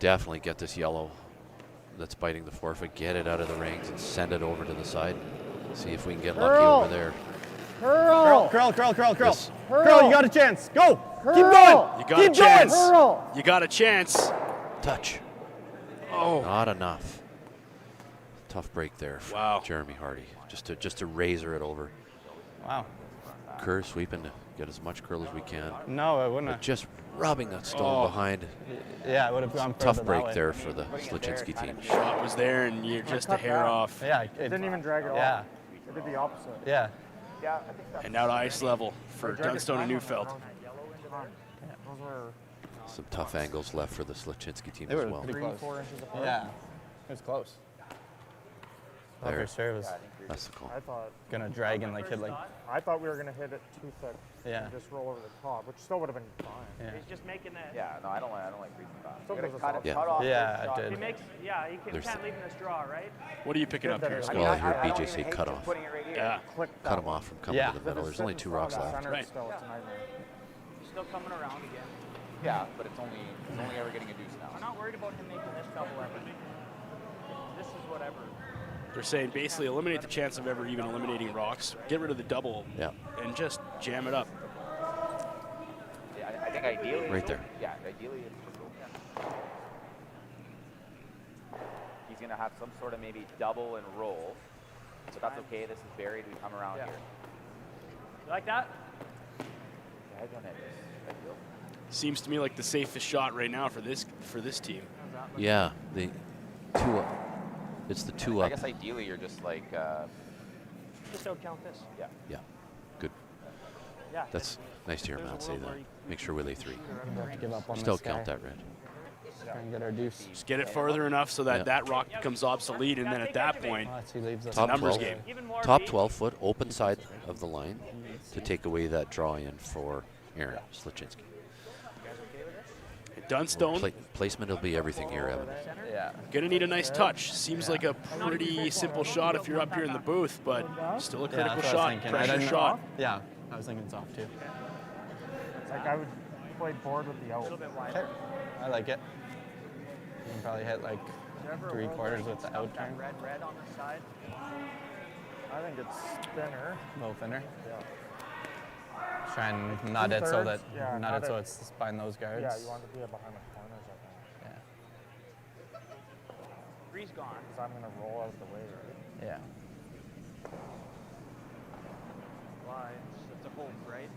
definitely get this yellow that's biting the forefoot, get it out of the rings and send it over to the side. See if we can get lucky Curl. over there. Curl. Curl. Yes. Curl, you got a chance. Go. Curl. Keep going. You got Keep a chance. going. Curl. You got a chance. Touch. Oh, Not enough. Tough break there for Wow. Jeremy Hardy. Just to razor it over. Wow. Kerr sweeping to get as much curl as we can. No, I wouldn't But have. just rubbing that stone Oh. behind. Yeah, I would have gone Tough further that break way. there for the Sluchinski team. shot was there, and you're just a hair off. Yeah. It didn't even drag at all. Yeah. It did the opposite. Yeah. Yeah, I think that's And now to ice level for Drag it Dunstone and down. Neufeld. Those were Some tough angles left for the Sluchinski team They as were well. pretty 3-4 inches apart. Yeah. It was close. There. Upper serve was That's the call. gonna drag and like hit like. I thought we were gonna hit it too thick. Yeah. And just roll over the top, which still would have been fine. Yeah. He's just making that. Yeah, no, I don't like reaching back. Still You gotta goes cut up. it, cut off. Yeah, first I shot. did. He makes. Yeah, he There's can't the- leave him this draw, right? What are you picking up here, I Scott? Well, I heard don't BJ even say hate cut just off. putting it right here. Yeah. Click Cut him off from coming Yeah. to the middle. There's only 2 rocks left. Center Right. still, it's a nightmare. Still coming around again. Yeah, but it's only ever getting a deuce I'm now. not worried about him making this double ever. This is whatever. They're saying basically eliminate the chance of ever even eliminating rocks, get rid of the double, Yeah. and just jam it up. Yeah, I think ideally. Right there. Yeah, ideally it's he's gonna have some sort of maybe double and roll, but that's okay. This is buried. We come around Yeah. here. You like that? Yeah, I don't have this. Ideal. Seems to me like the safest shot right now for this team. Yeah, the 2 up. It's the 2 I up. guess ideally you're just like. Just don't count this. Yeah. Yeah, good. Yeah. That's nice to hear Matt say that. Make sure we lay 3. We'll have to give up on Still this guy. count that red. Try and get our deuce. Just get it further enough so that Yeah. that rock becomes obsolete, and then at that point, He leaves us. Top numbers 12, game. Even more top beat. 12 foot, open side of the line to take away that draw in for Aaron Sluchinski. Dunstone. Placement will be everything here, Evan. Yeah. Gonna need a nice touch. Seems like a pretty simple shot if you're up here in the booth, but still a critical shot. Pressure shot. Yeah, I was thinking it's off too. It's like I would play board with the out. Okay. I like it. You can probably hit like 3/4 with the out turn. Red on the side. I think it's thinner. A little thinner. Yeah. Try and nut it so that Yeah, nut it so it's behind those guards. Yeah, you want to be behind the corners, I think. Yeah. Three's gone. Because I'm going to roll out the way, right? Yeah. Lines. That's a hold, right?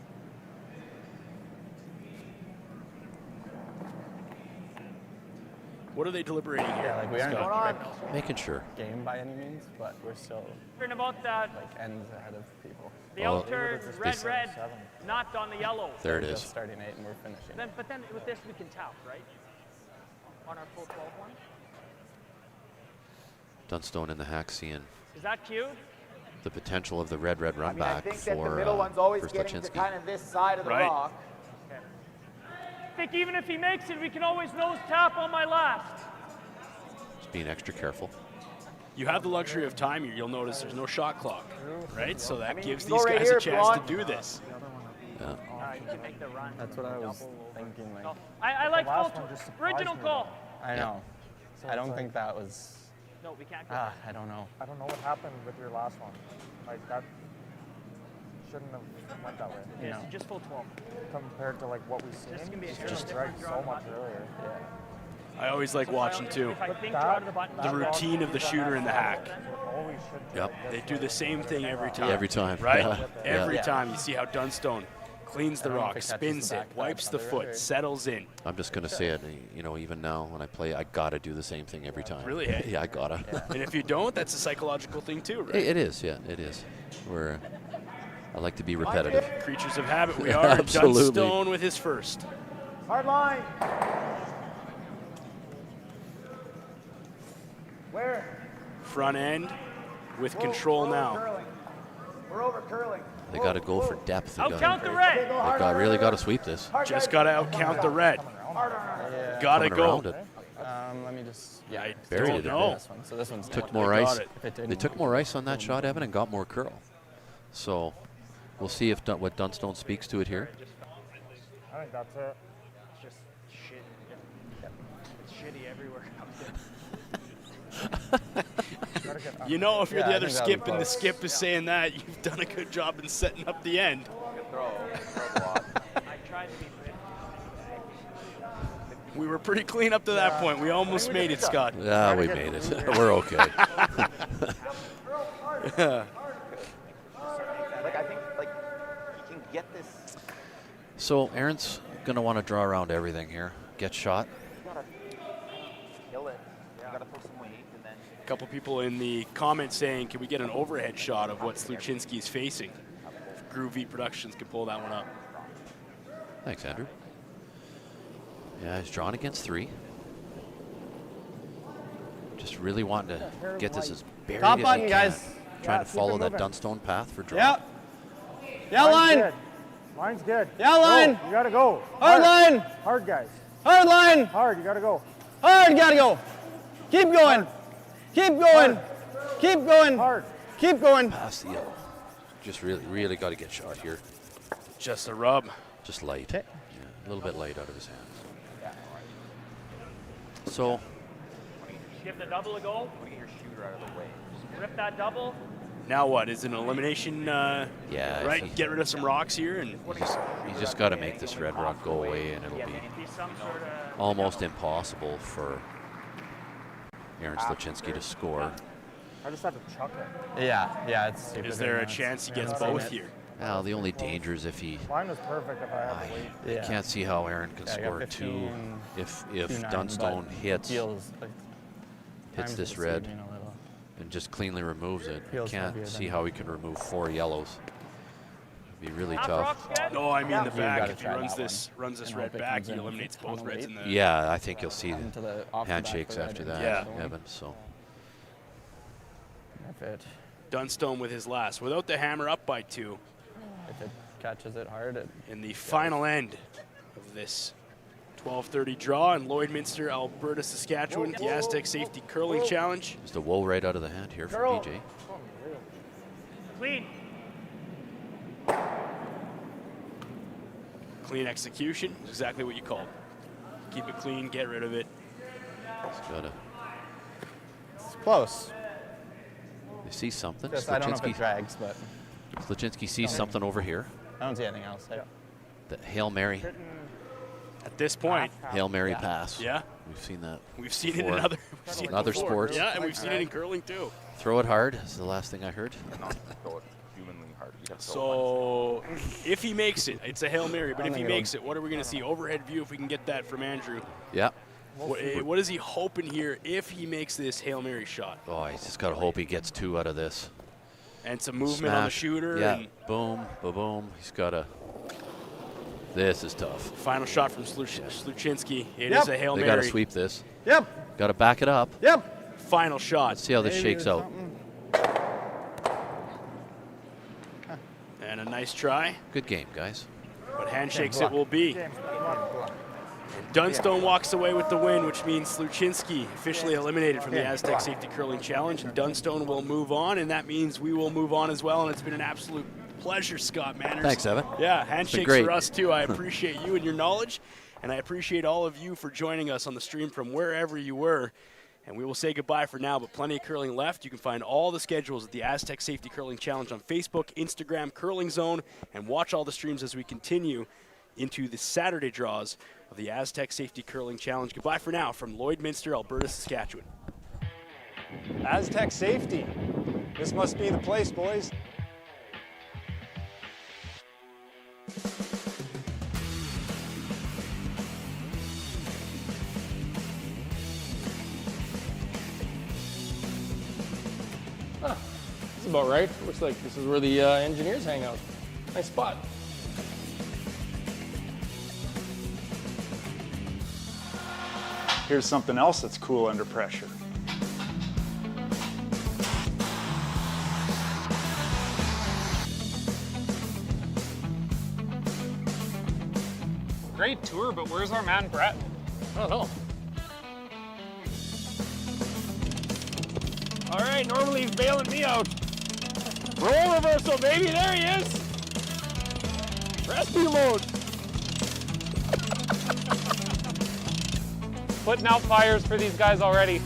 What are they deliberating here? Yeah, like we aren't Scott? a quick Making sure. game by any means, but we're still Wondering about that. like ends ahead of people. The Well, outer red, not on the yellow. There it We're is. just starting 8 and we're finishing. But then with this we can tap, right? On our full 12 one. Dunstone in the hack seeing Is that cute? the potential of the red run I back think that the for middle one's always for getting to Sluchinski. kind of this side of the Right. rock. I think even if he makes it, we can always nose tap on my last. Just being extra careful. You have the luxury of time here. You'll notice there's no shot clock, right? So that gives you can these go right guys here a if you chance to want. do this. Yeah. You can make the run. That's what I was thinking. Like, I like last full one just surprised original me, call. I know. So I it's don't like- think that was. No, we can't go. I don't know. I don't know what happened with your last one. Like, that shouldn't have went that way. Okay, No. so just full 12. Compared to, like, what we've seen. This is gonna be a It's hair just different dragged draw so much button. earlier. Yeah. I always like watching too. If I think that- draw to the button. The routine of the shooter in the hack. Always should Yep. They do the same thing every time. Every time. Right? Yeah. Every Yeah. time. You see how Dunstone cleans the I don't know if rock, it catches spins the it, back of wipes the the other foot, red. settles in. I'm just gonna say it. You know, even now when I play, I gotta do the same thing every time. Really, eh? Yeah, I gotta. And if you don't, that's a psychological thing too, right? It is. Yeah, it is. I like to be repetitive. Creatures of habit we are. Absolutely. Dunstone with his first. Hard line. Where? Front end with control now. Curling. We're over curling. They got to go for depth. They Out count the red. really got to sweep this. Just got to outcount the red. Yeah. Got to Coming go. around it. Let me just. Yeah. I Buried don't it a know. This one. So this one's Took not. more They got ice. it. If it They didn't- took more ice on that shot, Evan, and got more curl. So we'll see if what Dunstone speaks to it here. I think that's it. It's just shit. It's shitty everywhere. Gotta get You know, if you're Yeah, the I other think that'll be skip and the close. skip is saying that, you've done a good job in setting up the end. Good throw. Throw block. I tried to be pretty. We were pretty clean up to that point. We almost made it, Scott. Yeah, we made it. We're okay. Like I think like you can get this. So Aaron's gonna want to draw around everything here. Get shot. You gotta kill it. You gotta throw some weight and then. A couple people in the comments saying, can we get an overhead shot of what Sluchinski's facing? If Groovy Productions could pull that one up. Thanks, Andrew. Yeah, he's drawn against 3. Just really wanting to get this as buried Top as button, he can. guys. Trying Yeah, to keep follow it that moving. Dunstone path for draw. Yep. Yeah, Line's line. good. Line's good. Yeah, Go. line. You gotta go. Hard line. Hard, guys. Hard line. Hard, you gotta go. Hard. Gotta go. Keep going. Keep going. Keep going. Hard. Keep going. Past the yellow. Just really got to get shot here. Just a rub. Just light. Yeah, a little bit light out of his hands. So Give the double a go. Want to get your shooter out of the way. Rip that double. Now what? Is it an elimination? yeah, Right? if Get rid of some rocks here and you just got to make this red rock go away, and it'll be Be some sort of. almost impossible for Aaron Sluchinski to score. I just have to chuck it. Yeah. It's. super is there a good. chance he Yeah, gets it's both in it. here? Well, the only danger is if he. Line was perfect if I had to wait. I Yeah. can't see how Aaron can Yeah, I got score 2 15, if 2-9, Dunstone but hits feels like times this it's red deceiving a little. and just cleanly removes it. Feels Can't heavier see than- how he can remove 4 yellows. It'd be really Half tough. rock's good. No, I mean the You've back. gotta If he try runs that this and red hope it back, comes he in eliminates a ton both of reds weight. in the. Yeah, I think you'll see Into the off the back handshakes of the after red. that, Yeah. Evan. So If it Dunstone with his last, without the hammer up by 2 catches it hard, it in the final end of this 12:30 draw in Lloydminster, Alberta, Saskatchewan. The Astec Safety Curling Challenge. Just a wool right out of the hand here from PJ. Clean. Clean execution, exactly what you called. Keep it clean, get rid of it. It's gotta. It's close. They see something. Just, I don't know if it drags, but. Sluchinski sees something over here. I don't see anything else. The Hail Mary. At this point. Hail Mary pass. Yeah. We've seen that. We've seen before. it in other, sports. Yeah, and we've seen it in curling too. Throw it hard is the last thing I heard. Not throw it humanly hard. You have to So if he makes it, it's a Hail Mary, but if he makes it, what are we going to see? Overhead view if we can get that from Andrew. Yeah. What is he hoping here if he makes this Hail Mary shot? Oh, he's just got to hope he gets 2 out of this. And some movement on the shooter. Yeah, and boom, boom. He's got to. This is tough. Final shot from Sluchinski. It is a Hail Mary. They got to sweep this. Yep. Got to back it up. Yep. Final shot. Let's see how this shakes out. And a nice try. Good game, guys. But handshakes it will be. Dunstone walks away with the win, which means Sluchinski officially eliminated from the Astec Safety Curling Challenge, and Dunstone will move on, and that means we will move on as well, and it's been an absolute pleasure, Scott Manners. Thanks, Evan. Yeah, handshakes for us too. I appreciate you and your knowledge, and I appreciate all of you for joining us on the stream from wherever you were. And we will say goodbye for now, but plenty of curling left. You can find all the schedules at the Astec Safety Curling Challenge on Facebook, Instagram, Curling Zone, and watch all the streams as we continue into the Saturday draws of the Astec Safety Curling Challenge. Goodbye for now from Lloydminster, Alberta, Saskatchewan. Astec Safety. This must be the place, boys. This is about right. Looks like this is where the engineers hang out. Nice spot. Here's something else that's cool under pressure. Great tour, but where's our man Brett? I don't know. All right, normally he's bailing me out. Roll reversal, baby, there he is. Rescue mode. Putting out fires for these guys already.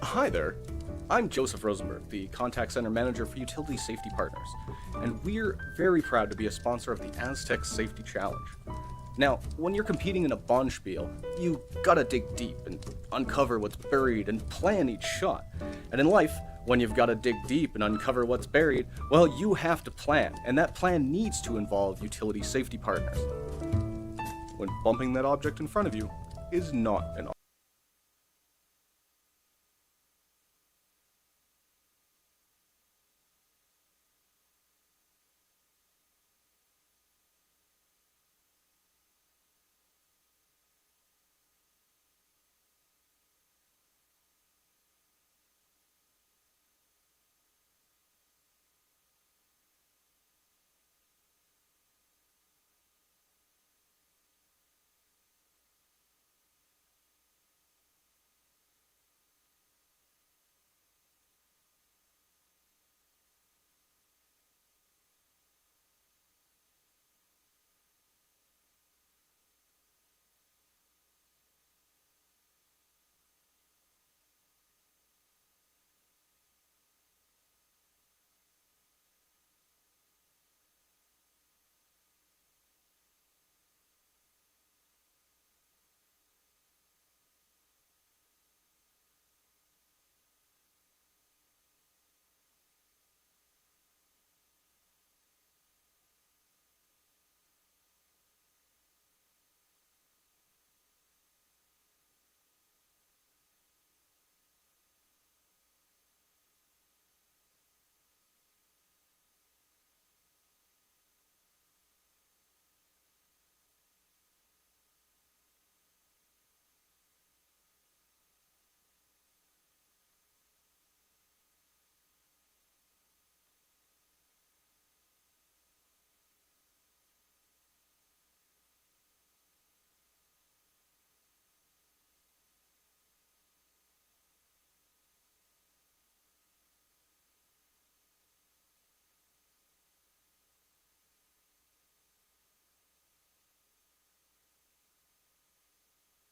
Hi there. I'm Joseph Rosenberg, the Contact Center Manager for Utility Safety Partners, and we're very proud to be a sponsor of the Astec Safety Challenge. Now, when you're competing in a bonspiel, you gotta dig deep and uncover what's buried and plan each shot. And in life, when you've gotta dig deep and uncover what's buried, well, you have to plan, and that plan needs to involve utility safety partners. When bumping that object in front of you is not an